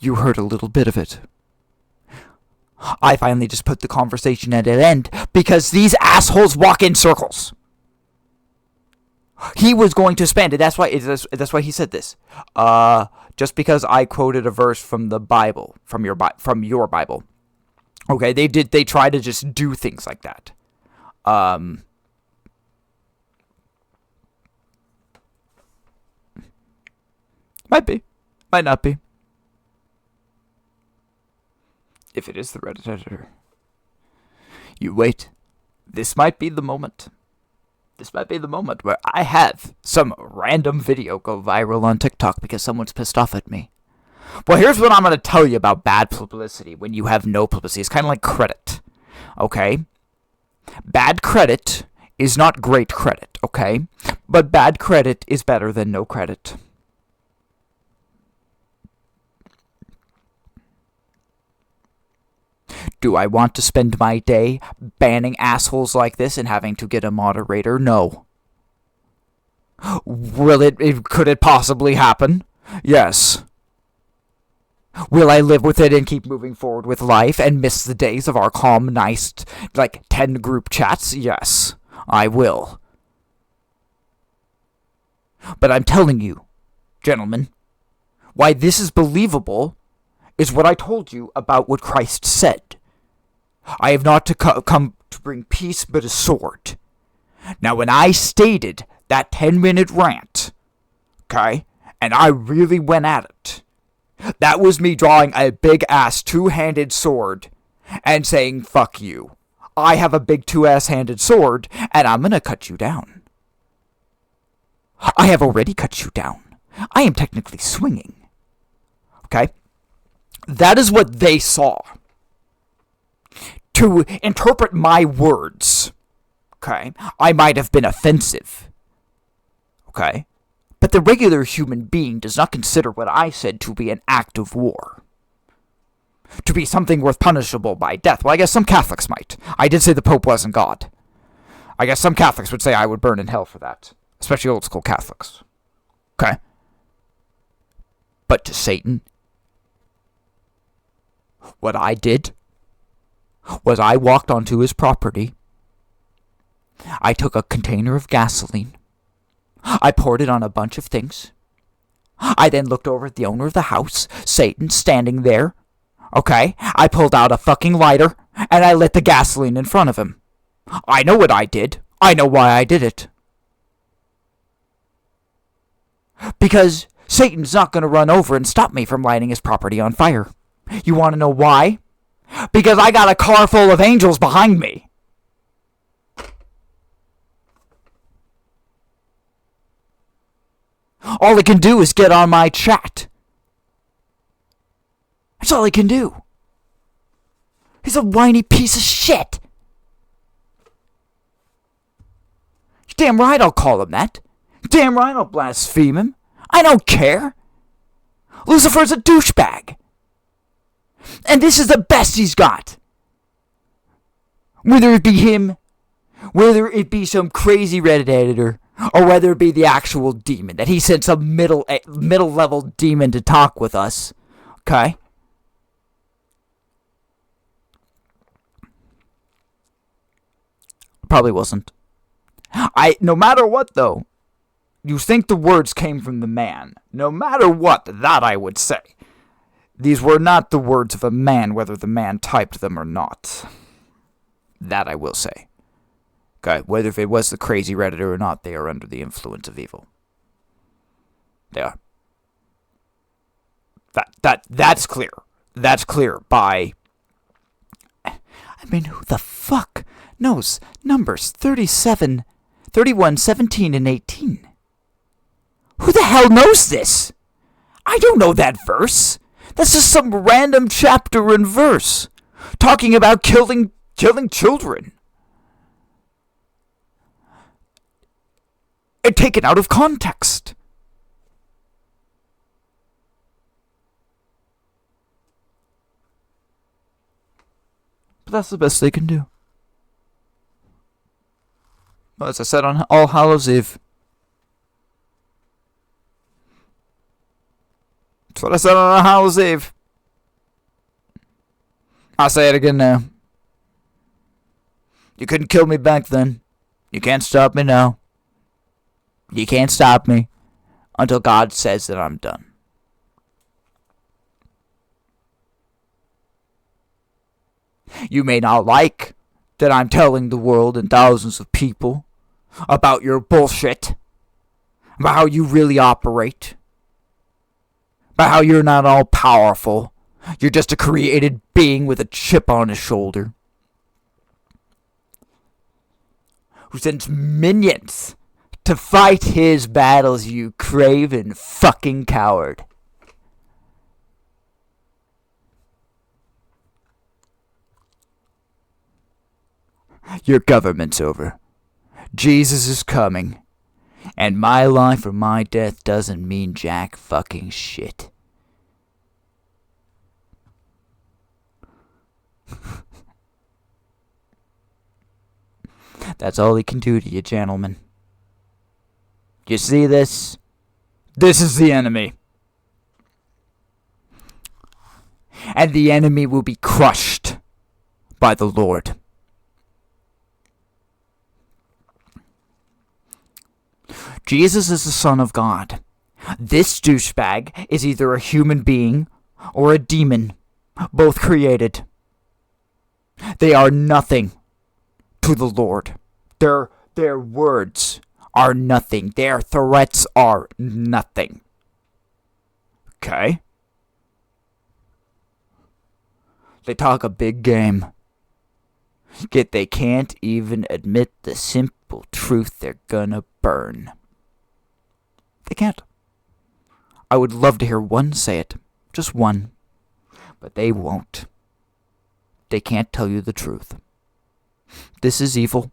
You heard a little bit of it. I finally just put the conversation at an end because these assholes walk in circles. He was going to spend it. That's why he said this. Just because I quoted a verse from the Bible, from your Bible. Okay, they try to just do things like that. Might be. Might not be. If it is the Reddit editor. You wait. This might be the moment. This might be the moment where I have some random video go viral on TikTok because someone's pissed off at me. Well, here's what I'm going to tell you about bad publicity when you have no publicity. It's kind of like credit. Okay? Bad credit is not great credit, okay? But bad credit is better than no credit. Do I want to spend my day banning assholes like this and having to get a moderator? No. Could it possibly happen? Yes. Will I live with it and keep moving forward with life and miss the days of our calm, nice, 10 group chats? Yes, I will. But I'm telling you, gentlemen, why this is believable is what I told you about what Christ said. I have not come to bring peace but a sword. Now, when I stated that 10-minute rant, okay, and I really went at it, that was me drawing a big-ass 2-handed sword and saying, fuck you. I have a big 2-ass-handed sword, and I'm gonna cut you down. I have already cut you down. I am technically swinging. Okay? That is what they saw. To interpret my words, okay, I might have been offensive, okay, but the regular human being does not consider what I said to be an act of war, to be something worth punishable by death. Well, I guess some Catholics might. I did say the Pope wasn't God. I guess some Catholics would say I would burn in hell for that, especially old school Catholics, okay, but to Satan, what I did was I walked onto his property. I took a container of gasoline. I poured it on a bunch of things. I then looked over at the owner of the house, Satan, standing there. Okay? I pulled out a fucking lighter, and I lit the gasoline in front of him. I know what I did. I know why I did it. Because Satan's not going to run over and stop me from lighting his property on fire. You want to know why? Because I got a car full of angels behind me. All he can do is get on my chat. That's all he can do. He's a whiny piece of shit. You're damn right I'll call him that. Damn right I'll blaspheme him. I don't care. Lucifer's a douchebag. And this is the best he's got. Whether it be him, whether it be some crazy Reddit editor, or whether it be the actual demon, that he sent some middle-level demon to talk with us, okay? Probably wasn't. No matter what, though, you think the words came from the man. No matter what, that I would say. These were not the words of a man, whether the man typed them or not. That I will say. Okay, whether if it was the crazy Redditor or not, they are under the influence of evil. They are. That's clear. That's clear by... I mean, who the fuck knows numbers 37, 31, 17, and 18? Who the hell knows this? I don't know that verse. That's just some random chapter and verse talking about killing children. And taken out of context. But that's the best they can do. Well, as I said on All Hallows Eve. That's what I said on All Hallows Eve. I'll say it again now. You couldn't kill me back then. You can't stop me now. You can't stop me until God says that I'm done. You may not like that I'm telling the world and thousands of people about your bullshit, about how you really operate, about how you're not all powerful. You're just a created being with a chip on his shoulder who sends minions to fight his battles, you craven fucking coward. Your government's over. Jesus is coming. And my life or my death doesn't mean jack fucking shit. That's all he can do to you, gentlemen. You see this? This is the enemy. And the enemy will be crushed by the Lord. Jesus is the Son of God. This douchebag is either a human being or a demon, both created. They are nothing to the Lord. Their words are nothing. Their threats are nothing. Okay? They talk a big game. Yet they can't even admit the simple truth they're gonna burn. They can't. I would love to hear one say it. Just one. But they won't. They can't tell you the truth. This is evil.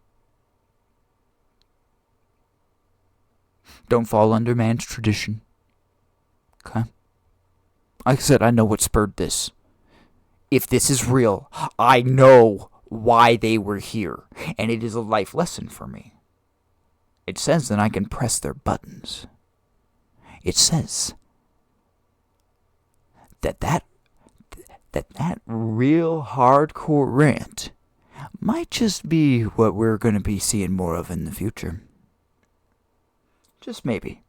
Don't fall under man's tradition. Okay? Like I said, I know what spurred this. If this is real, I know why they were here. And it is a life lesson for me. It says that I can press their buttons. It says that real hardcore rant might just be what we're going to be seeing more of in the future. Just maybe.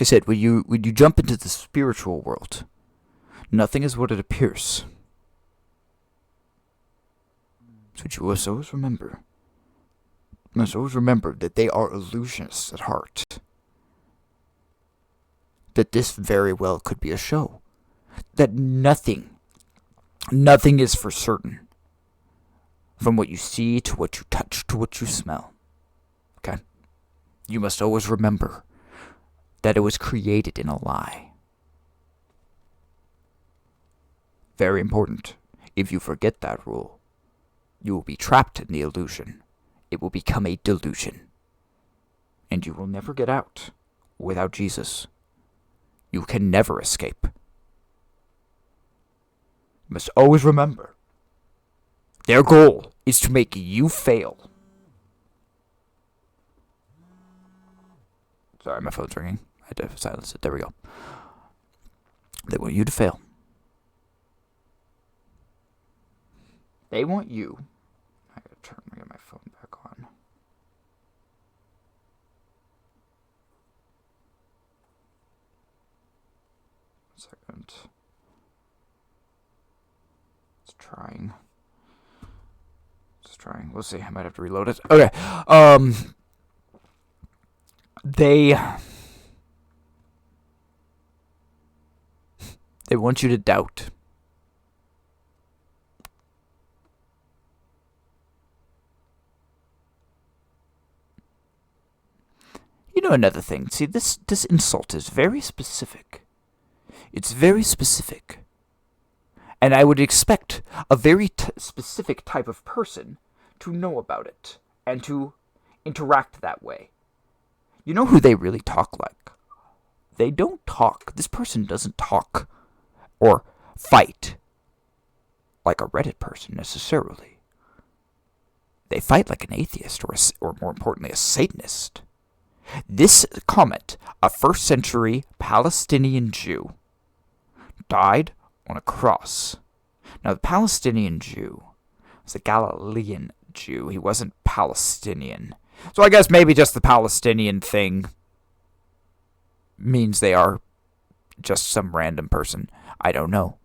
I said, when you jump into the spiritual world, nothing is what it appears. That's what you must always remember. You must always remember that they are illusionists at heart. That this very well could be a show. That nothing is for certain. From what you see, to what you touch, to what you smell. Okay? You must always remember that it was created in a lie. Very important. If you forget that rule, you will be trapped in the illusion. It will become a delusion. And you will never get out without Jesus. You can never escape. You must always remember, their goal is to make you fail. Sorry, my phone's ringing. I had to silence it. There we go. They want you to fail. They want you. I gotta get my phone back on. Second. It's trying. We'll see. I might have to reload it. Okay. They want you to doubt. You know another thing. See, this insult is very specific. It's very specific. And I would expect a very specific type of person to know about it and to interact that way. You know who they really talk like? They don't talk. This person doesn't talk or fight like a Reddit person necessarily. They fight like an atheist or more importantly, a Satanist. This comment, a first century Palestinian Jew, died on a cross. Now, the Palestinian Jew was a Galilean Jew. He wasn't Palestinian. So I guess maybe just the Palestinian thing means they are just some random person. I don't know.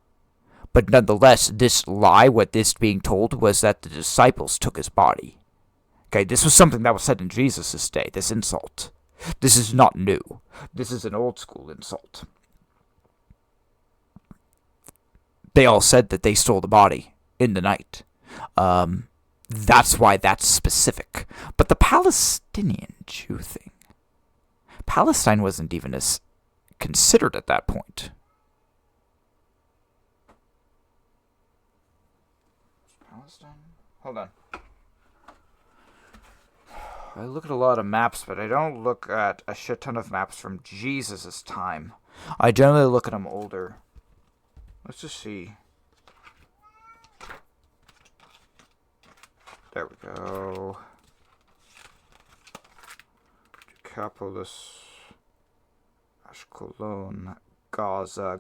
But nonetheless, this lie, what this being told, was that the disciples took his body. Okay, this was something that was said in Jesus' day, this insult. This is not new. This is an old school insult. They all said that they stole the body in the night. That's why that's specific. But the Palestinian Jew thing, Palestine wasn't even as considered at that point. Palestine? Hold on. I look at a lot of maps, but I don't look at a shit ton of maps from Jesus' time. I generally look at them older. Let's just see. There we go. Decapolis, Ashkelon, Gaza.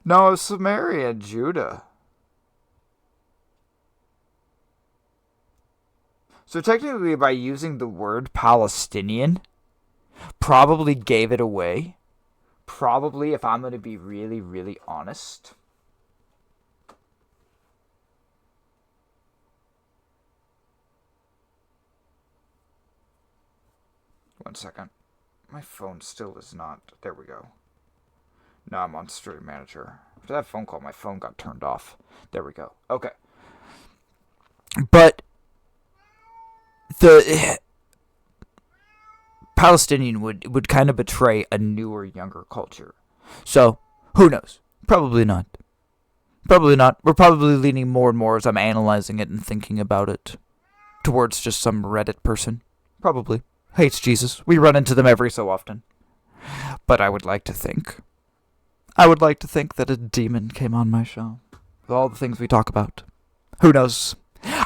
No, Samaria and Judah. So technically, by using the word Palestinian, probably gave it away. Probably, if I'm going to be really, really honest. One second. My phone still is not. There we go. No, I'm on Stream Manager. After that phone call, my phone got turned off. There we go. Okay. But the Palestinian would kind of betray a newer, younger culture. So, who knows? Probably not. Probably not. We're probably leaning more and more as I'm analyzing it and thinking about it towards just some Reddit person. Probably. Hates Jesus. We run into them every so often. But I would like to think that a demon came on my show. With all the things we talk about. Who knows?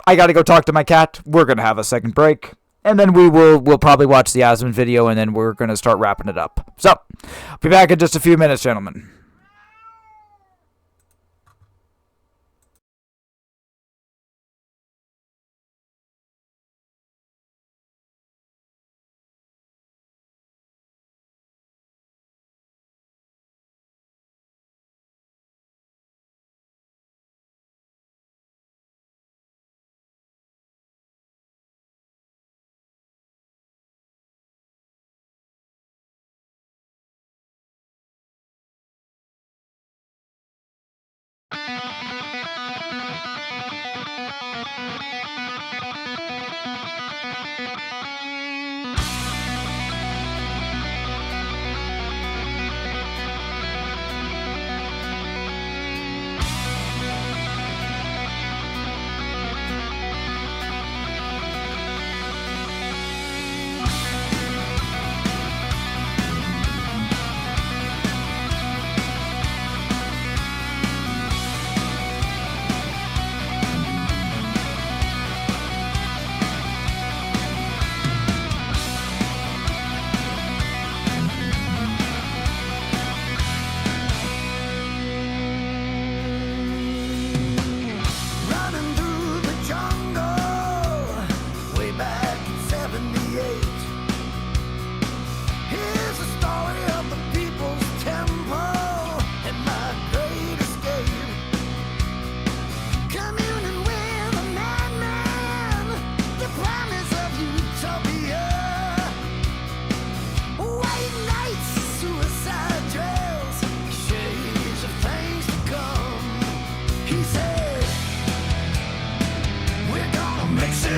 I gotta go talk to my cat. We're gonna have a second break. And then we'll probably watch the Asmund video, and then we're gonna start wrapping it up. So, be back in just a few minutes, gentlemen.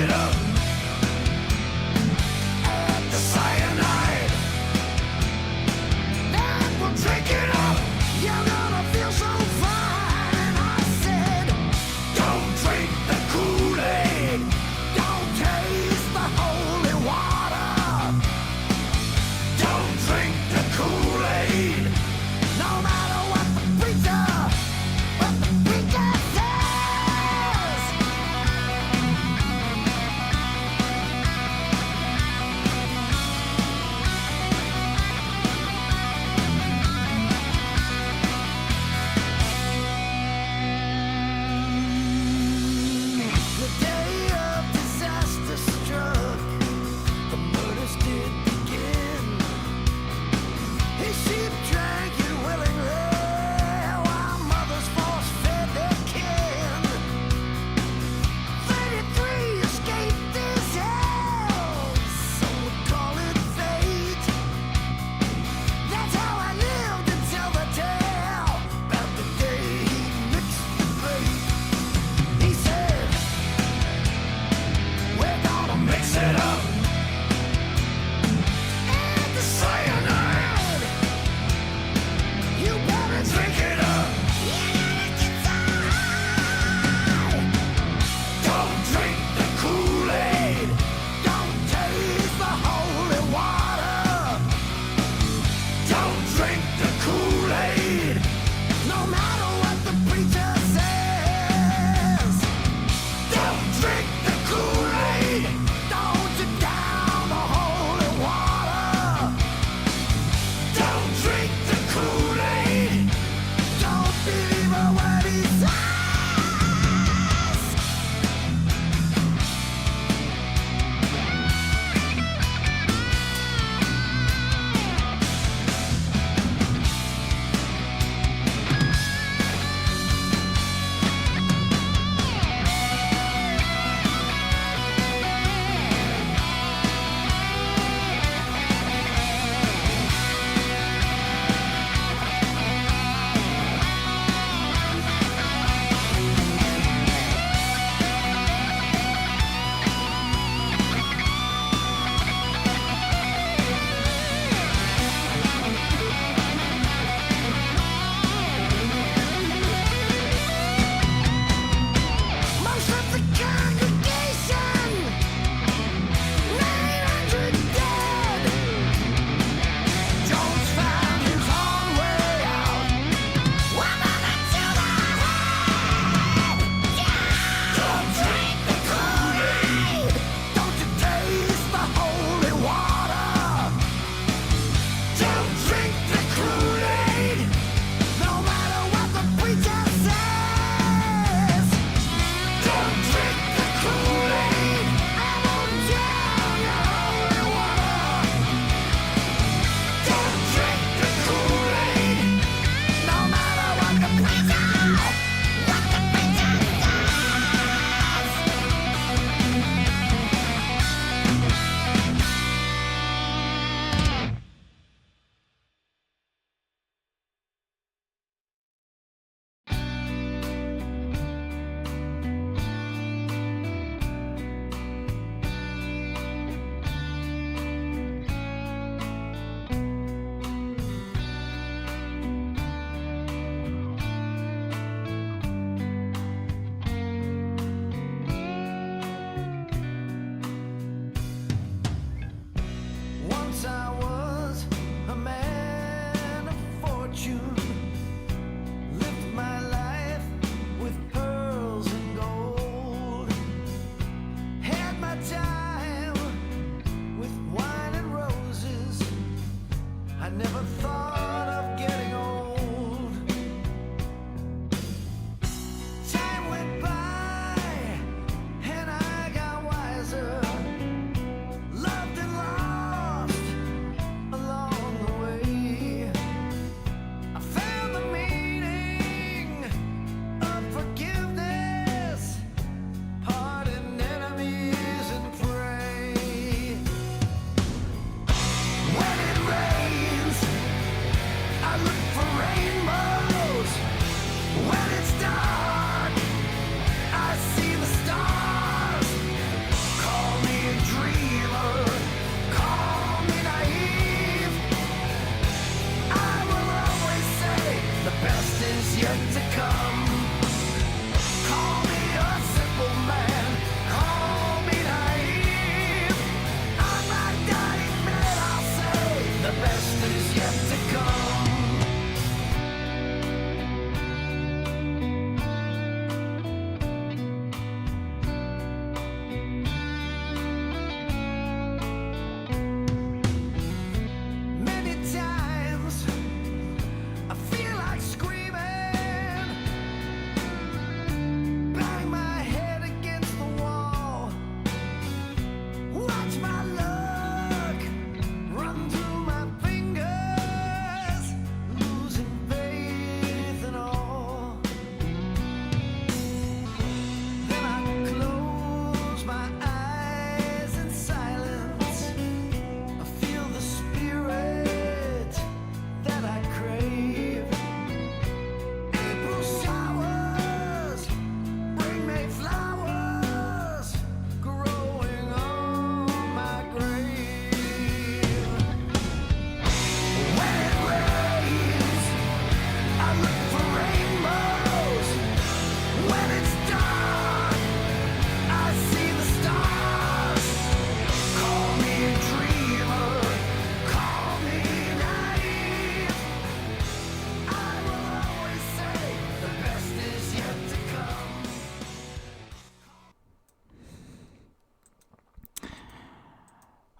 it up. Add the cyanide. Then we'll drink it up. You're gonna feel so fine. And I said, don't drink the Kool-Aid. Don't taste the holy water. Don't drink the Kool-Aid. No matter what the preacher says.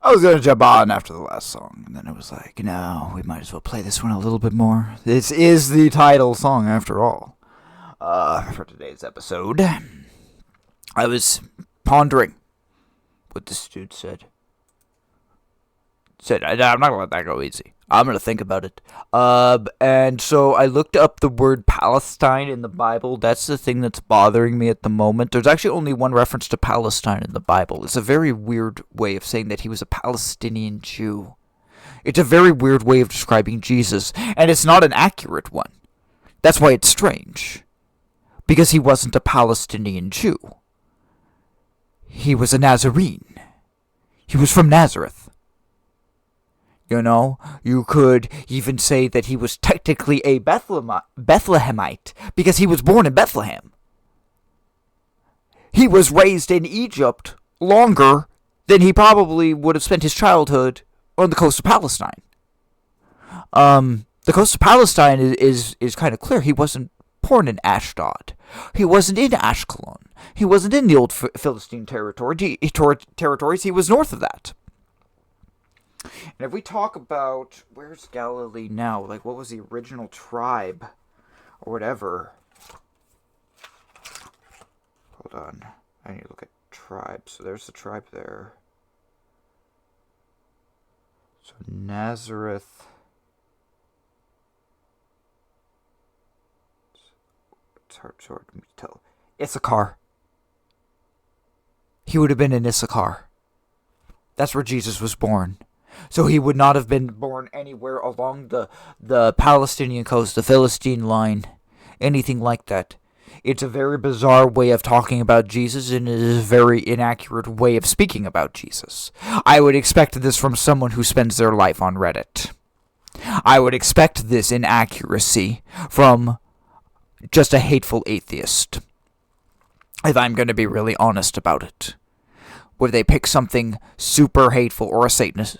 I was gonna jump on after the last song, and then it was like, no, we might as well play this one a little bit more. This is the title song, after all. For today's episode, I was pondering what this dude said. I'm not gonna let that go easy. I'm gonna think about it. And so I looked up the word Palestine in the Bible. That's the thing that's bothering me at the moment. There's actually only one reference to Palestine in the Bible. It's a very weird way of saying that he was a Palestinian Jew. It's a very weird way of describing Jesus, and it's not an accurate one. That's why it's strange. Because he wasn't a Palestinian Jew. He was a Nazarene. He was from Nazareth. You know, you could even say that he was technically a Bethlehemite, because he was born in Bethlehem. He was raised in Egypt longer than he probably would have spent his childhood on the coast of Palestine. The coast of Palestine is kind of clear. He wasn't born in Ashdod. He wasn't in Ashkelon. He wasn't in the old Philistine territories. He was north of that. And if we talk about, where's Galilee now? Like, what was the original tribe? Or whatever. Hold on. I need to look at tribes. So there's the tribe there. So Nazareth. It's hard to tell. Issachar. He would have been in Issachar. That's where Jesus was born. So he would not have been born anywhere along the Palestinian coast, the Philistine line, anything like that. It's a very bizarre way of talking about Jesus, and it is a very inaccurate way of speaking about Jesus. I would expect this from someone who spends their life on Reddit. I would expect this inaccuracy from just a hateful atheist, if I'm going to be really honest about it. Would they pick something super hateful, or a Satanist,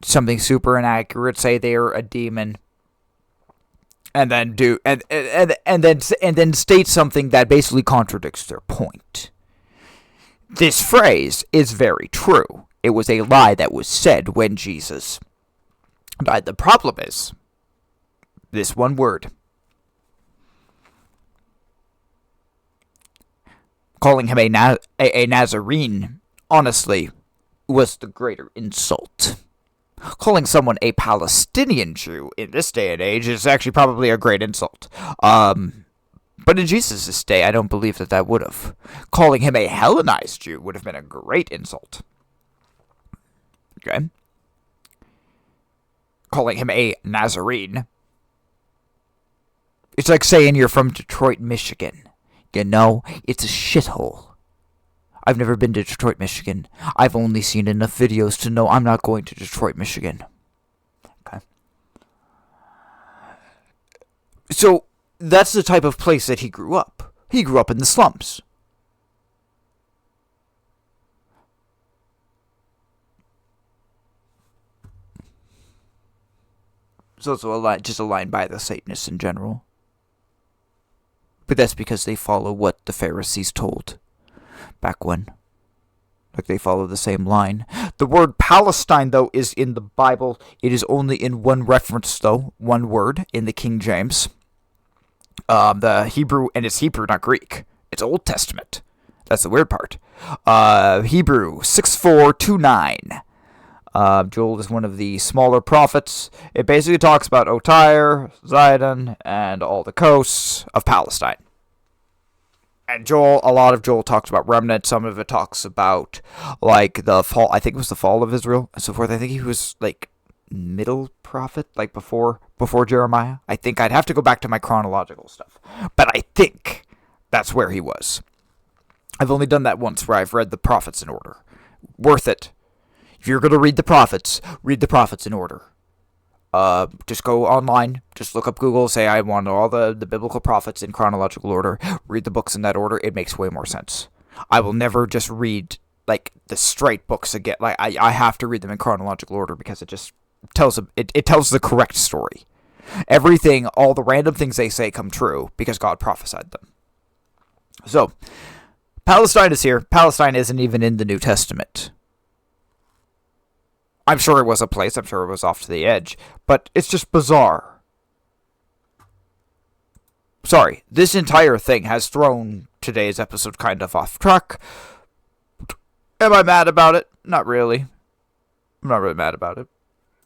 something super inaccurate, say they're a demon, and then then state something that basically contradicts their point? This phrase is very true. It was a lie that was said when Jesus died. The problem is this one word. Calling him a Nazarene, honestly, was the greater insult. Calling someone a Palestinian Jew in this day and age is actually probably a great insult. But in Jesus' day, I don't believe that would have. Calling him a Hellenized Jew would have been a great insult. Okay? Calling him a Nazarene. It's like saying you're from Detroit, Michigan. You know, it's a shithole. I've never been to Detroit, Michigan. I've only seen enough videos to know I'm not going to Detroit, Michigan. Okay. So, that's the type of place that he grew up. He grew up in the slums. It's also just a line by the Satanists in general. But that's because they follow what the Pharisees told back when. Like, they follow the same line. The word Palestine, though, is in the Bible. It is only in one reference, though. One word in the King James. The Hebrew, and it's Hebrew, not Greek. It's Old Testament. That's the weird part. Hebrew 6429. Joel is one of the smaller prophets. It basically talks about Tyre, Zidon, and all the coasts of Palestine. And a lot of Joel talks about remnant. Some of it talks about, like, the fall. I think it was the fall of Israel and so forth. I think he was, like, middle prophet, like before Jeremiah. I think I'd have to go back to my chronological stuff. But I think that's where he was. I've only done that once, where I've read the prophets in order. Worth it. If you're going to read the prophets in order. Just go online, just look up Google, say I want all the biblical prophets in chronological order, read the books in that order. It makes way more sense. I will never just read, like, the straight books again. Like, I have to read them in chronological order, because it just tells it tells the correct story. Everything, all the random things they say come true, because God prophesied them. So, Palestine is here. Palestine isn't even in the New Testament. I'm sure it was a place. I'm sure it was off to the edge. But it's just bizarre. Sorry, this entire thing has thrown today's episode kind of off track. Am I mad about it? Not really. I'm not really mad about it.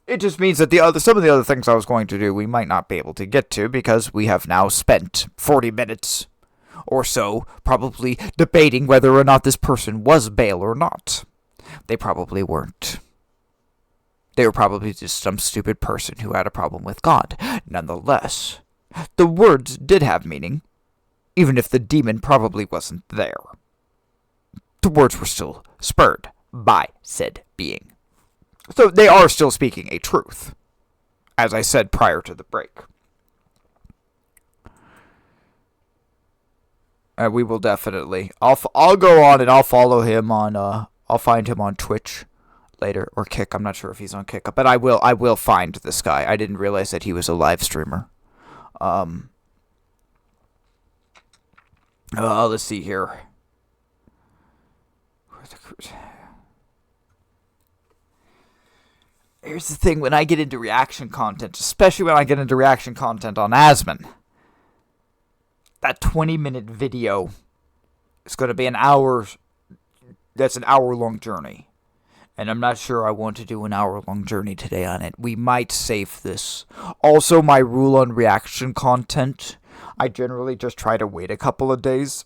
It just means that some of the other things I was going to do we might not be able to get to because we have now spent 40 minutes or so probably debating whether or not this person was Baal or not. They probably weren't. They were probably just some stupid person who had a problem with God. Nonetheless, the words did have meaning, even if the demon probably wasn't there. The words were still spurred by said being. So they are still speaking a truth, as I said prior to the break. We will definitely. I'll go on and I'll follow him on. I'll find him on Twitch later, or Kick. I'm not sure if he's on Kick, but I will find this guy. I didn't realize that he was a live streamer. Let's see here. Here's the thing, when I get into reaction content, especially when I get into reaction content on Asman, that 20-minute video is going to be an hour. That's an hour-long journey. And I'm not sure I want to do an hour-long journey today on it. We might save this. Also, my rule on reaction content, I generally just try to wait a couple of days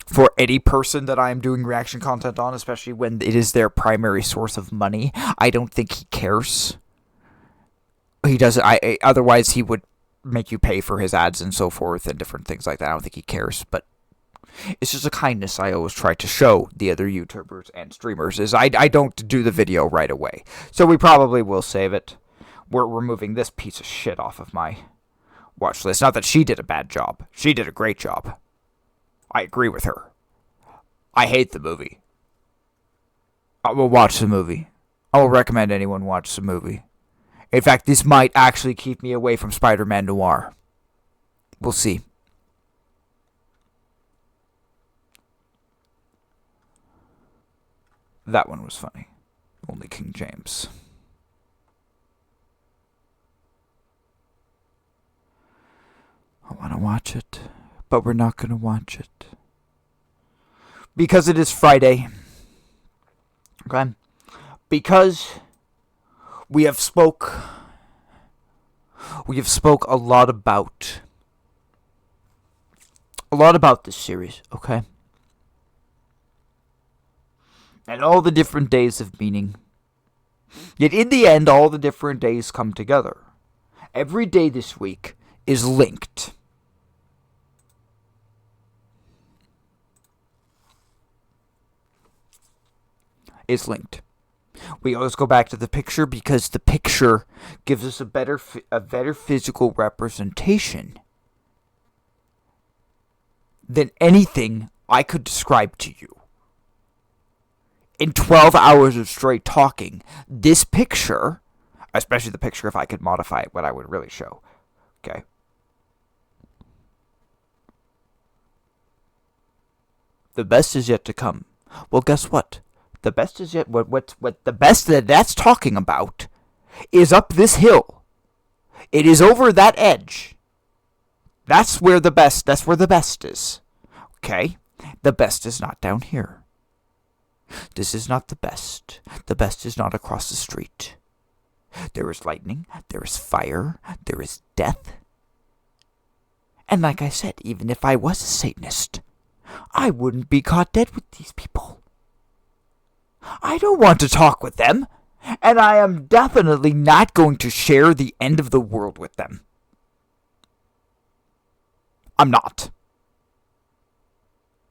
for any person that I am doing reaction content on, especially when it is their primary source of money. I don't think he cares. He doesn't. Otherwise, he would make you pay for his ads and so forth and different things like that. I don't think he cares, but it's just a kindness I always try to show the other YouTubers and streamers, is I don't do the video right away. So we probably will save it. We're removing this piece of shit off of my watch list. Not that she did a bad job. She did a great job. I agree with her. I hate the movie. I will watch the movie. I will recommend anyone watch the movie. In fact, this might actually keep me away from Spider-Man Noir. We'll see. That one was funny. Only King James. I want to watch it, but we're not going to watch it. Because it is Friday. Okay? Because we have spoke a lot about this series, okay? And all the different days of meaning. Yet in the end, all the different days come together. Every day this week is linked. Is linked. We always go back to the picture because the picture gives us a better physical representation than anything I could describe to you. In 12 hours of straight talking, this picture, especially the picture if I could modify it, what I would really show, okay? The best is yet to come. Well, guess what? The best is yet, what the best that's talking about is up this hill. It is over that edge. That's where the best is. Okay? The best is not down here. This is not the best. The best is not across the street. There is lightning, there is fire, there is death. And like I said, even if I was a Satanist, I wouldn't be caught dead with these people. I don't want to talk with them, and I am definitely not going to share the end of the world with them. I'm not.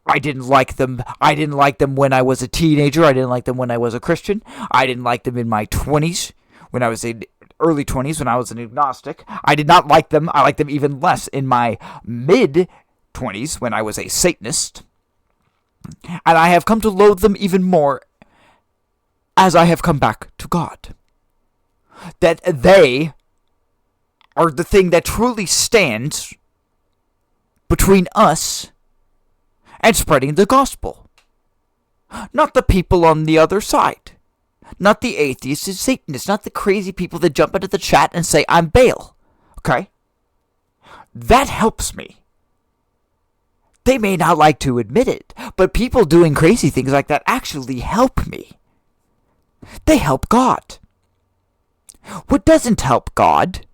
I didn't like them. I didn't like them when I was a teenager. I didn't like them when I was a Christian. I didn't like them in my 20s, when I was in early 20s, when I was an agnostic. I did not like them. I liked them even less in my mid-20s, when I was a Satanist. And I have come to loathe them even more as I have come back to God. That they are the thing that truly stands between us and spreading the gospel. Not the people on the other side. not the atheists, it's Satanists, not the crazy people that jump into the chat and say, I'm Baal. Okay? That helps me. They may not like to admit it, but people doing crazy things like that actually help me. They help God. What doesn't help God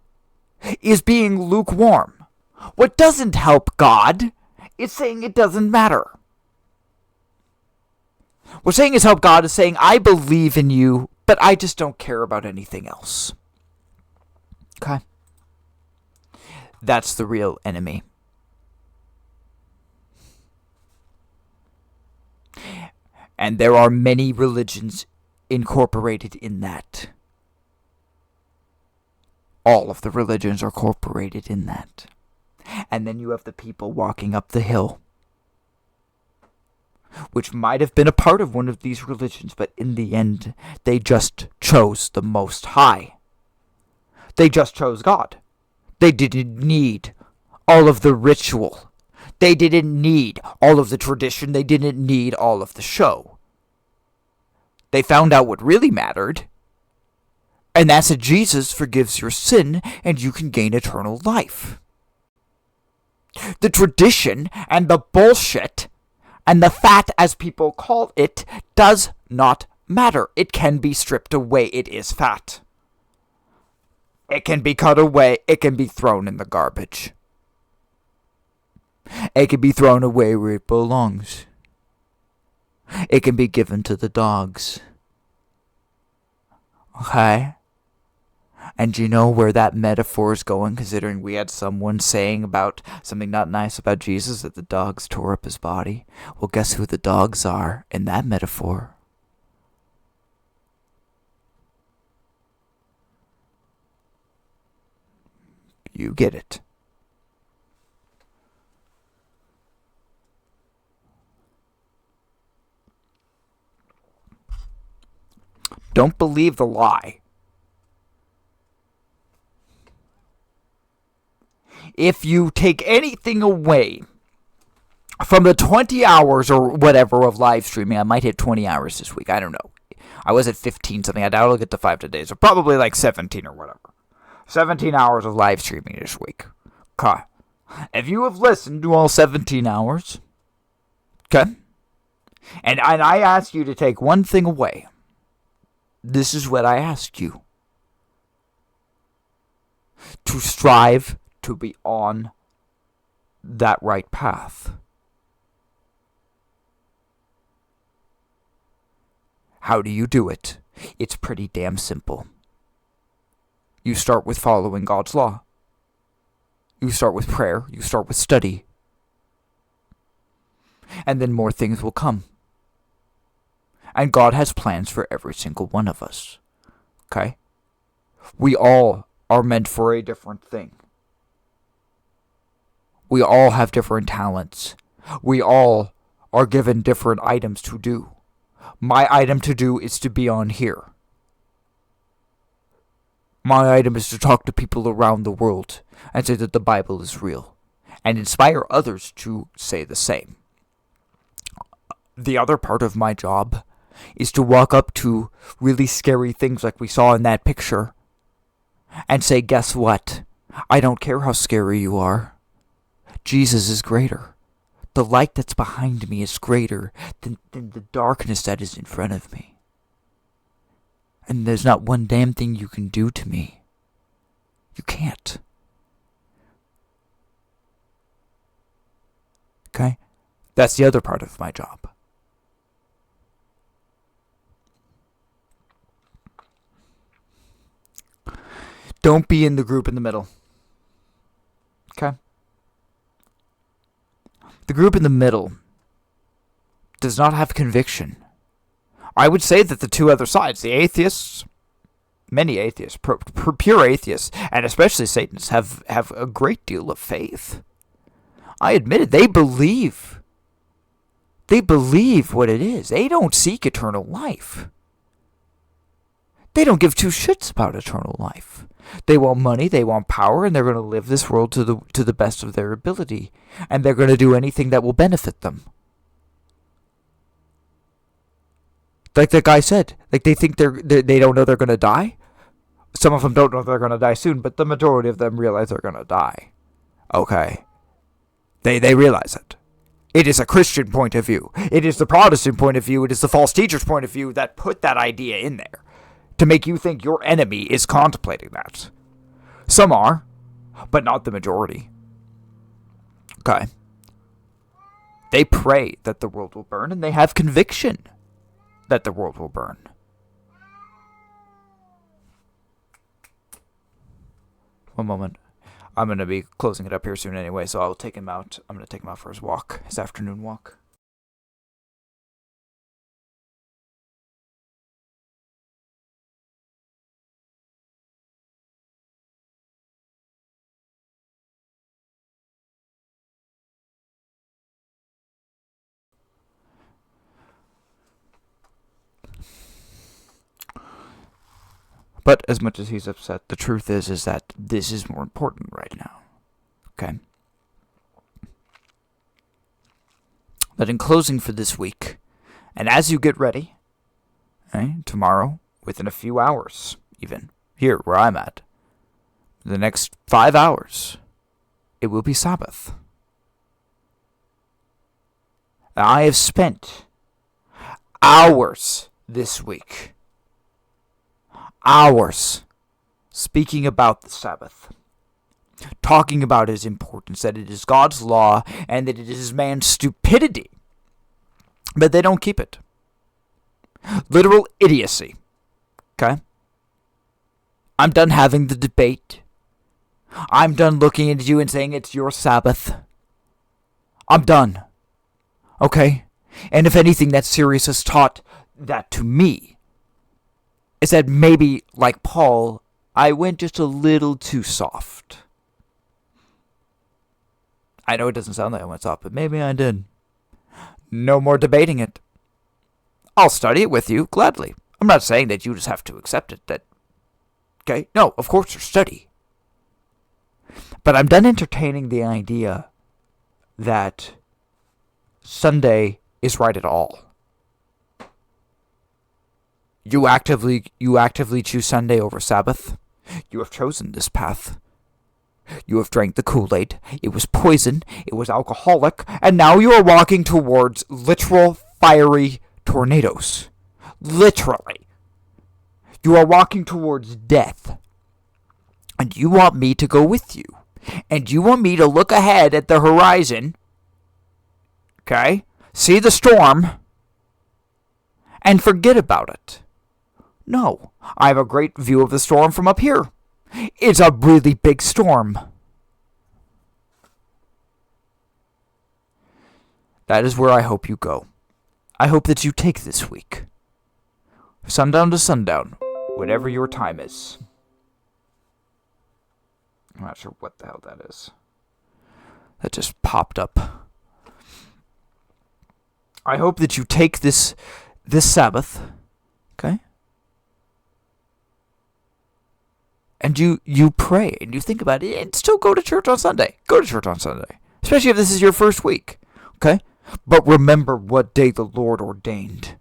is being lukewarm. What doesn't help God is saying it doesn't matter. What saying is help God is saying, I believe in you, but I just don't care about anything else. Okay? That's the real enemy. And there are many religions incorporated in that. All of the religions are incorporated in that. And then you have the people walking up the hill, which might have been a part of one of these religions, but in the end, they just chose the Most High. They just chose God. They didn't need all of the ritual. They didn't need all of the tradition. They didn't need all of the show. They found out what really mattered, and that's that Jesus forgives your sin and you can gain eternal life. The tradition and the bullshit and the fat, as people call it, does not matter. It can be stripped away. It is fat. It can be cut away. It can be thrown in the garbage. It can be thrown away where it belongs. It can be given to the dogs. Okay? And you know where that metaphor is going, considering we had someone saying about something not nice about Jesus, that the dogs tore up his body? Well, guess who the dogs are in that metaphor? You get it. Don't believe the lie. If you take anything away from the 20 hours or whatever of live streaming, I might hit 20 hours this week. I don't know. I was at 15 something. I doubt I'll get to 5 today. So probably like 17 or whatever. 17 hours of live streaming this week. Okay. If you have listened to all 17 hours, okay, and I ask you to take one thing away, this is what I ask you. To strive to be on that right path. How do you do it? It's pretty damn simple. You start with following God's law. You start with prayer. You start with study. And then more things will come. And God has plans for every single one of us. Okay? We all are meant for a different thing. We all have different talents. We all are given different items to do. My item to do is to be on here. My item is to talk to people around the world and say that the Bible is real, and inspire others to say the same. The other part of my job is to walk up to really scary things like we saw in that picture and say, guess what? I don't care how scary you are. Jesus is greater. The light that's behind me is greater than the darkness that is in front of me. And there's not one damn thing you can do to me. You can't. Okay? That's the other part of my job. Don't be in the group in the middle. Okay? The group in the middle does not have conviction. I would say that the two other sides, the atheists, many atheists, pure atheists, and especially Satanists, have a great deal of faith. I admit it. They believe. They believe what it is. They don't seek eternal life. They don't give two shits about eternal life. They want money, they want power, and they're going to live this world to the best of their ability. And they're going to do anything that will benefit them. Like the guy said, like they think they don't know they're gonna die. Some of them don't know they're gonna die soon, but the majority of them realize they're gonna die. Okay, they realize it. It is a Christian point of view. It is the Protestant point of view. It is the false teacher's point of view that put that idea in there to make you think your enemy is contemplating that. Some are, but not the majority. Okay. They pray that the world will burn, and they have conviction that the world will burn. One moment. I'm going to be closing it up here soon anyway, so I'll take him out. I'm going to take him out for his walk, his afternoon walk. But as much as he's upset, the truth is that this is more important right now. Okay? But in closing for this week, and as you get ready, tomorrow, within a few hours, even, here where I'm at, the next 5 hours, it will be Sabbath. I have spent hours this week, hours, speaking about the Sabbath, talking about its importance, that it is God's law, and that it is man's stupidity, but they don't keep it. Literal idiocy. Okay? I'm done having the debate. I'm done looking at you and saying it's your Sabbath. I'm done. Okay? And if anything, that Sirius has taught that to me, is that maybe, like Paul, I went just a little too soft. I know it doesn't sound like I went soft, but maybe I did. No more debating it. I'll study it with you, gladly. I'm not saying that you just have to accept it, okay? No, of course you study. But I'm done entertaining the idea that Sunday is right at all. You actively choose Sunday over Sabbath. You have chosen this path. You have drank the Kool-Aid. It was poison. It was alcoholic. And now you are walking towards literal fiery tornadoes. Literally. You are walking towards death. And you want me to go with you. And you want me to look ahead at the horizon. Okay? See the storm. And forget about it. No, I have a great view of the storm from up here. It's a really big storm. That is where I hope you go. I hope that you take this week. Sundown to sundown, whatever your time is. I'm not sure what the hell that is. That just popped up. I hope that you take this Sabbath, okay? And you pray and you think about it and still go to church on Sunday. Go to church on Sunday. Especially if this is your first week. Okay? But remember what day the Lord ordained.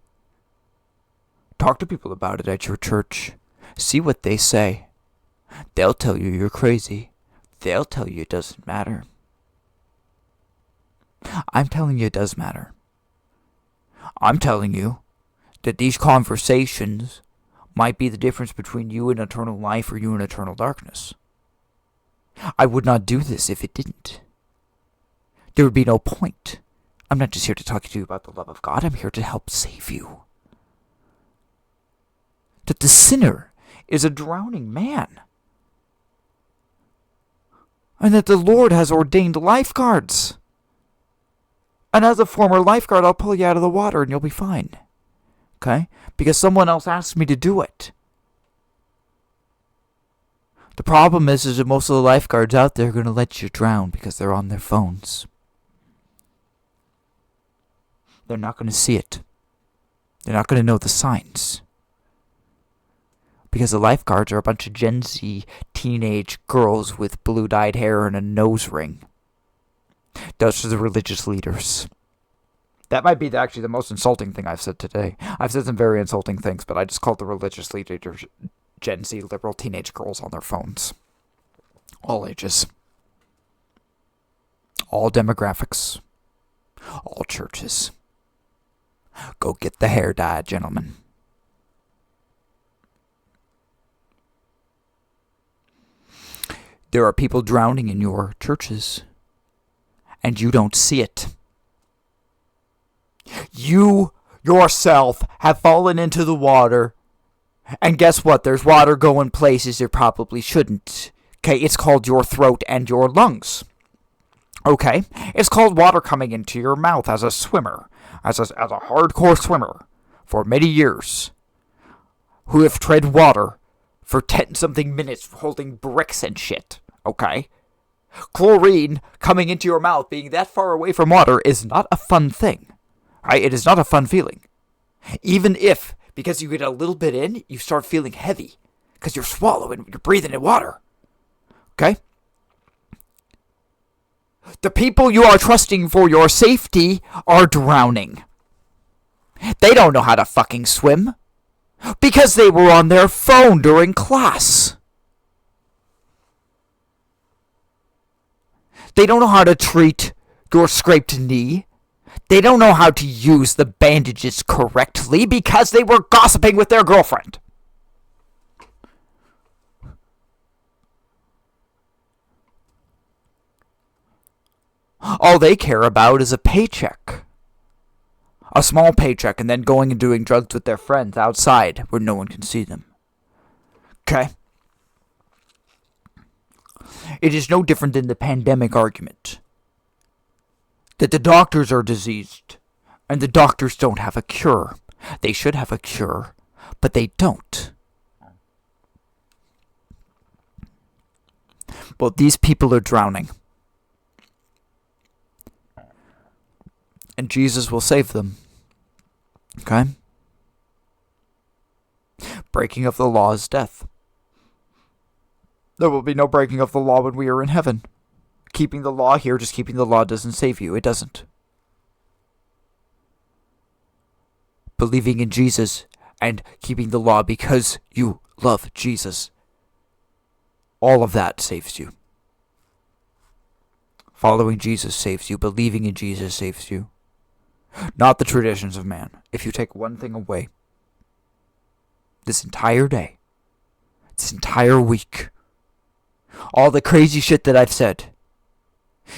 Talk to people about it at your church. See what they say. They'll tell you you're crazy. They'll tell you it doesn't matter. I'm telling you it does matter. I'm telling you that these conversations might be the difference between you and eternal life or you and eternal darkness. I would not do this if it didn't. There would be no point. I'm not just here to talk to you about the love of God. I'm here to help save you. That the sinner is a drowning man. And that the Lord has ordained lifeguards. And as a former lifeguard, I'll pull you out of the water and you'll be fine. Okay? Because someone else asked me to do it. The problem is that most of the lifeguards out there are going to let you drown because they're on their phones. They're not going to see it. They're not going to know the signs. Because the lifeguards are a bunch of Gen Z teenage girls with blue-dyed hair and a nose ring. Those are the religious leaders. That might be actually the most insulting thing I've said today. I've said some very insulting things, but I just called the religious leaders Gen Z liberal teenage girls on their phones. All ages. All demographics. All churches. Go get the hair dyed, gentlemen. There are people drowning in your churches, and you don't see it. You yourself have fallen into the water, and guess what? There's water going places it probably shouldn't. Okay, it's called your throat and your lungs. Okay, it's called water coming into your mouth as a swimmer, as a hardcore swimmer for many years, who have tread water for 10-something minutes holding bricks and shit. Okay, chlorine coming into your mouth, being that far away from water, is not a fun thing. Right? It is not a fun feeling. Even if, because you get a little bit in, you start feeling heavy. Because you're swallowing, you're breathing in water. Okay? The people you are trusting for your safety are drowning. They don't know how to fucking swim. Because they were on their phone during class. They don't know how to treat your scraped knee. They don't know how to use the bandages correctly because they were gossiping with their girlfriend. All they care about is a paycheck. A small paycheck, and then going and doing drugs with their friends outside where no one can see them. Okay? It is no different than the pandemic argument. That the doctors are diseased, and the doctors don't have a cure. They should have a cure, but they don't. Well, these people are drowning. And Jesus will save them. Okay? Breaking of the law is death. There will be no breaking of the law when we are in heaven. Keeping the law here, just keeping the law doesn't save you. It doesn't. Believing in Jesus and keeping the law because you love Jesus. All of that saves you. Following Jesus saves you. Believing in Jesus saves you. Not the traditions of man. If you take one thing away, this entire day, this entire week, all the crazy shit that I've said,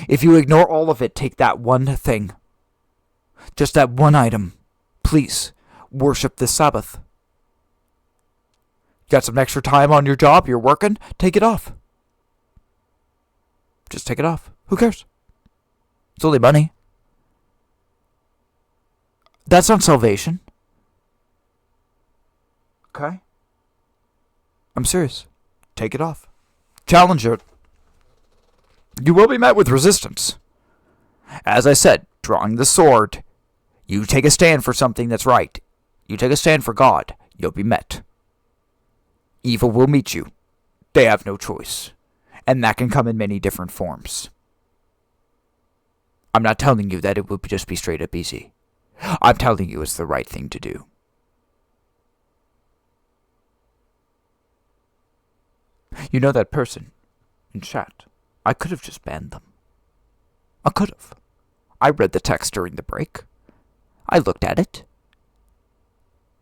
if you ignore all of it, take that one thing. Just that one item. Please, worship the Sabbath. Got some extra time on your job, you're working, take it off. Just take it off. Who cares? It's only money. That's not salvation. Okay? I'm serious. Take it off. Challenge it. You will be met with resistance. As I said, drawing the sword. You take a stand for something that's right. You take a stand for God. You'll be met. Evil will meet you. They have no choice. And that can come in many different forms. I'm not telling you that it will just be straight up easy. I'm telling you it's the right thing to do. You know that person in chat? I could have just banned them. I could have. I read the text during the break. I looked at it.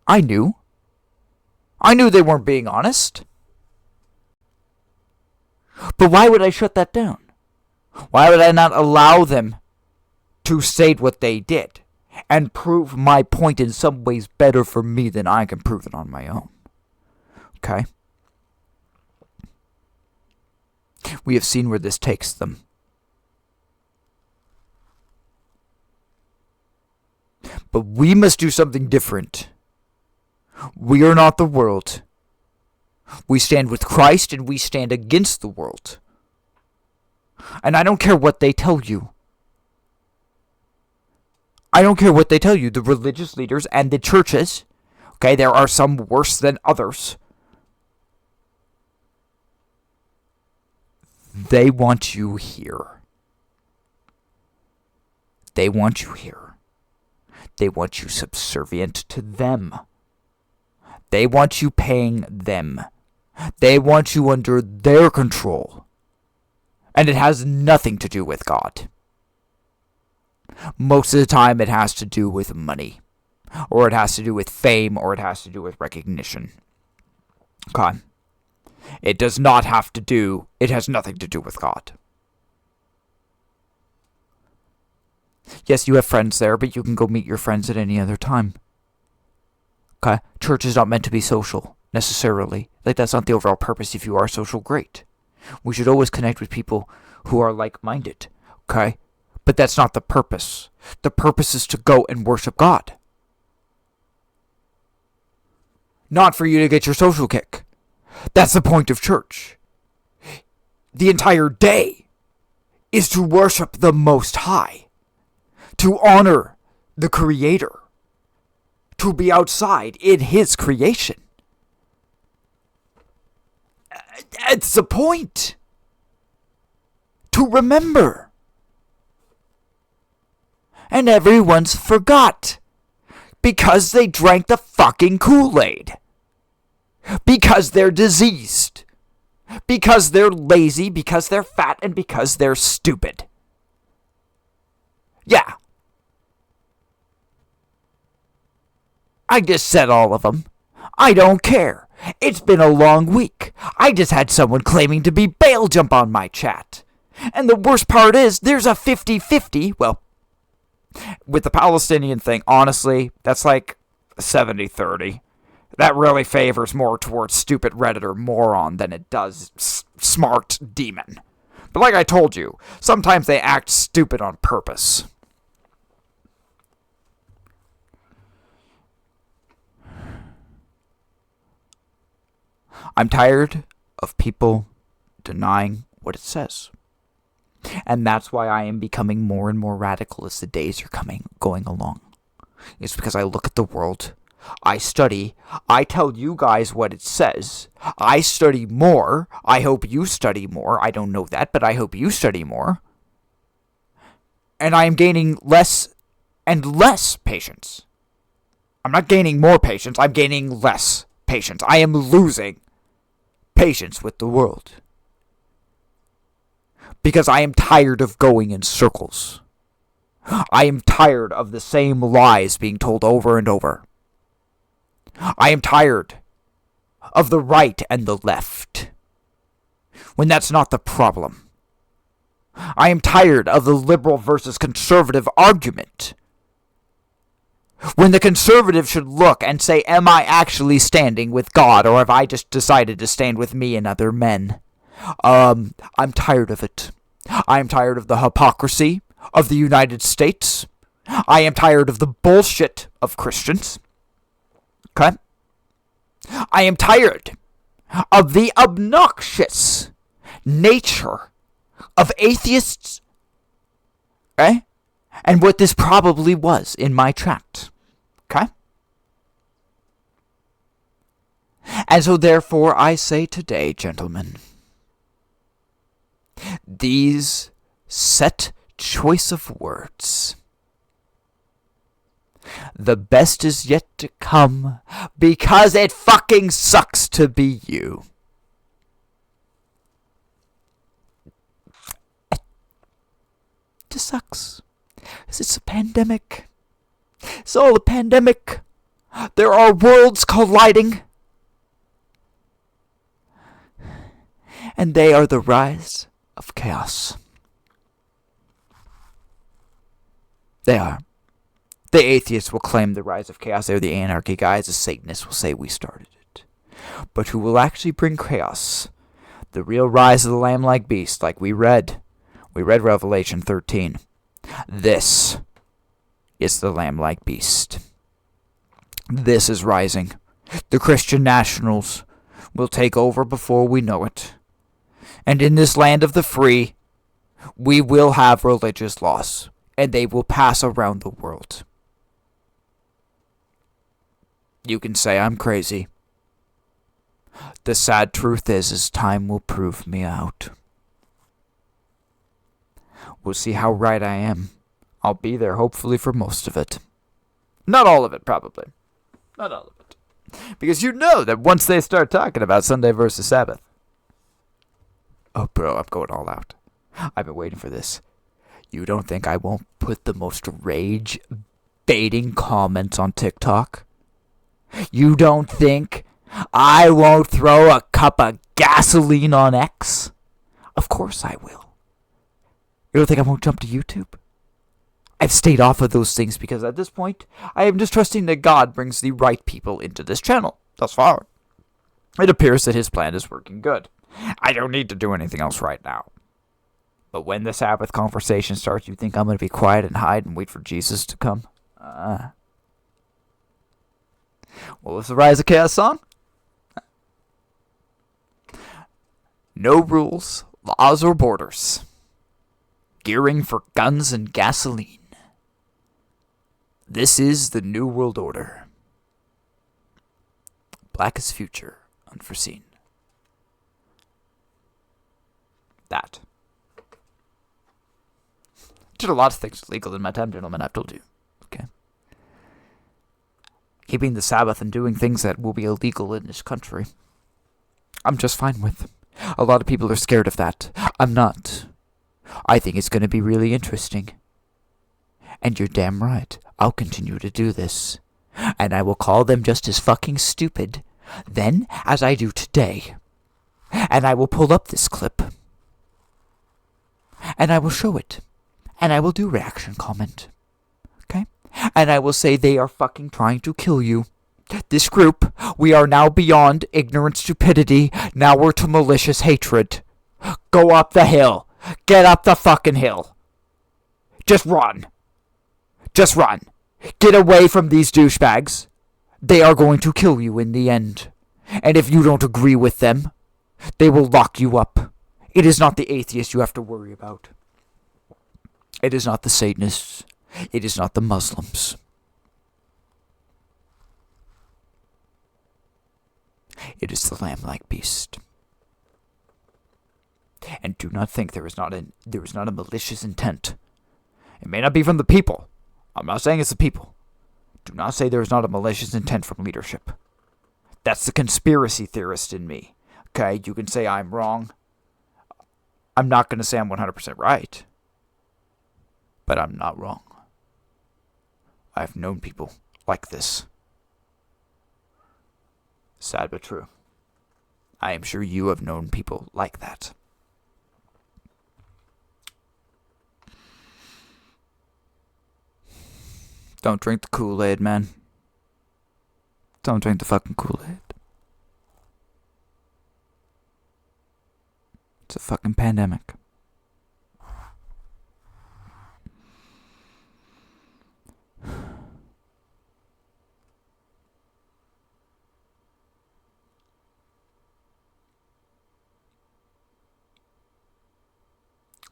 I knew. I knew they weren't being honest. But why would I shut that down? Why would I not allow them to state what they did and prove my point in some ways better for me than I can prove it on my own? Okay? We have seen where this takes them. But we must do something different. We are not the world. We stand with Christ and we stand against the world. And I don't care what they tell you. I don't care what they tell you. The religious leaders and the churches. Okay, there are some worse than others. They want you here. They want you here. They want you subservient to them. They want you paying them. They want you under their control. And it has nothing to do with God. Most of the time it has to do with money. Or it has to do with fame, or it has to do with recognition. Okay? It does not have to do, it has nothing to do with God. Yes, you have friends there, but you can go meet your friends at any other time. Okay? Church is not meant to be social, necessarily. Like, that's not the overall purpose. If you are social, great. We should always connect with people who are like-minded. Okay? But that's not the purpose. The purpose is to go and worship God. Not for you to get your social kick. That's the point of church. The entire day is to worship the Most High. To honor the Creator. To be outside in His creation. That's the point. To remember. And everyone's forgot. Because they drank the fucking Kool-Aid. Because they're diseased. Because they're lazy, because they're fat, and because they're stupid. Yeah. I just said all of them. I don't care. It's been a long week. I just had someone claiming to be Baal jump on my chat. And the worst part is, there's a 50-50, well, with the Palestinian thing, honestly, that's like 70-30. That really favors more towards stupid Redditor moron than it does smart demon. But like I told you, sometimes they act stupid on purpose. I'm tired of people denying what it says. And that's why I am becoming more and more radical as the days are going along. It's because I look at the world, I study, I tell you guys what it says, I study more, I hope you study more, I don't know that, but I hope you study more. And I am gaining less and less patience. I'm not gaining more patience, I'm gaining less patience. I am losing patience with the world. Because I am tired of going in circles. I am tired of the same lies being told over and over. I am tired of the right and the left, when that's not the problem. I am tired of the liberal versus conservative argument, when the conservative should look and say, am I actually standing with God, or have I just decided to stand with me and other men? I'm tired of it. I am tired of the hypocrisy of the United States. I am tired of the bullshit of Christians. Okay? I am tired of the obnoxious nature of atheists. Okay? And what this probably was in my tract. Okay? And so therefore I say today, gentlemen, these set choice of words, the best is yet to come, because it fucking sucks to be you. It just sucks. It's a pandemic. It's all a pandemic. There are worlds colliding. And they are the rise of chaos. They are. The atheists will claim the rise of chaos. They're the anarchy guys. The Satanists will say we started it. But who will actually bring chaos? The real rise of the lamb-like beast, like we read. We read Revelation 13. This is the lamb-like beast. This is rising. The Christian nationals will take over before we know it. And in this land of the free, we will have religious laws, and they will pass around the world. You can say I'm crazy. The sad truth is time will prove me out. We'll see how right I am. I'll be there hopefully for most of it. Not all of it, probably. Not all of it. Because you know that once they start talking about Sunday versus Sabbath. Oh, bro, I'm going all out. I've been waiting for this. You don't think I won't put the most rage-baiting comments on TikTok? You don't think I won't throw a cup of gasoline on X? Of course I will. You don't think I won't jump to YouTube? I've stayed off of those things because at this point, I am just trusting that God brings the right people into this channel. Thus far, it appears that his plan is working good. I don't need to do anything else right now. But when the Sabbath conversation starts, you think I'm going to be quiet and hide and wait for Jesus to come? What was the Rise of Chaos song? No rules, laws, or borders. Gearing for guns and gasoline. This is the New World Order. Blackest future, unforeseen. That. Did a lot of things legal in my time, gentlemen, I've told you. Okay. Keeping the Sabbath and doing things that will be illegal in this country, I'm just fine with. A lot of people are scared of that. I'm not. I think it's going to be really interesting. And you're damn right. I'll continue to do this. And I will call them just as fucking stupid then as I do today. And I will pull up this clip. And I will show it. And I will do reaction comment. Okay? And I will say they are fucking trying to kill you. This group, we are now beyond ignorant stupidity. Now we're to malicious hatred. Go up the hill. Get up the fucking hill. Just run. Just run. Get away from these douchebags. They are going to kill you in the end. And if you don't agree with them, they will lock you up. It is not the atheists you have to worry about. It is not the Satanists. It is not the Muslims. It is the lamb-like beast. And do not think there is not a malicious intent. It may not be from the people. I'm not saying it's the people. Do not say there is not a malicious intent from leadership. That's the conspiracy theorist in me. Okay, you can say I'm wrong. I'm not going to say I'm 100% right. But I'm not wrong. I've known people like this. Sad but true. I am sure you have known people like that. Don't drink the Kool-Aid, man. Don't drink the fucking Kool-Aid. It's a fucking pandemic.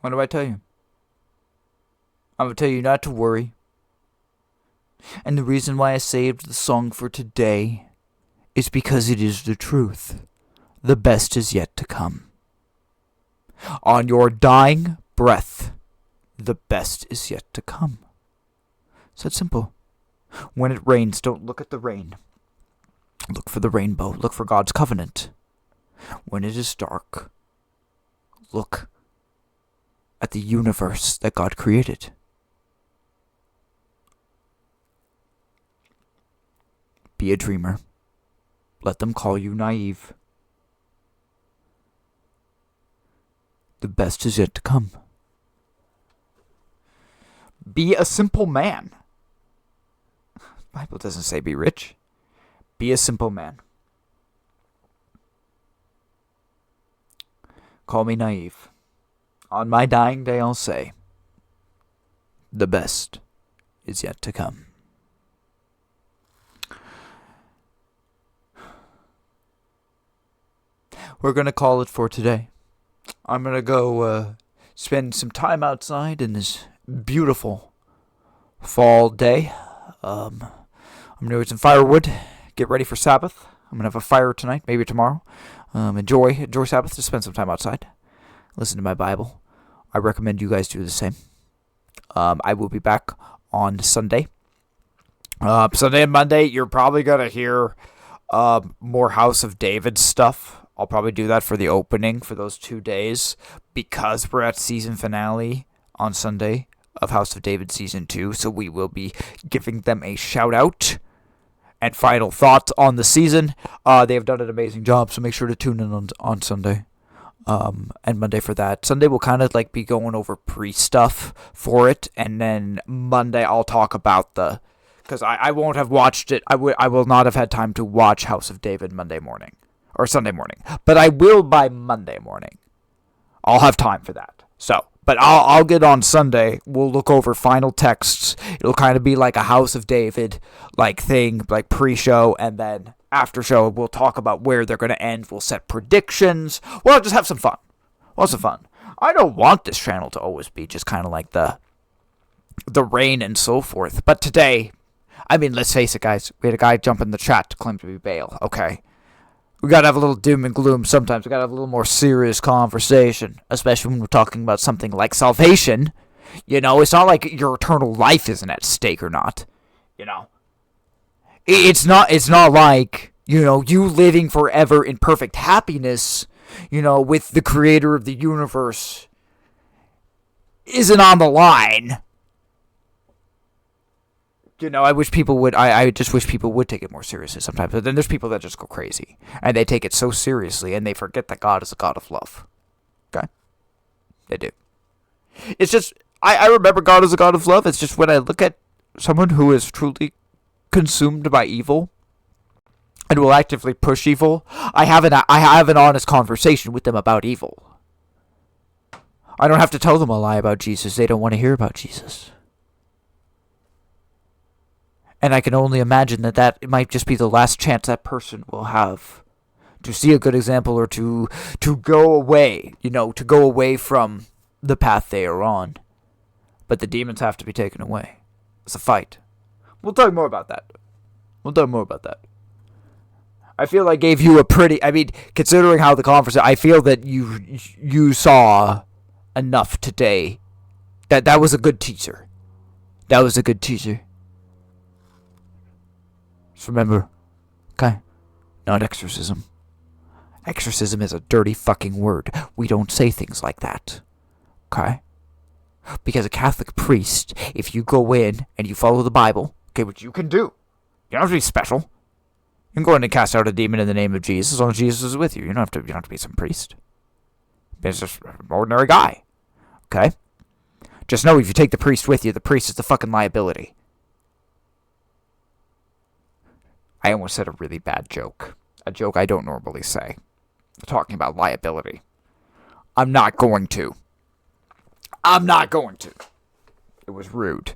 What do I tell you? I'm going to tell you not to worry. And the reason why I saved the song for today is because it is the truth. The best is yet to come. On your dying breath, the best is yet to come. It's that simple. When it rains, don't look at the rain. Look for the rainbow. Look for God's covenant. When it is dark, look at the universe that God created. Be a dreamer. Let them call you naive. The best is yet to come. Be a simple man. The Bible doesn't say be rich. Be a simple man. Call me naive. On my dying day I'll say, the best is yet to come. We're going to call it for today. I'm going to go spend some time outside in this beautiful fall day. I'm going to get some firewood, get ready for Sabbath. I'm going to have a fire tonight, maybe tomorrow. Enjoy Sabbath, just spend some time outside. Listen to my Bible. I recommend you guys do the same. I will be back on Sunday Sunday and Monday, you're probably going to hear more House of David stuff. I'll probably do that for the opening for those 2 days because we're at season finale on Sunday of House of David Season 2, so we will be giving them a shout-out and final thoughts on the season. They have done an amazing job, so make sure to tune in on Sunday and Monday for that. Sunday we'll kind of like be going over pre-stuff for it, and then Monday I'll talk about the... Because I won't have watched it. I will not have had time to watch House of David Monday morning. Or Sunday morning. But I will by Monday morning. I'll have time for that. So, but I'll get on Sunday. We'll look over final texts. It'll kind of be like a House of David like thing, like pre-show, and then after show we'll talk about where they're going to end. We'll set predictions. We'll just have some fun. Lots of fun. I don't want this channel to always be just kind of like the rain and so forth. But today, I mean, let's face it, guys. We had a guy jump in the chat to claim to be Baal. Okay. We gotta have a little doom and gloom sometimes. We gotta have a little more serious conversation, especially when we're talking about something like salvation. You know, it's not like your eternal life isn't at stake or not. You know, it's not like, you know, you living forever in perfect happiness, you know, with the creator of the universe isn't on the line. You know, I wish people would, I just wish people would take it more seriously sometimes. But then there's people that just go crazy. And they take it so seriously, and they forget that God is a God of love. Okay? They do. It's just, I remember God is a God of love. It's just when I look at someone who is truly consumed by evil, and will actively push evil, I have an honest conversation with them about evil. I don't have to tell them a lie about Jesus. They don't want to hear about Jesus. And I can only imagine that it might just be the last chance that person will have to see a good example or to go away, you know, to go away from the path they are on. But the demons have to be taken away. It's a fight. We'll talk more about that. I feel I gave you a pretty, I mean, considering how the conversation, I feel that you saw enough today. That was a good teaser. Remember, okay? Not exorcism. Exorcism is a dirty fucking word. We don't say things like that. Okay? Because a Catholic priest, if you go in and you follow the Bible, okay, which you can do. You don't have to be special. You can go in and cast out a demon in the name of Jesus as long as Jesus is with you. You don't have to be some priest. It's just an ordinary guy. Okay? Just know if you take the priest with you, the priest is the fucking liability. I almost said a really bad joke. A joke I don't normally say. Talking about liability. I'm not going to. It was rude.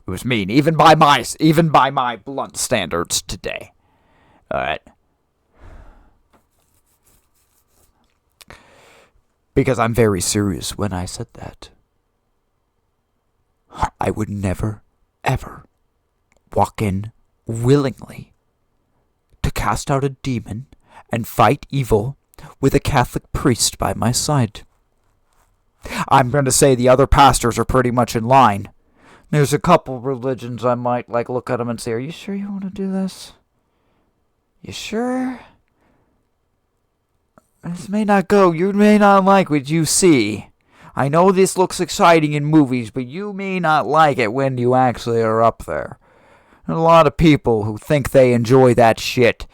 It was mean. Even by my blunt standards today. Alright. Because I'm very serious when I said that. I would never, ever walk in willingly to cast out a demon and fight evil with a Catholic priest by my side. I'm going to say the other pastors are pretty much in line. There's a couple religions I might look at them and say, are you sure you want to do this? You sure? This may not go. You may not like what you see. I know this looks exciting in movies, but you may not like it when you actually are up there. There's a lot of people who think they enjoy that shit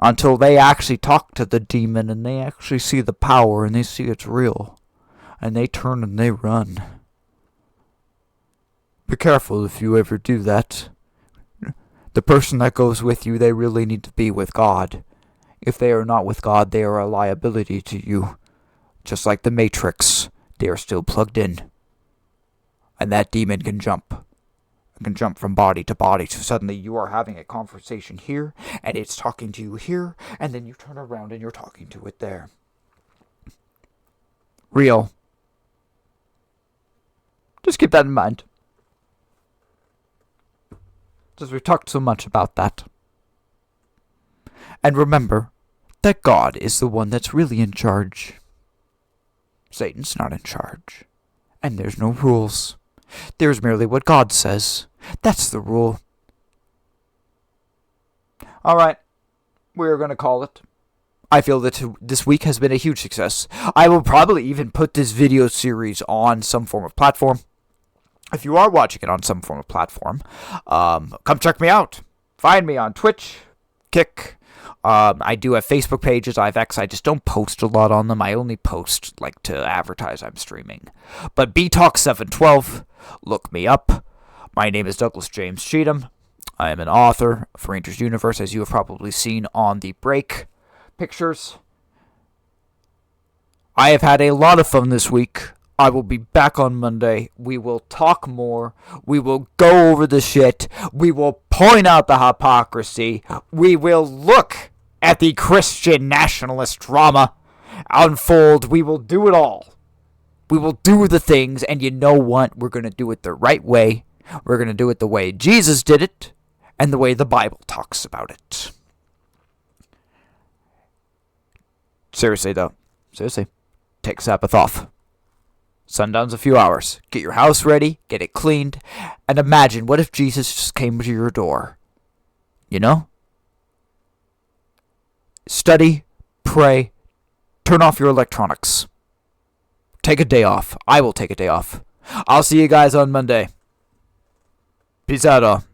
until they actually talk to the demon and they actually see the power and they see it's real. And they turn and they run. Be careful if you ever do that. The person that goes with you, they really need to be with God. If they are not with God, they are a liability to you. Just like the Matrix, they are still plugged in. And that demon can jump. Can jump from body to body, so suddenly you are having a conversation here, and it's talking to you here, and then you turn around and you're talking to it there. Real. Just keep that in mind. Because we've talked so much about that. And remember that God is the one that's really in charge. Satan's not in charge. And there's no rules. There's merely what God says. That's the rule. All right, we're going to call it. I feel that this week has been a huge success. I will probably even put this video series on some form of platform. If you are watching it on some form of platform, come check me out. Find me on Twitch, Kick. I do have Facebook pages. I have X. I just don't post a lot on them. I only post like to advertise I'm streaming. But BTalk 712, look me up. My name is Douglas James Cheatham. I am an author of Rangers Universe, as you have probably seen on the break pictures. I have had a lot of fun this week. I will be back on Monday. We will talk more. We will go over the shit. We will point out the hypocrisy. We will look at the Christian nationalist drama unfold. We will do it all. We will do the things, and you know what? We're going to do it the right way. We're going to do it the way Jesus did it, and the way the Bible talks about it. Seriously, though. Seriously. Take Sabbath off. Sundown's a few hours. Get your house ready, get it cleaned, and imagine what if Jesus just came to your door. You know? Study, pray, turn off your electronics. Take a day off. I will take a day off. I'll see you guys on Monday. Peace out, all.